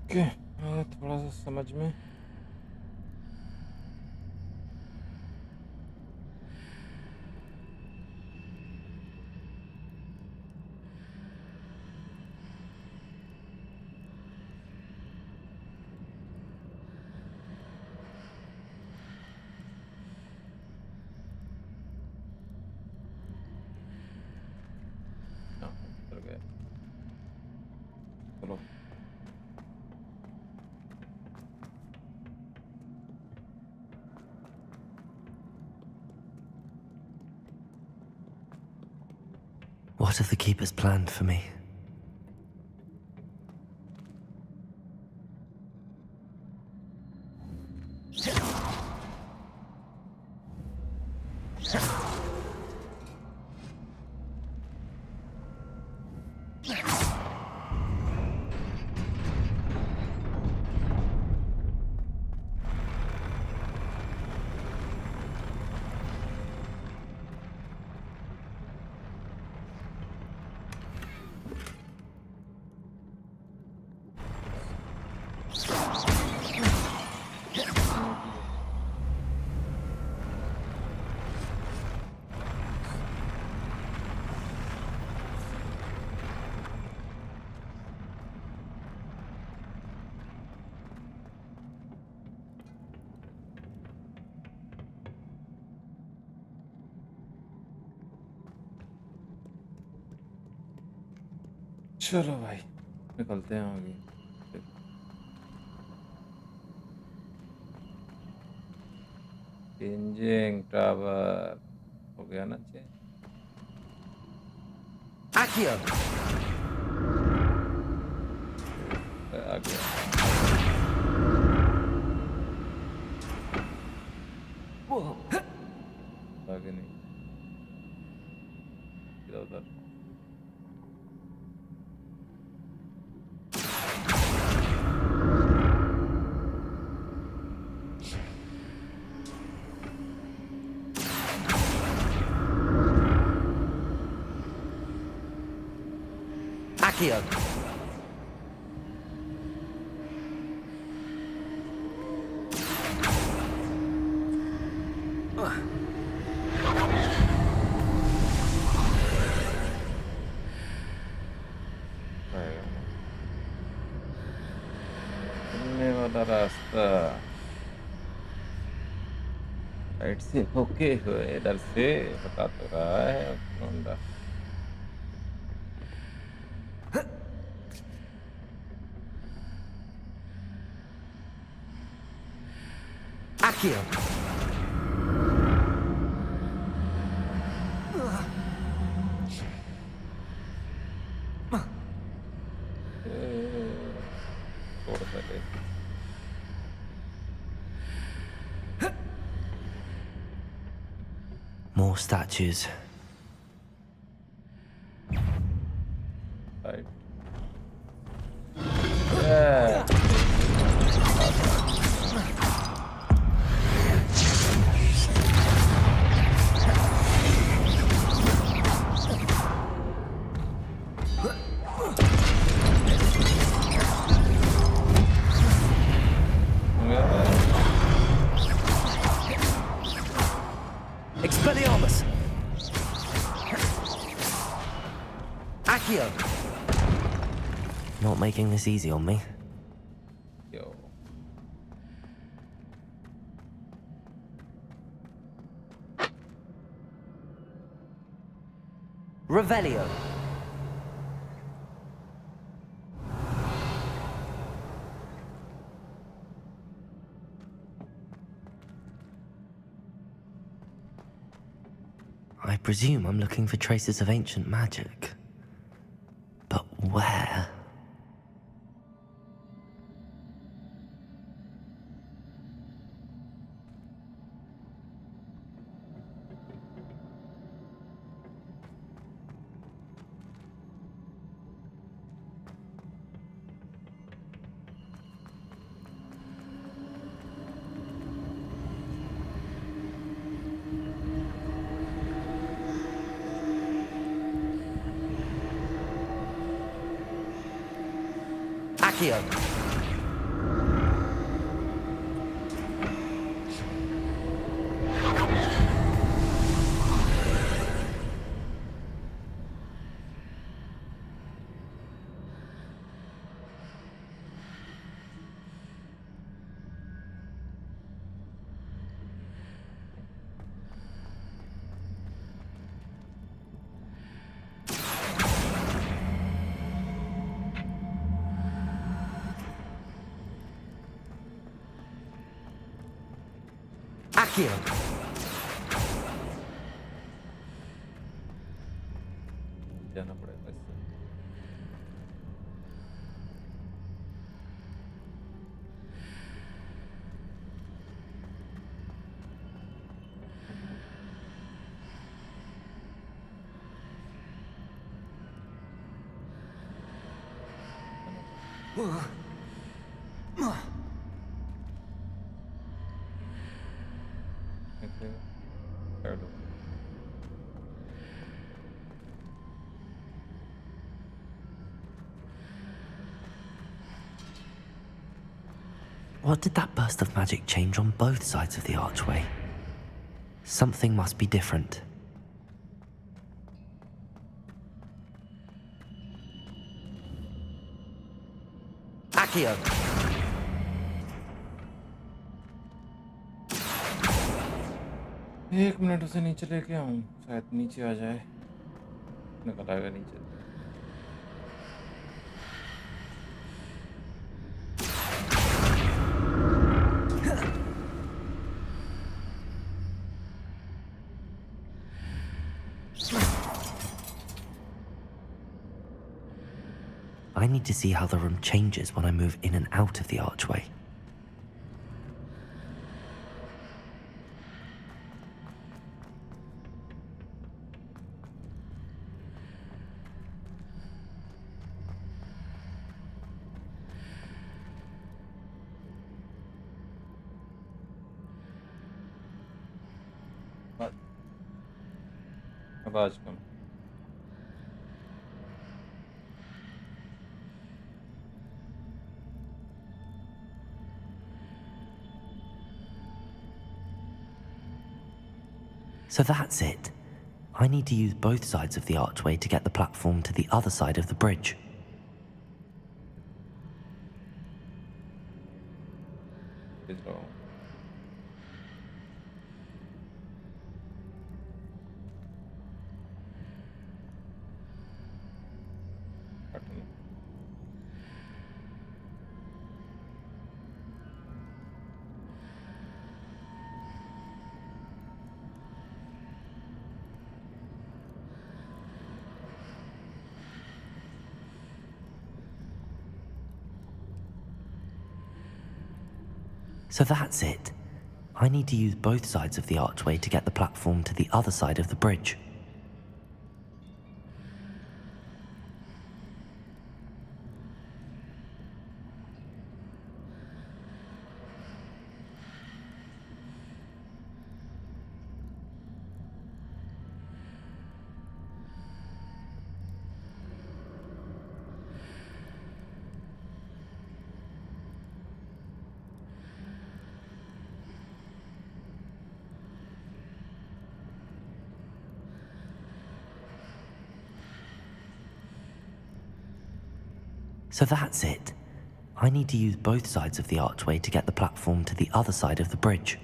ओके थोड़ा सा समझ में चल गया चलो What have the keepers planned for me? चलो भाई निकलते हैं आगे चेंजिंग टावर हो गया ना चेंज Accio! आ गया आगे नहीं इधर उधर Accio! चलने वाला रास्ता राइट से होके हुए इधर से बता तो रहा है होंडा Accio! छोड़ पहले More statues. right yeah Expelliarmus! Accio! Not making this easy on me. yo Revelio! I presume I'm looking for traces of ancient magic. But where? Accio! Accio. जाना पड़ेगा इससे। Okay. Pardon. What did that burst of magic change on both sides of the archway? Something must be different. Accio. एक minute उसे नीचे लेके आऊं, शायद नीचे आ जाए। निकल आएगा नीचे। I need to see how the room changes when I move in and out of the archway. आवाज कम। So that's it. I need to use both sides of the archway to get the platform to the other side of the bridge. Is wrong. So that's it. I need to use both sides of the archway to get the platform to the other side of the bridge. So that's it. I need to use both sides of the archway to get the platform to the other side of the bridge.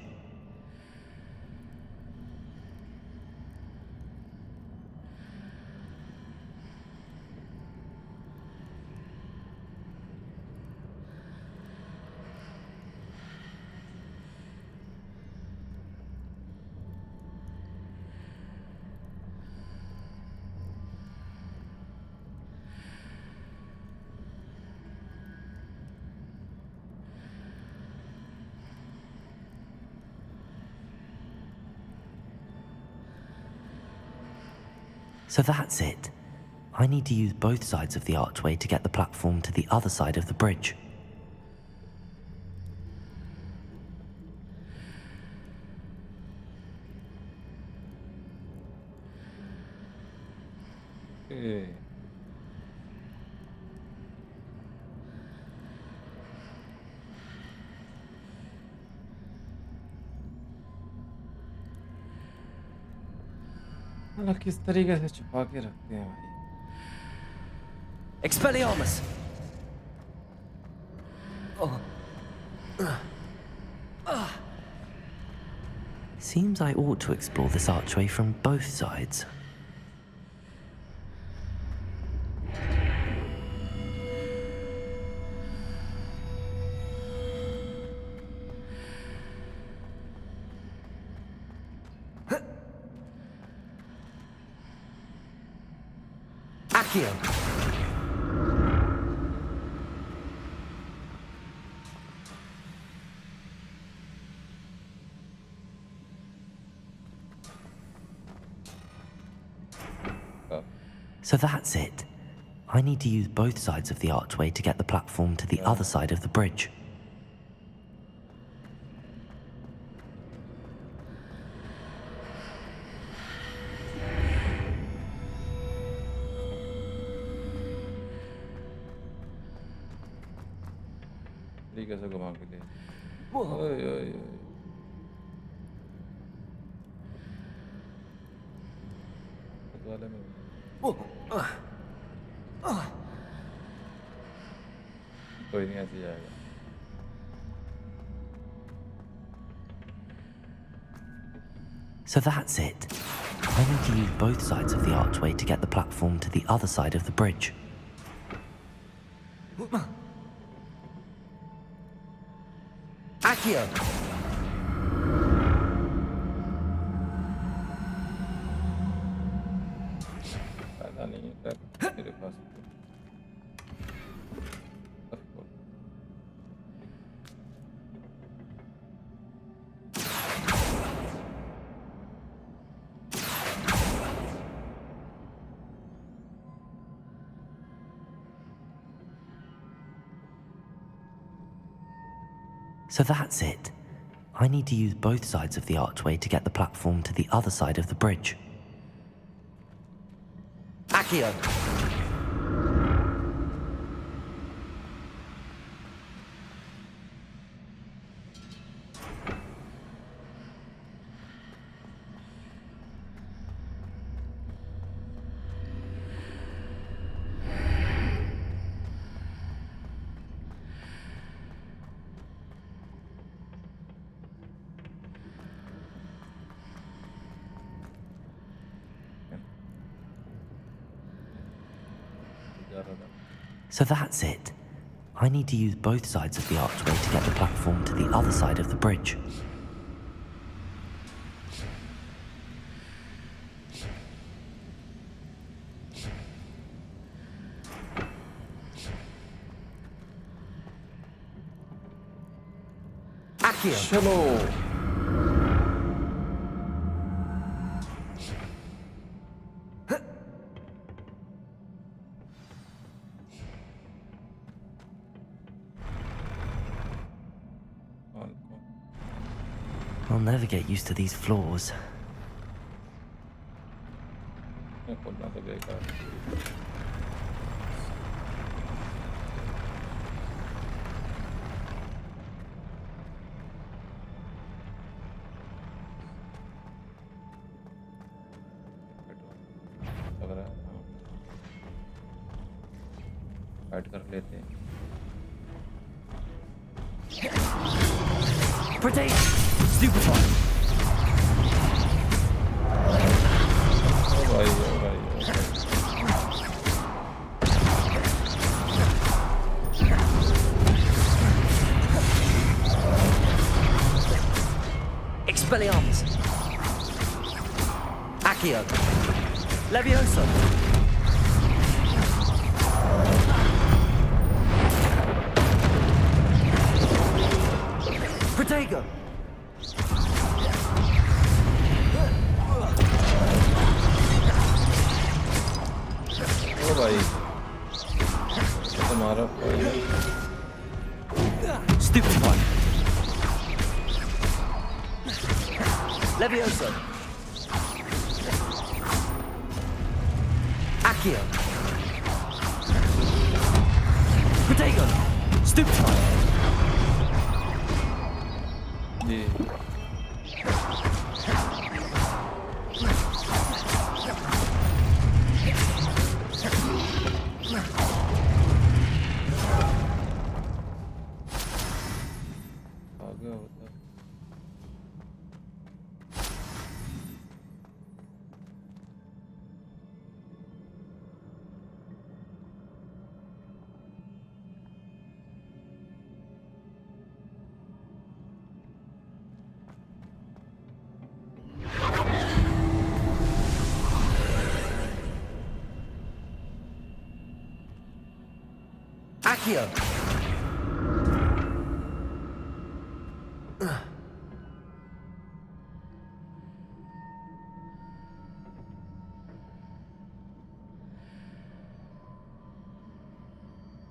So that's it. I need to use both sides of the archway to get the platform to the other side of the bridge. Okay. मतलब किस तरीके से छुपा के रखते हैं भाई। Expelliarmus! Seems I ought to explore this archway from both sides. Accio. So that's it. I need to use both sides of the archway to get the platform to the other side of the bridge. कैसे घुमा के ले ओए ओए ओए इस वाले में कोई नहीं ऐसे जाएगा So that's it. I need to use both sides of the archway to get the platform to the other side of the bridge. Accio. पता नहीं है मेरे पास So that's it. I need to use both sides of the archway to get the platform to the other side of the bridge. Accio. So that's it. I need to use both sides of the archway to get the platform to the other side of the bridge. Accio. चलो I'll never get used to these floors. खोलना तो बेकार लग रहा है add कर लेते हैं Protect. Stupefy. ओ भाई ओ भाई ओ भाई Expelliarmus. Accio. Levioso. Protego. ओ भाई तुम्हारा Stupefy. Levioso. Accio. Protego. Stupefy. जी आ गया होता Accio!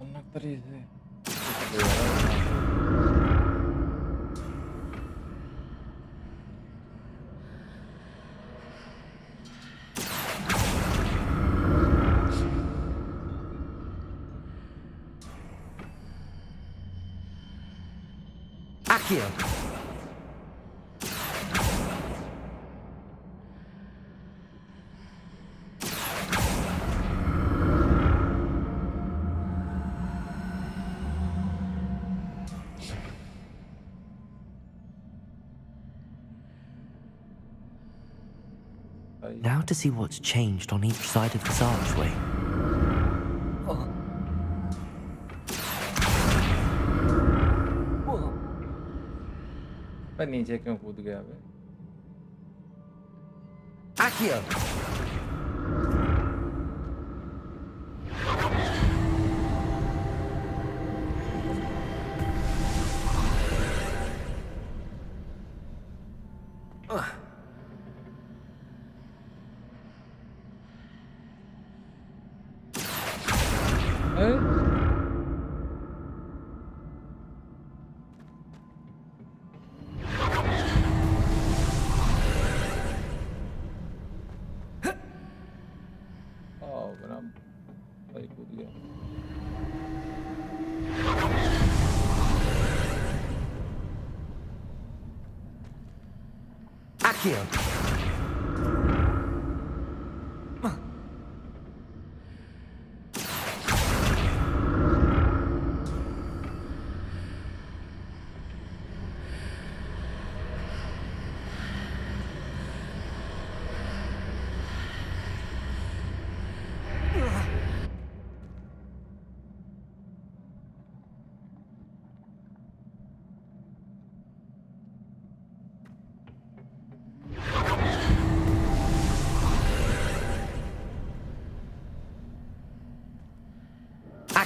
Anak tadi sih. Accio! Now to see what's changed on each side of this archway. पर नीचे क्यों कूद गया बे? Accio! भाई कूद गया। Accio!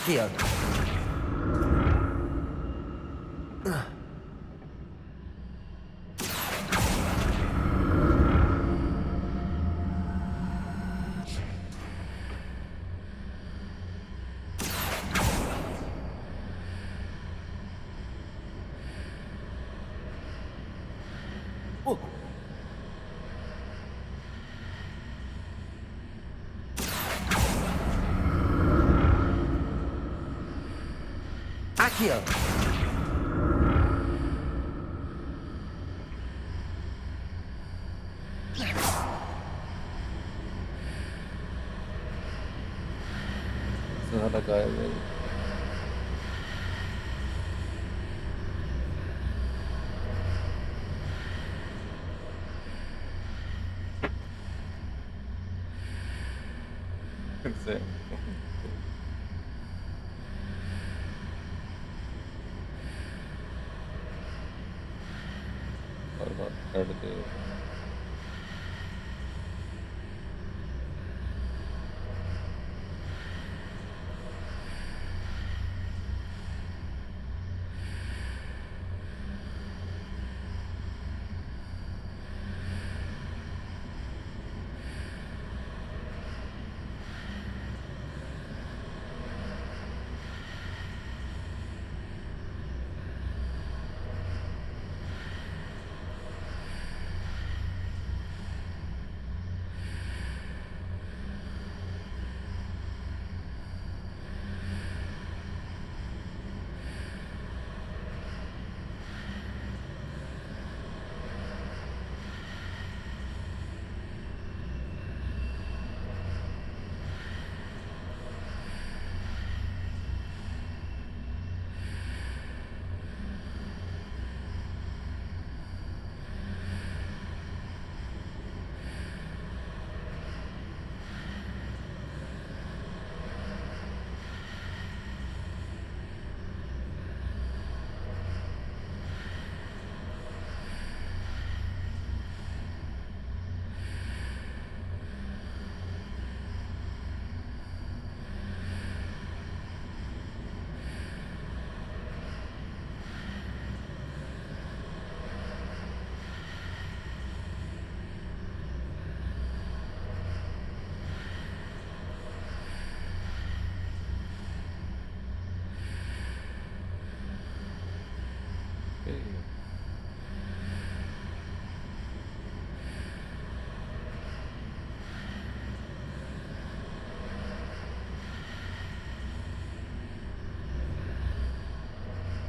Accio! Accio! साला गायब है। से और बात कर दे।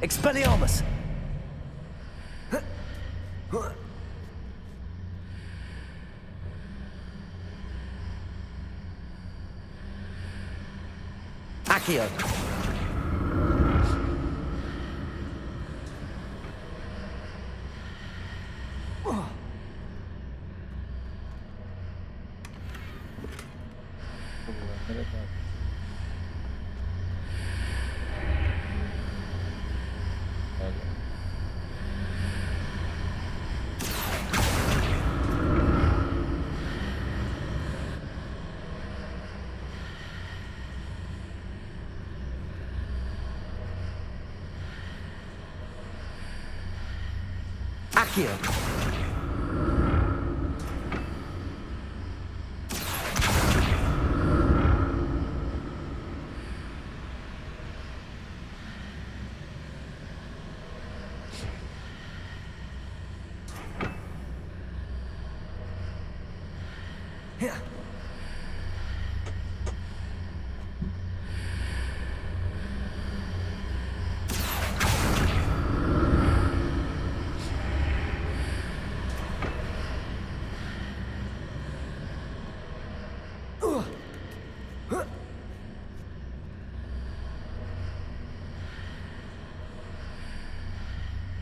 Expelliarmus! Accio! Accio! Yeah.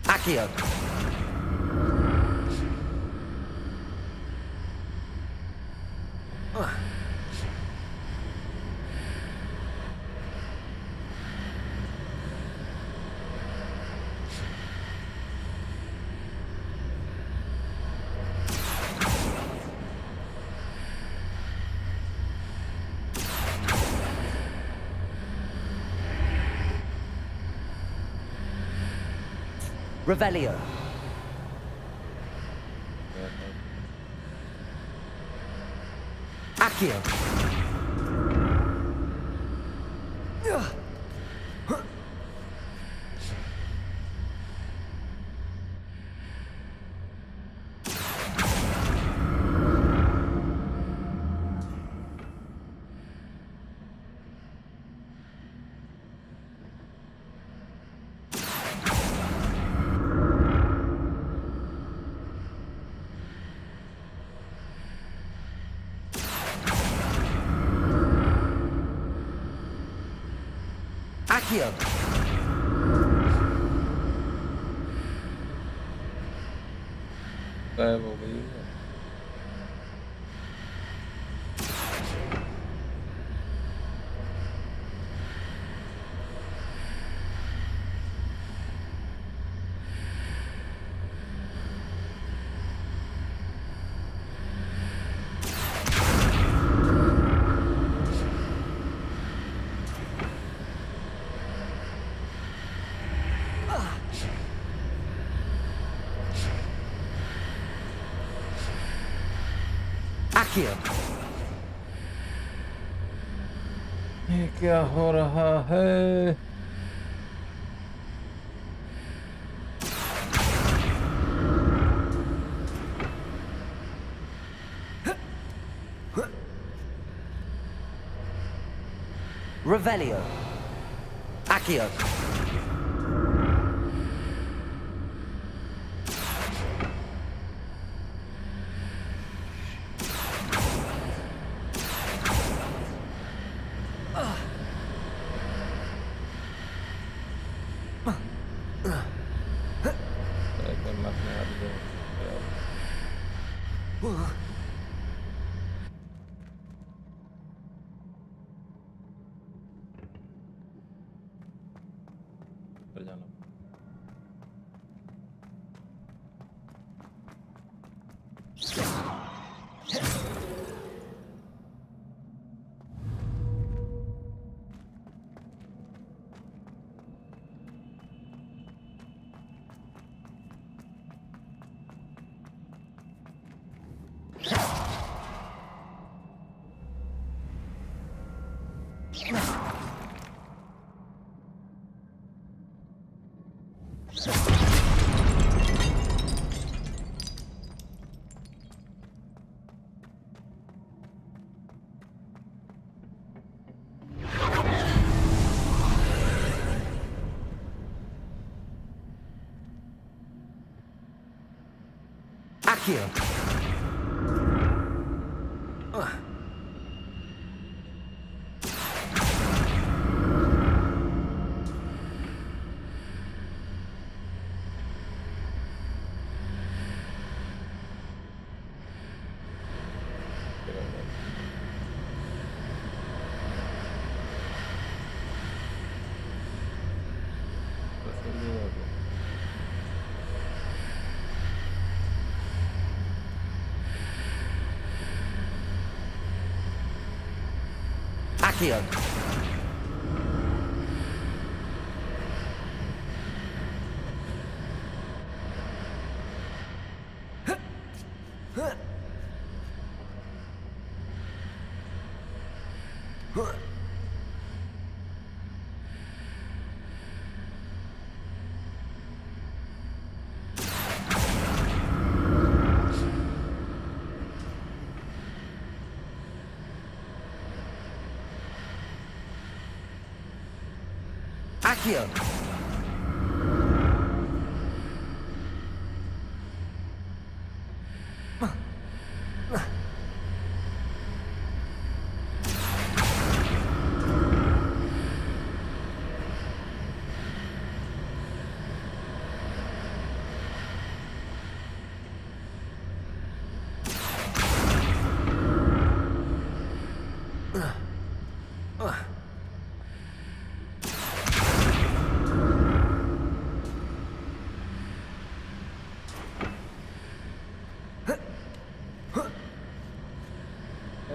Accio! Revelio. Accio. Accio. गायब हो गई है। Accio. ये क्या हो रहा है? Revelio. Accio. Accio. Accio. Accio.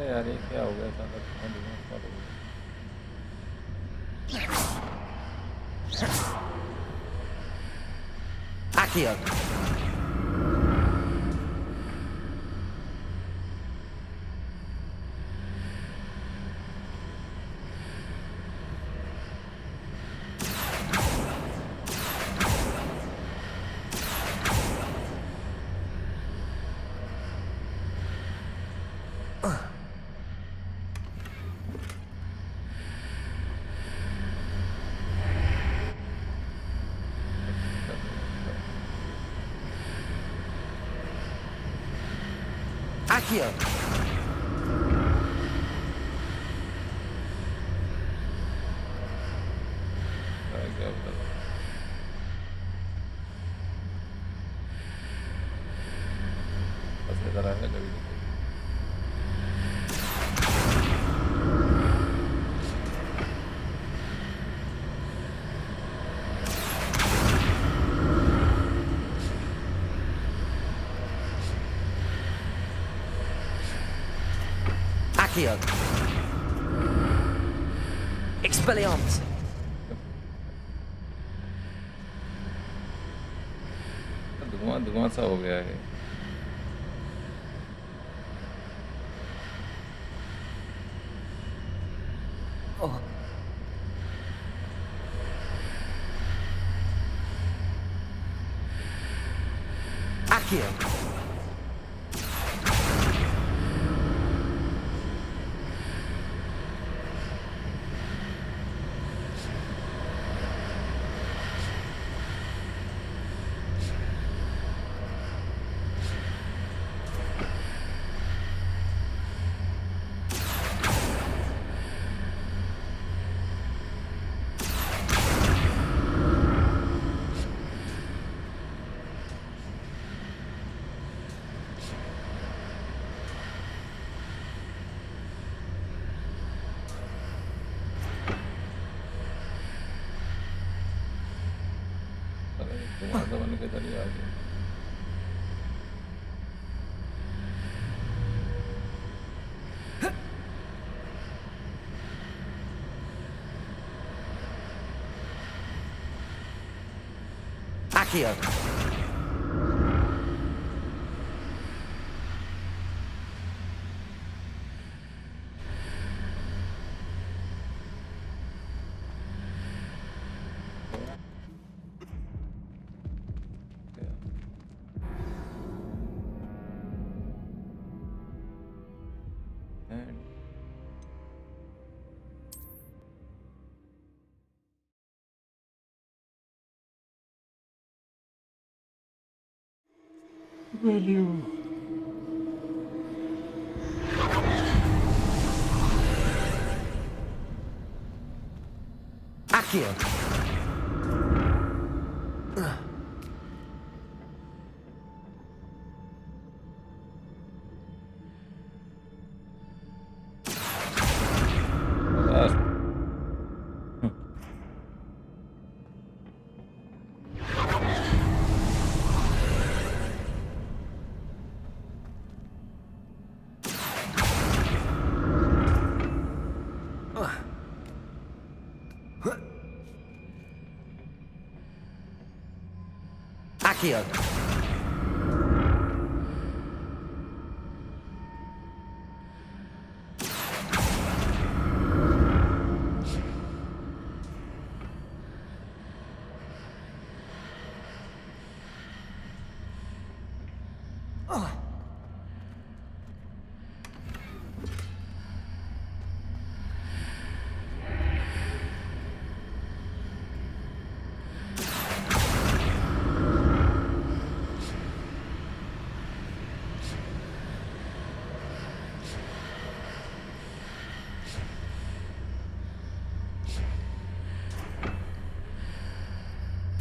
यार ये क्या हो गया अचानक इतना दिमाग खराब हो गया Accio. Accio. क्या बता बस इधर आया कभी Accio. Expelliarmus. धुआं धुआं सा हो गया है Oh. Accio. धुआं सा बन के चली आ गई Accio. and Will you Accio. Accio.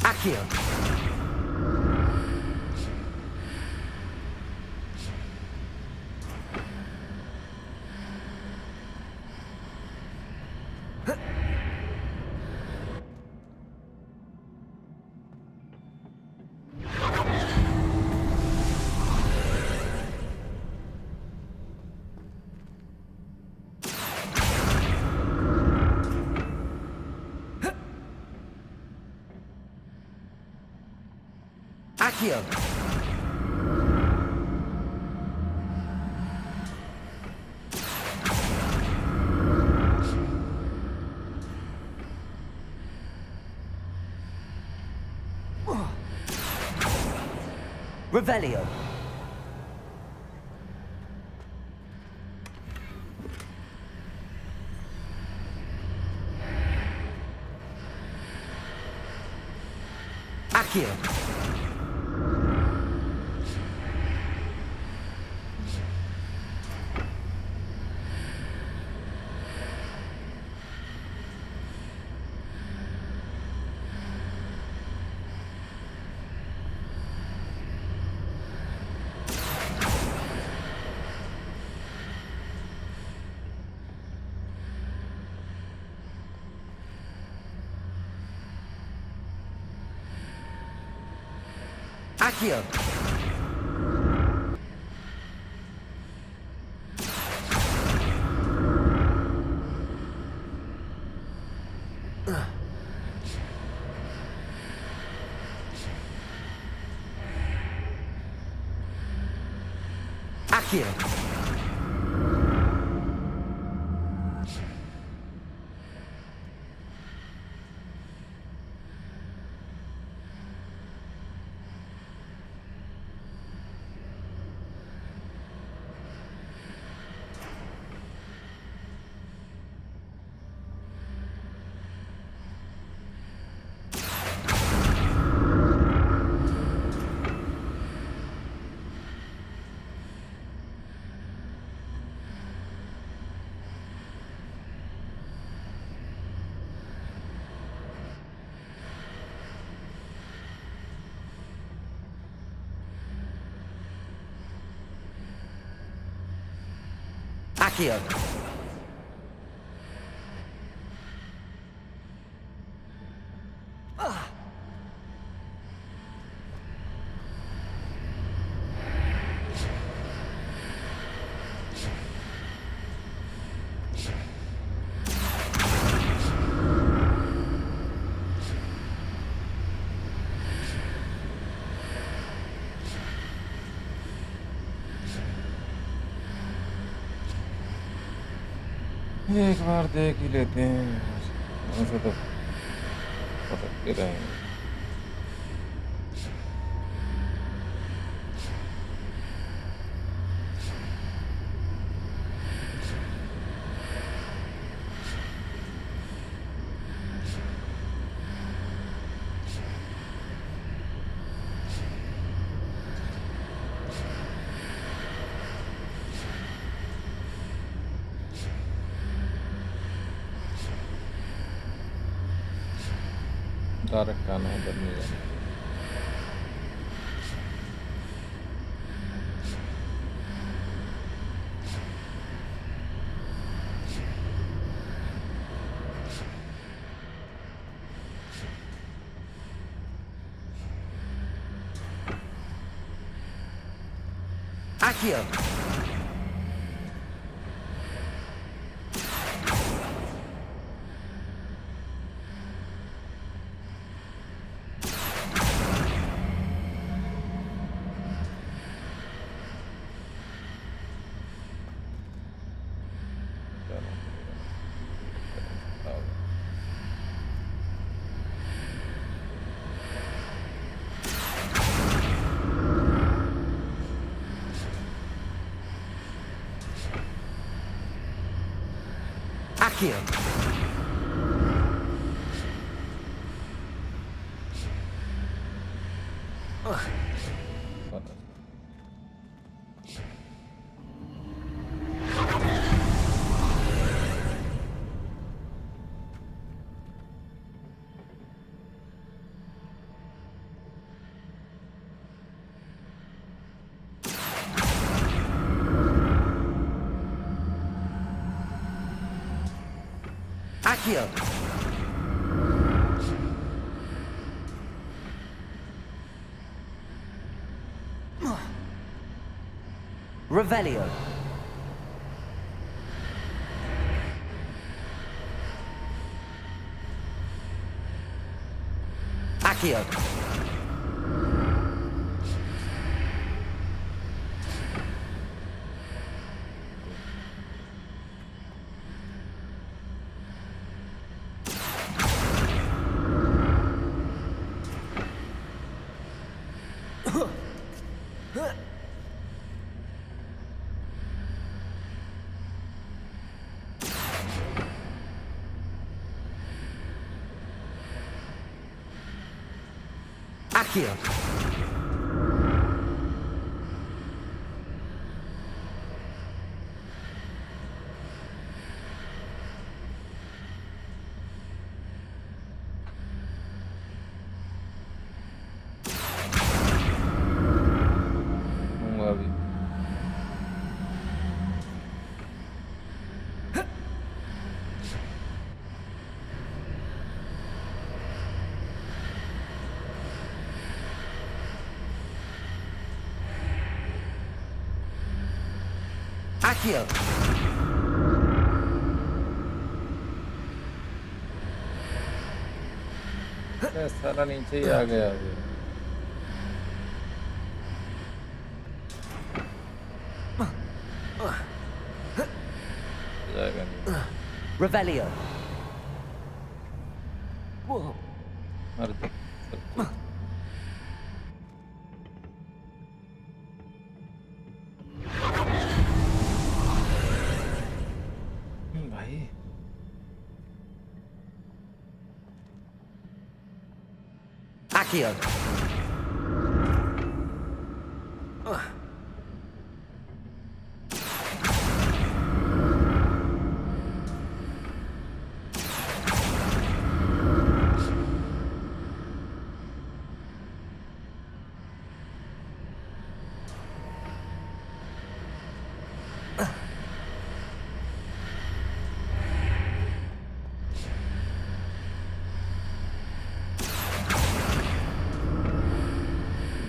Accio. Accio. Revelio. Accio. Accio. Accio. Accio. एक बार देख ही लेते हैं, वैसे तो भटकते रहेंगे। डायरेक्ट आना उधर नहीं जाना। Accio! Accio! Accio! Revelio! Accio! Accio! Accio! सारा नीचे ही आ गया अभी। जाएगा नहीं। Revelio! मर जा, सब कुछ। भाई Accio!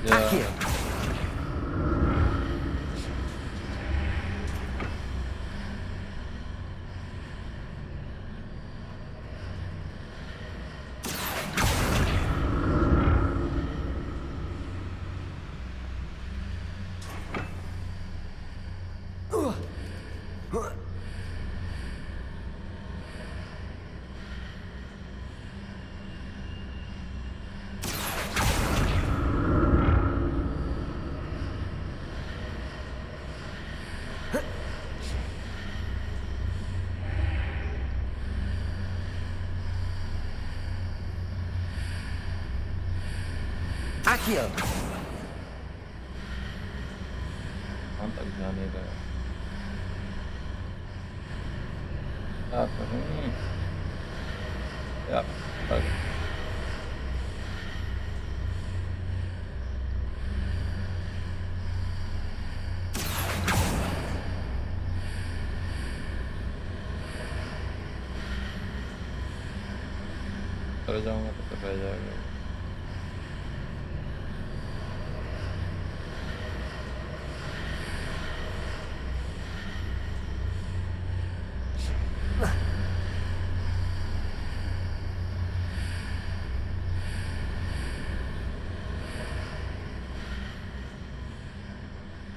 Accio! Accio! कहाँ तक जाने का क्या करूँ क्या करूँ चले जाऊंगा तो रह जाएगा।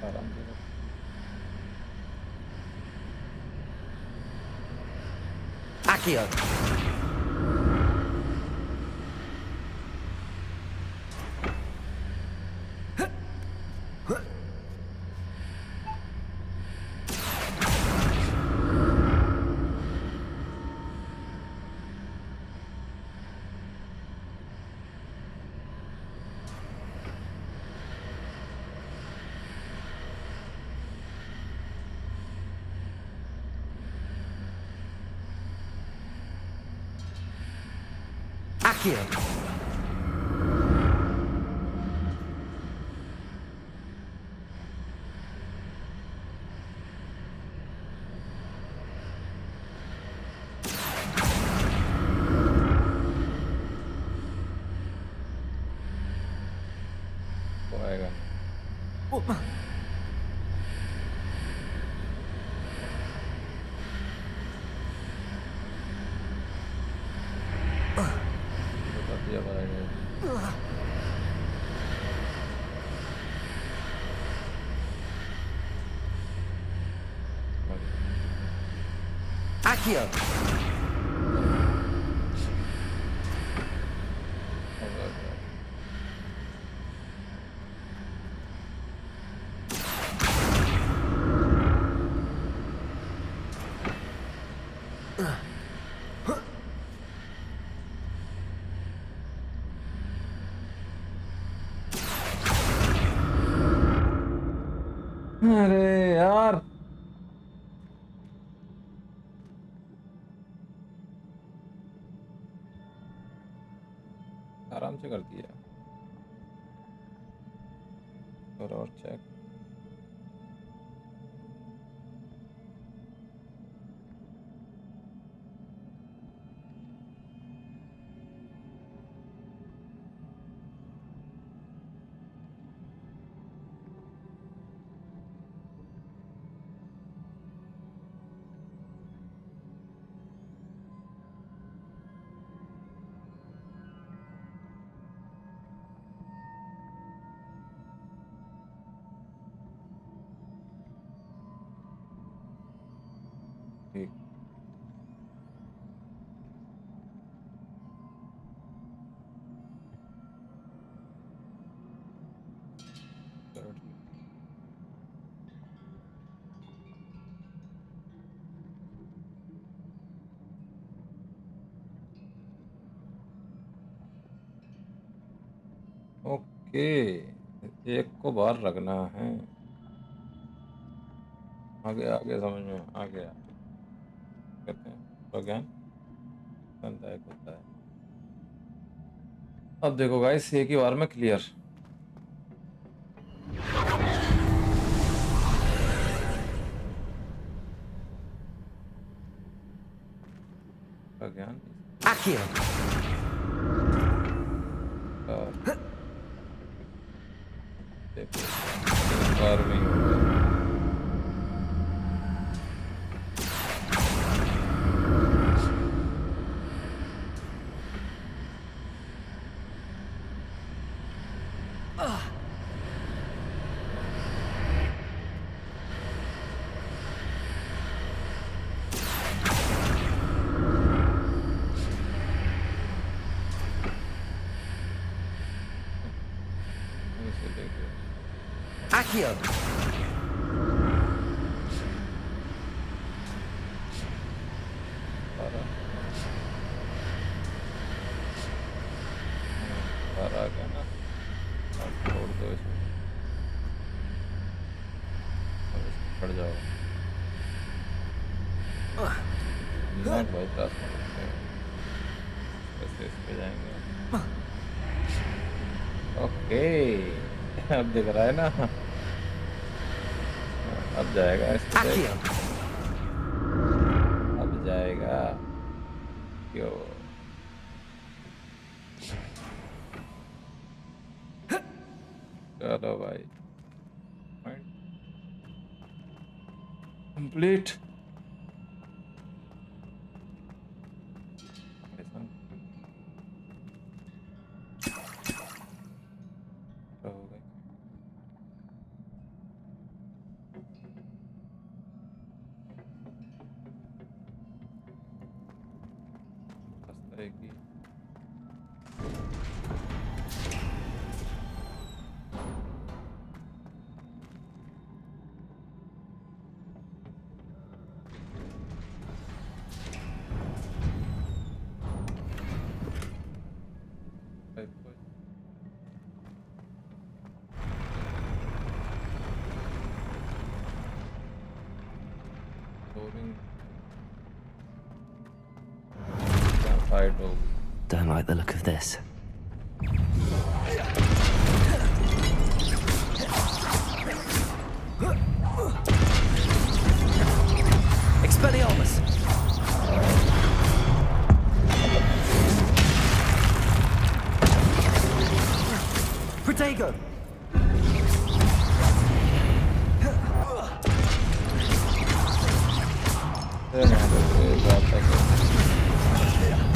आराम से कर। Accio! Accio! वो आएगा नहीं। बता दिया आएगा। Accio! अरे यार आराम से कर दिया। और चेक। ठीक। ओके, एक को बाहर रखना है। आगे आगे समझ में आ गया। कहते हैं तो ज्ञान ज्ञानदायक होता है। अब देखो गाइस, एक ही बार में क्लियर। ज्ञान Accio! और देखो एक बार में ही हो गया। इसे देखो। Accio! बाहर आ गया ना। अब छोड़ दो इसको। अब इसको पड़ जाओ। ना भाई रास्ता कैसे इस पे जाएंगे। ओके अब दिख रहा है ना। अब जाएगा इस पे। Accio! अब जाएगा क्यों। चलो भाई कंप्लीट हो गए रास्ता एक ही Don't like the look of this. Expelliarmus! Protego!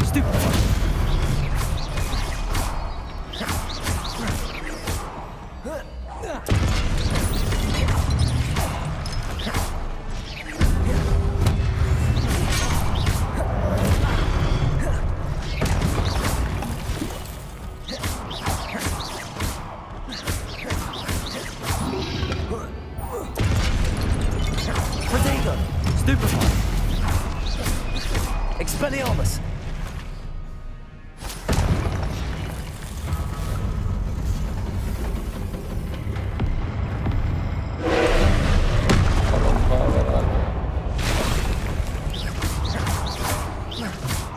Stupid! Protego! Stupefy! Expelliarmus!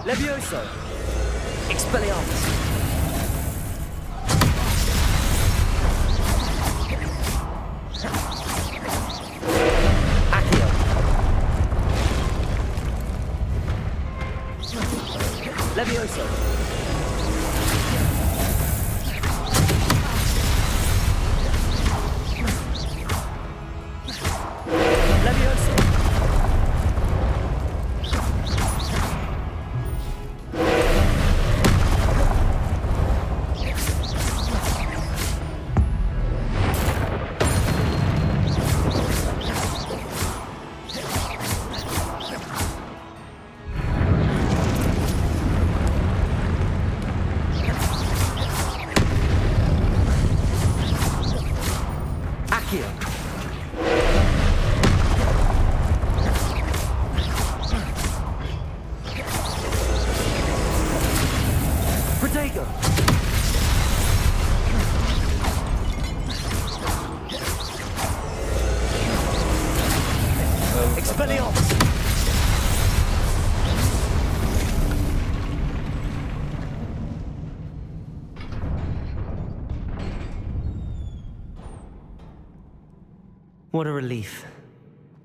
Levioso! Expelliarmus! Accio! Levioso! Levioso! Accio! Protego! Expelliarmus! What a relief.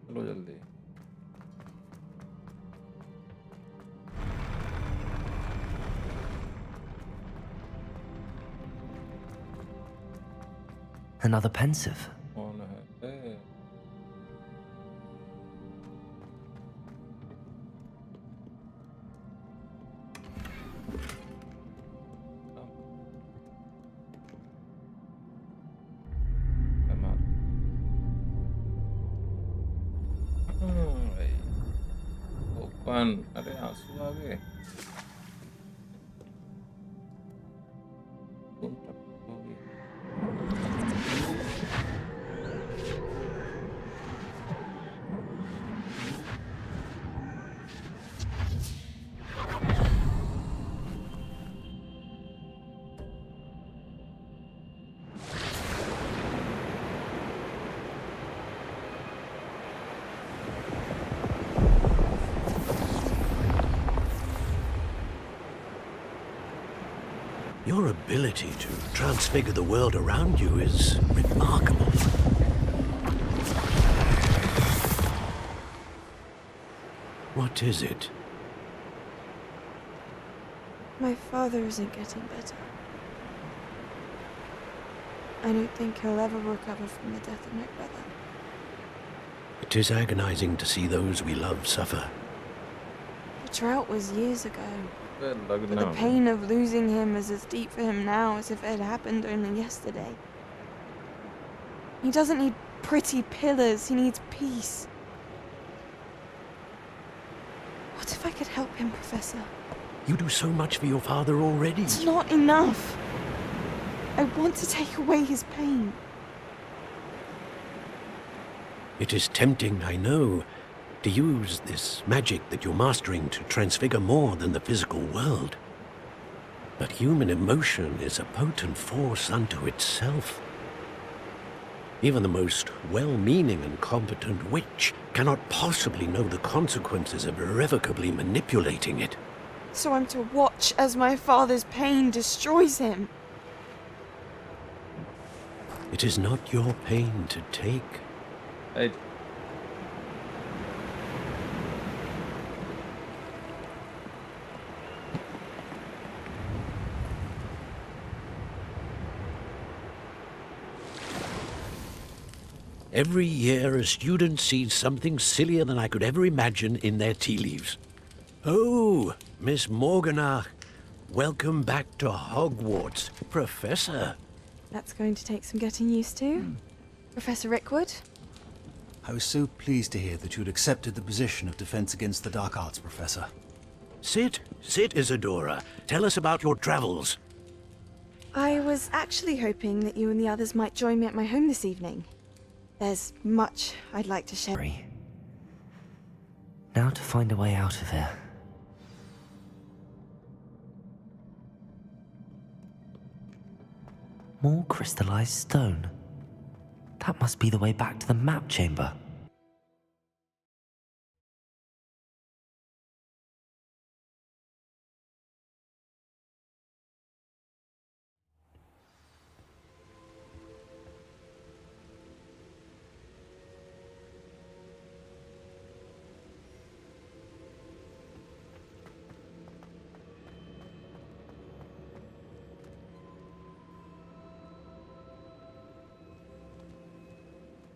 चलो जल्दी Another pensive. कौन है ओपन अरे आंसू आ गए Your ability to transfigure the world around you is remarkable. What is it? My father isn't getting better. I don't think he'll ever recover from the death of my brother. It is agonizing to see those we love suffer. The drought was years ago. But the No. pain of losing him is as deep for him now as if it had happened only yesterday. He doesn't need pretty pillars, he needs peace. What if I could help him, Professor? You do so much for your father already. It's not enough. I want to take away his pain. It is tempting, I know, to use this magic that you're mastering to transfigure more than the physical world. But human emotion is a potent force unto itself. Even the most well-meaning and competent witch cannot possibly know the consequences of irrevocably manipulating it. So I'm to watch as my father's pain destroys him. It is not your pain to take. Every year, a student sees something sillier than I could ever imagine in their tea leaves. Oh, Miss Morganach, welcome back to Hogwarts, Professor. That's going to take some getting used to. Professor Rickwood? I was so pleased to hear that you'd accepted the position of Defense Against the Dark Arts, Professor. Sit, Isadora. Tell us about your travels. I was actually hoping that you and the others might join me at my home this evening. There's much I'd like to share. Now to find a way out of here. More crystallized stone. That must be the way back to the map chamber.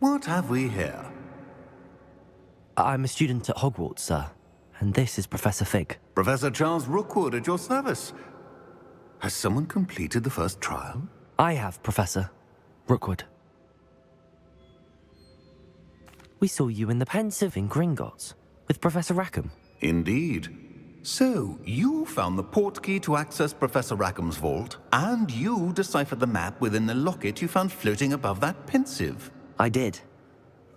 What have we here? I'm a student at Hogwarts, sir. And this is Professor Fig. Professor Charles Rookwood at your service. Has someone completed the first trial? I have, Professor Rookwood. We saw you in the Pensive in Gringotts with Professor Rackham. Indeed. So, you found the portkey to access Professor Rackham's vault, and you deciphered the map within the locket you found floating above that Pensive. I did.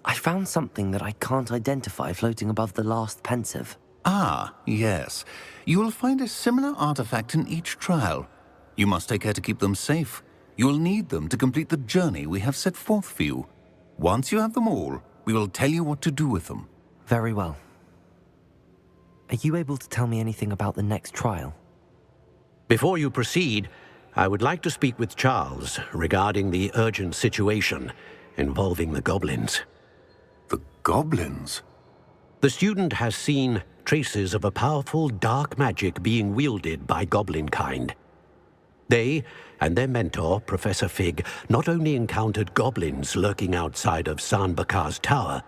I found something that I can't identify floating above the last Pensive. Ah, yes. You will find a similar artifact in each trial. You must take care to keep them safe. You will need them to complete the journey we have set forth for you. Once you have them all, we will tell you what to do with them. Very well. Are you able to tell me anything about the next trial? Before you proceed, I would like to speak with Charles regarding the urgent situation involving the goblins. The goblins? The student has seen traces of a powerful dark magic being wielded by goblin kind. They and their mentor, Professor Fig, not only encountered goblins lurking outside of San Bakar's tower,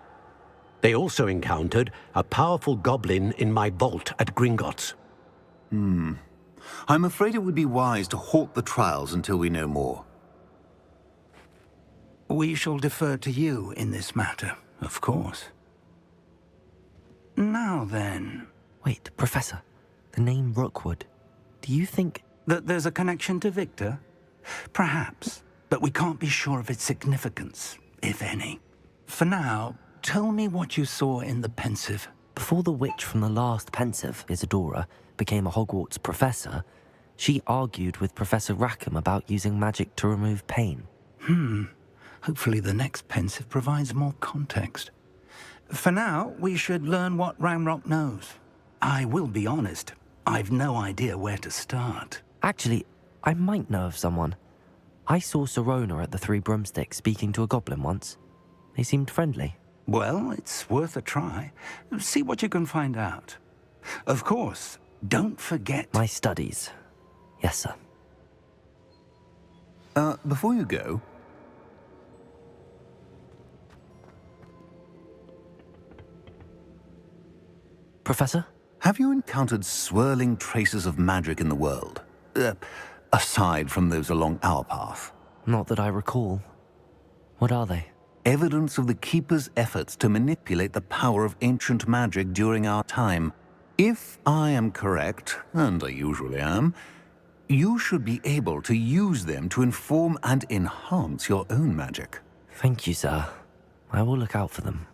they also encountered a powerful goblin in my vault at Gringotts. I'm afraid it would be wise to halt the trials until we know more. We shall defer to you in this matter, of course. Now then... Wait, Professor. The name Rookwood. Do you think... that there's a connection to Victor? Perhaps, but we can't be sure of its significance, if any. For now, tell me what you saw in the Pensive. Before the witch from the last Pensive, Isadora, became a Hogwarts professor, she argued with Professor Rackham about using magic to remove pain. Hopefully the next Pensive provides more context. For now, we should learn what Ranrock knows. I will be honest, I've no idea where to start. Actually, I might know of someone. I saw Sirona at the Three Broomsticks speaking to a goblin once. They seemed friendly. Well, it's worth a try. See what you can find out. Of course, don't forget... my studies. Yes, sir. Before you go, Professor? Have you encountered swirling traces of magic in the world? Aside from those along our path? Not that I recall. What are they? Evidence of the Keeper's efforts to manipulate the power of ancient magic during our time. If I am correct, and I usually am, you should be able to use them to inform and enhance your own magic. Thank you, sir. I will look out for them.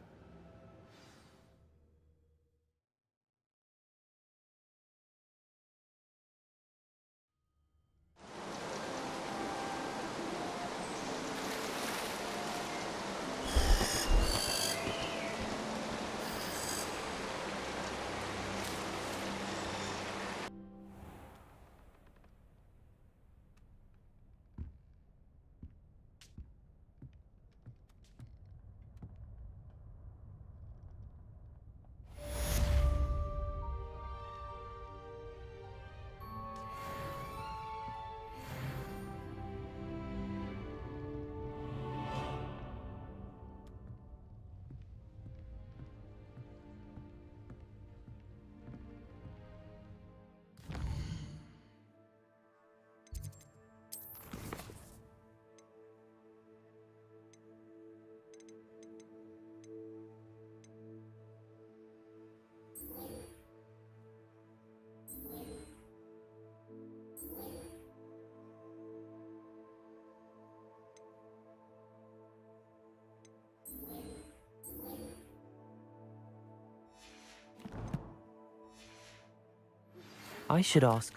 I should ask.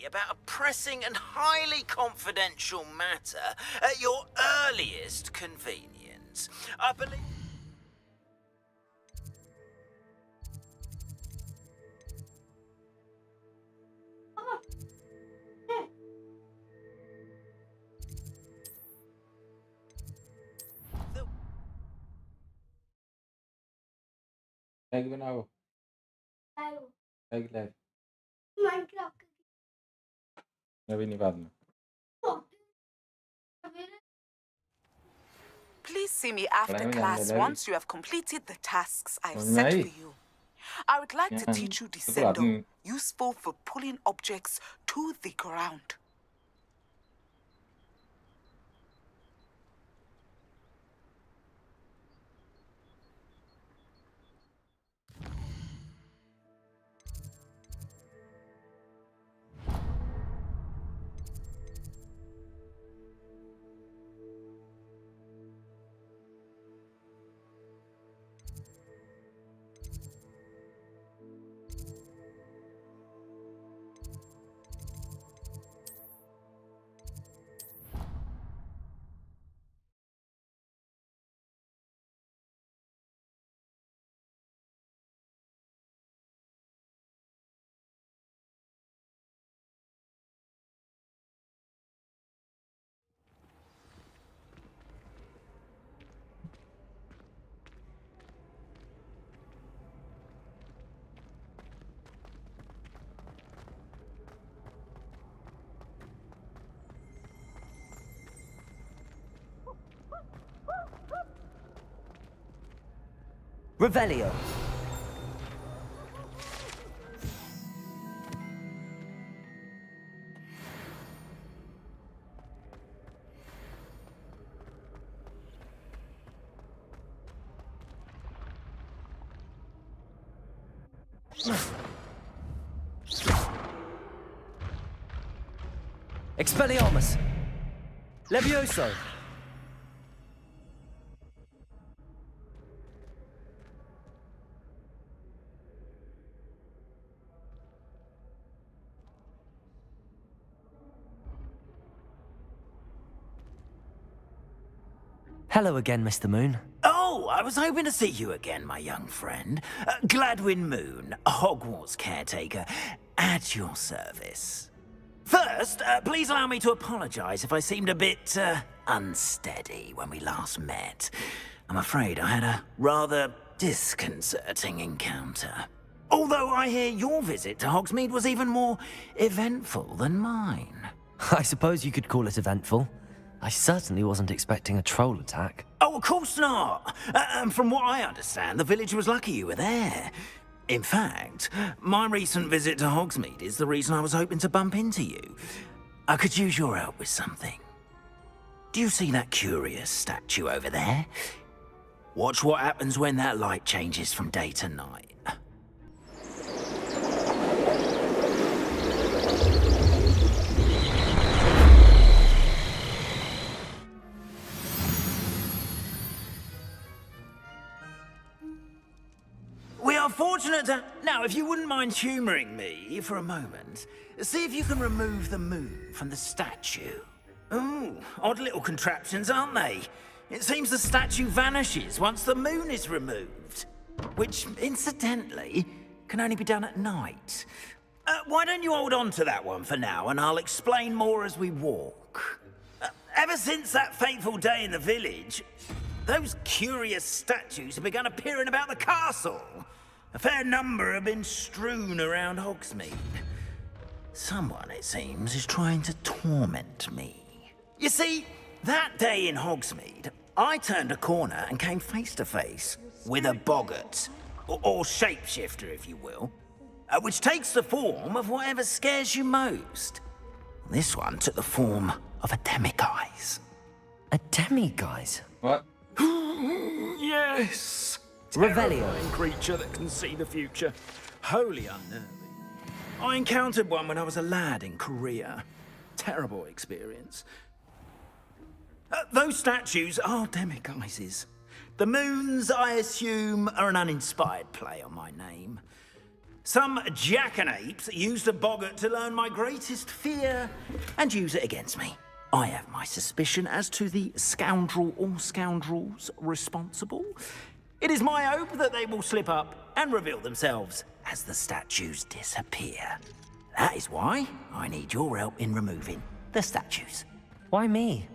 About a pressing and highly confidential matter at your earliest convenience. I believe... Egg बनाओ egg live अभी नहीं बाद में Please see me after पढ़ाई में class जाने लगी। once you have completed the tasks I've समझ में set I? for you. I would like to Yeah, teach you तो descendo, आदमी- useful for pulling objects to the ground. Revelio. Expelliarmus! Levioso! Hello again, Mr. Moon. Oh, I was hoping to see you again, my young friend. Gladwin Moon, Hogwarts caretaker, at your service. First, please allow me to apologize if I seemed a bit, unsteady when we last met. I'm afraid I had a rather disconcerting encounter. Although I hear your visit to Hogsmeade was even more eventful than mine. I suppose you could call it eventful. I certainly wasn't expecting a troll attack. Oh, of course not. From what I understand, the village was lucky you were there. In fact, my recent visit to Hogsmeade is the reason I was hoping to bump into you. I could use your help with something. Do you see that curious statue over there? Watch what happens when that light changes from day to night. We are fortunate to... Now, if you wouldn't mind humouring me for a moment, see if you can remove the moon from the statue. Ooh, odd little contraptions, aren't they? It seems the statue vanishes once the moon is removed. Which, incidentally, can only be done at night. Why don't you hold on to that one for now, and I'll explain more as we walk. Ever since that fateful day in the village, those curious statues have begun appearing about the castle. A fair number have been strewn around Hogsmeade. Someone, it seems, is trying to torment me. You see, that day in Hogsmeade, I turned a corner and came face to face with a boggart, or shapeshifter, if you will, which takes the form of whatever scares you most. This one took the form of a demiguise. A demiguise? What? Yes! Revelio. Terrifying creature that can see the future. Wholly unnerving. I encountered one when I was a lad in Korea. Terrible experience. Those statues are demiguises. The moons, I assume, are an uninspired play on my name. Some jackanapes used a boggart to learn my greatest fear and use it against me. I have my suspicion as to the scoundrel or scoundrels responsible. It is my hope that they will slip up and reveal themselves as the statues disappear. That is why I need your help in removing the statues. Why me?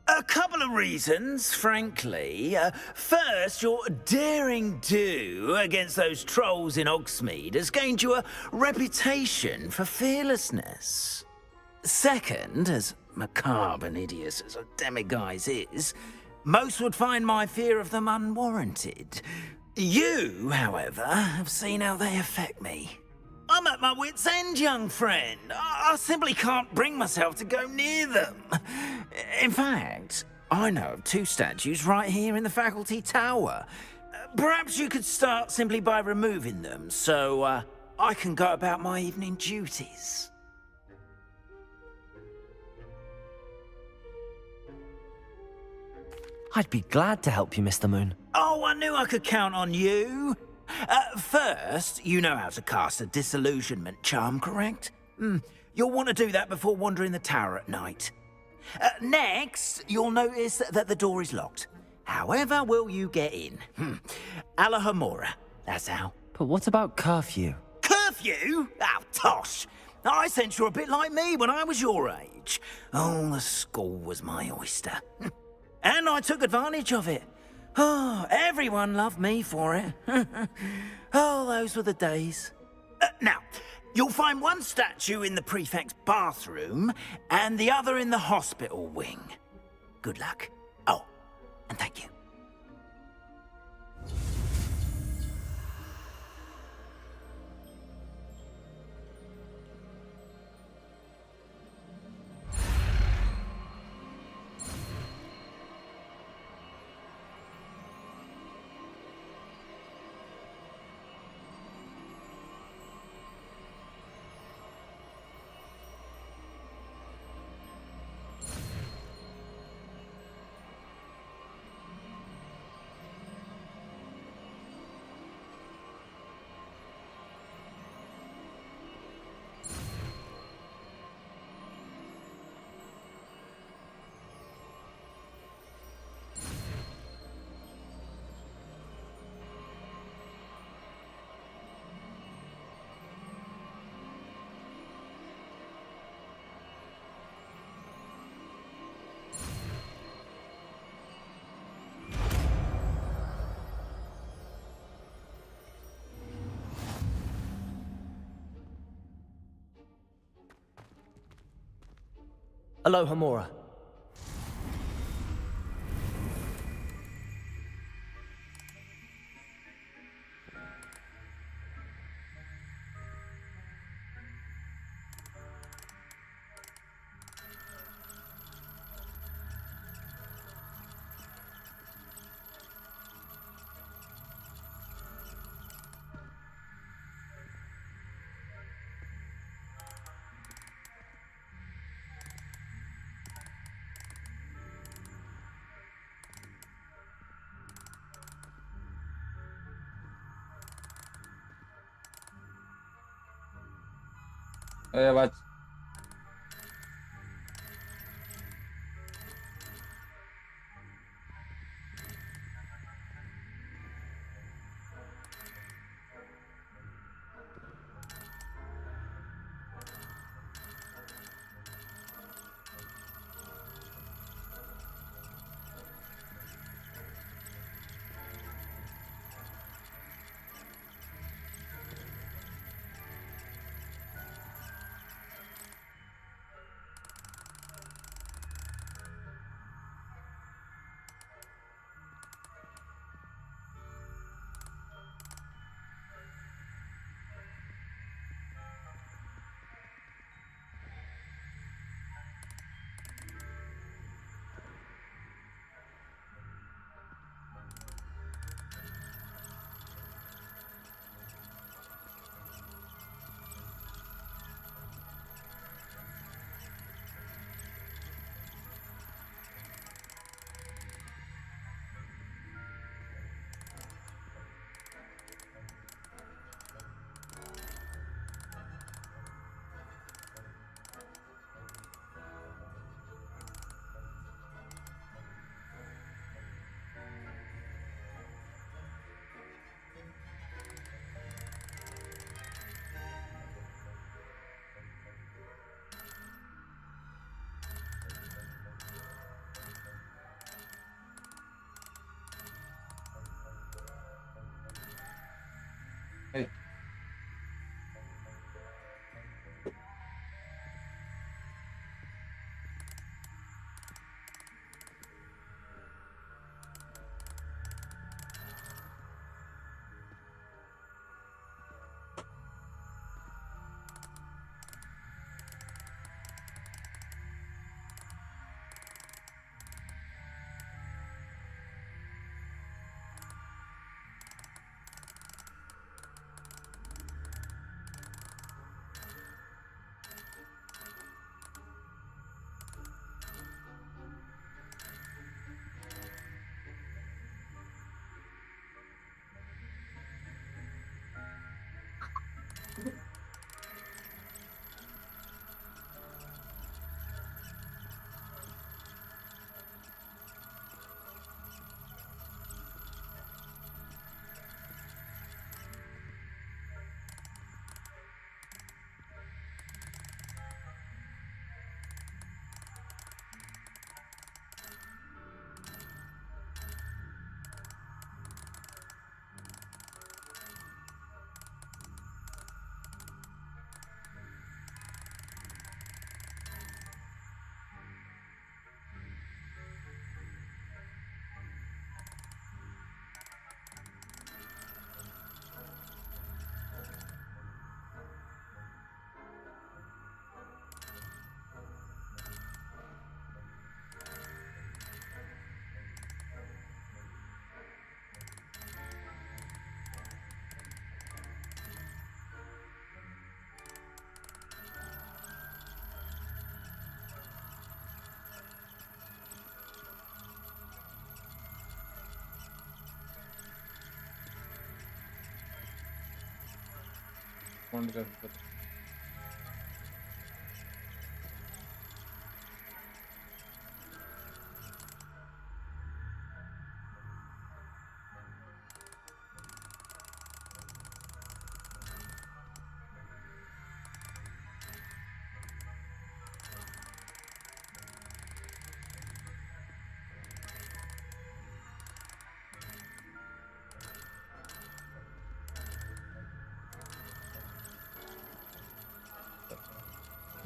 A couple of reasons, frankly. First, your daring do against those trolls in Hogsmeade has gained you a reputation for fearlessness. Second, as macabre and hideous as a demiguise is, most would find my fear of them unwarranted. You, however, have seen how they affect me. I'm at my wit's end, young friend. I simply can't bring myself to go near them. In fact, I know of 2 statues right here in the faculty tower. Perhaps you could start simply by removing them, so I can go about my evening duties. I'd be glad to help you, Mr. Moon. Oh, I knew I could count on you. First, you know how to cast a disillusionment charm, correct? You'll want to do that before wandering the tower at night. Next, you'll notice that the door is locked. However will you get in? Alahomora, that's how. But what about curfew? Curfew? Oh, tosh. I sense you're a bit like me when I was your age. Oh, the school was my oyster. And I took advantage of it. Oh, everyone loved me for it. Oh, those were the days. Now, you'll find one statue in the prefect's bathroom and the other in the hospital wing. Good luck. Oh, and thank you. Alohomora. आवाज Hey. Respond कर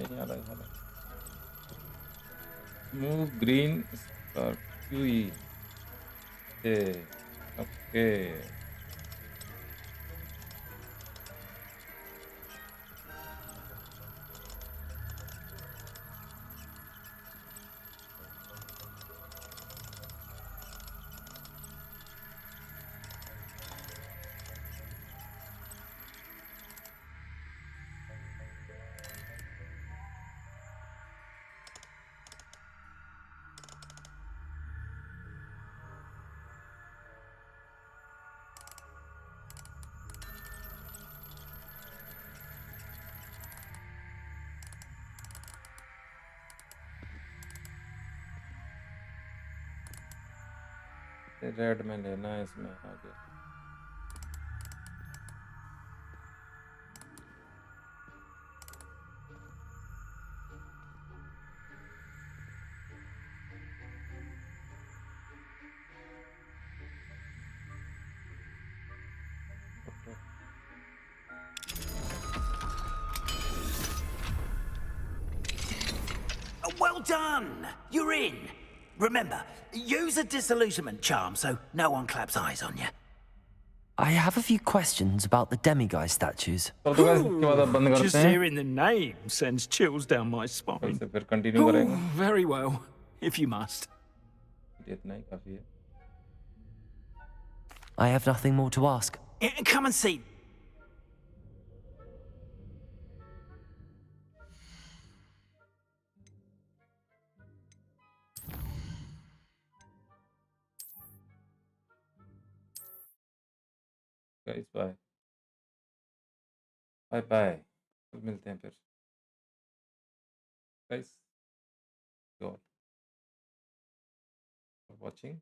नहीं आ रहा है move green sparky okay okay red में लेना है इसमें आगे। Well done! You're in. Remember, use a disillusionment charm so no one claps eyes on you. I have a few questions about the demiguise statues. तो guys इसके बाद अब बंद Just करते हैं। hearing the name sends chills down my spine. से फिर continue करेंगे। Very well, if you must. इतना ही काफी है। I have nothing more to ask. Come and see. Guys bye bye bye, मिलते हैं फिर गाइस। Watching,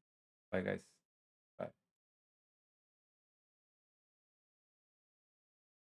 bye guys.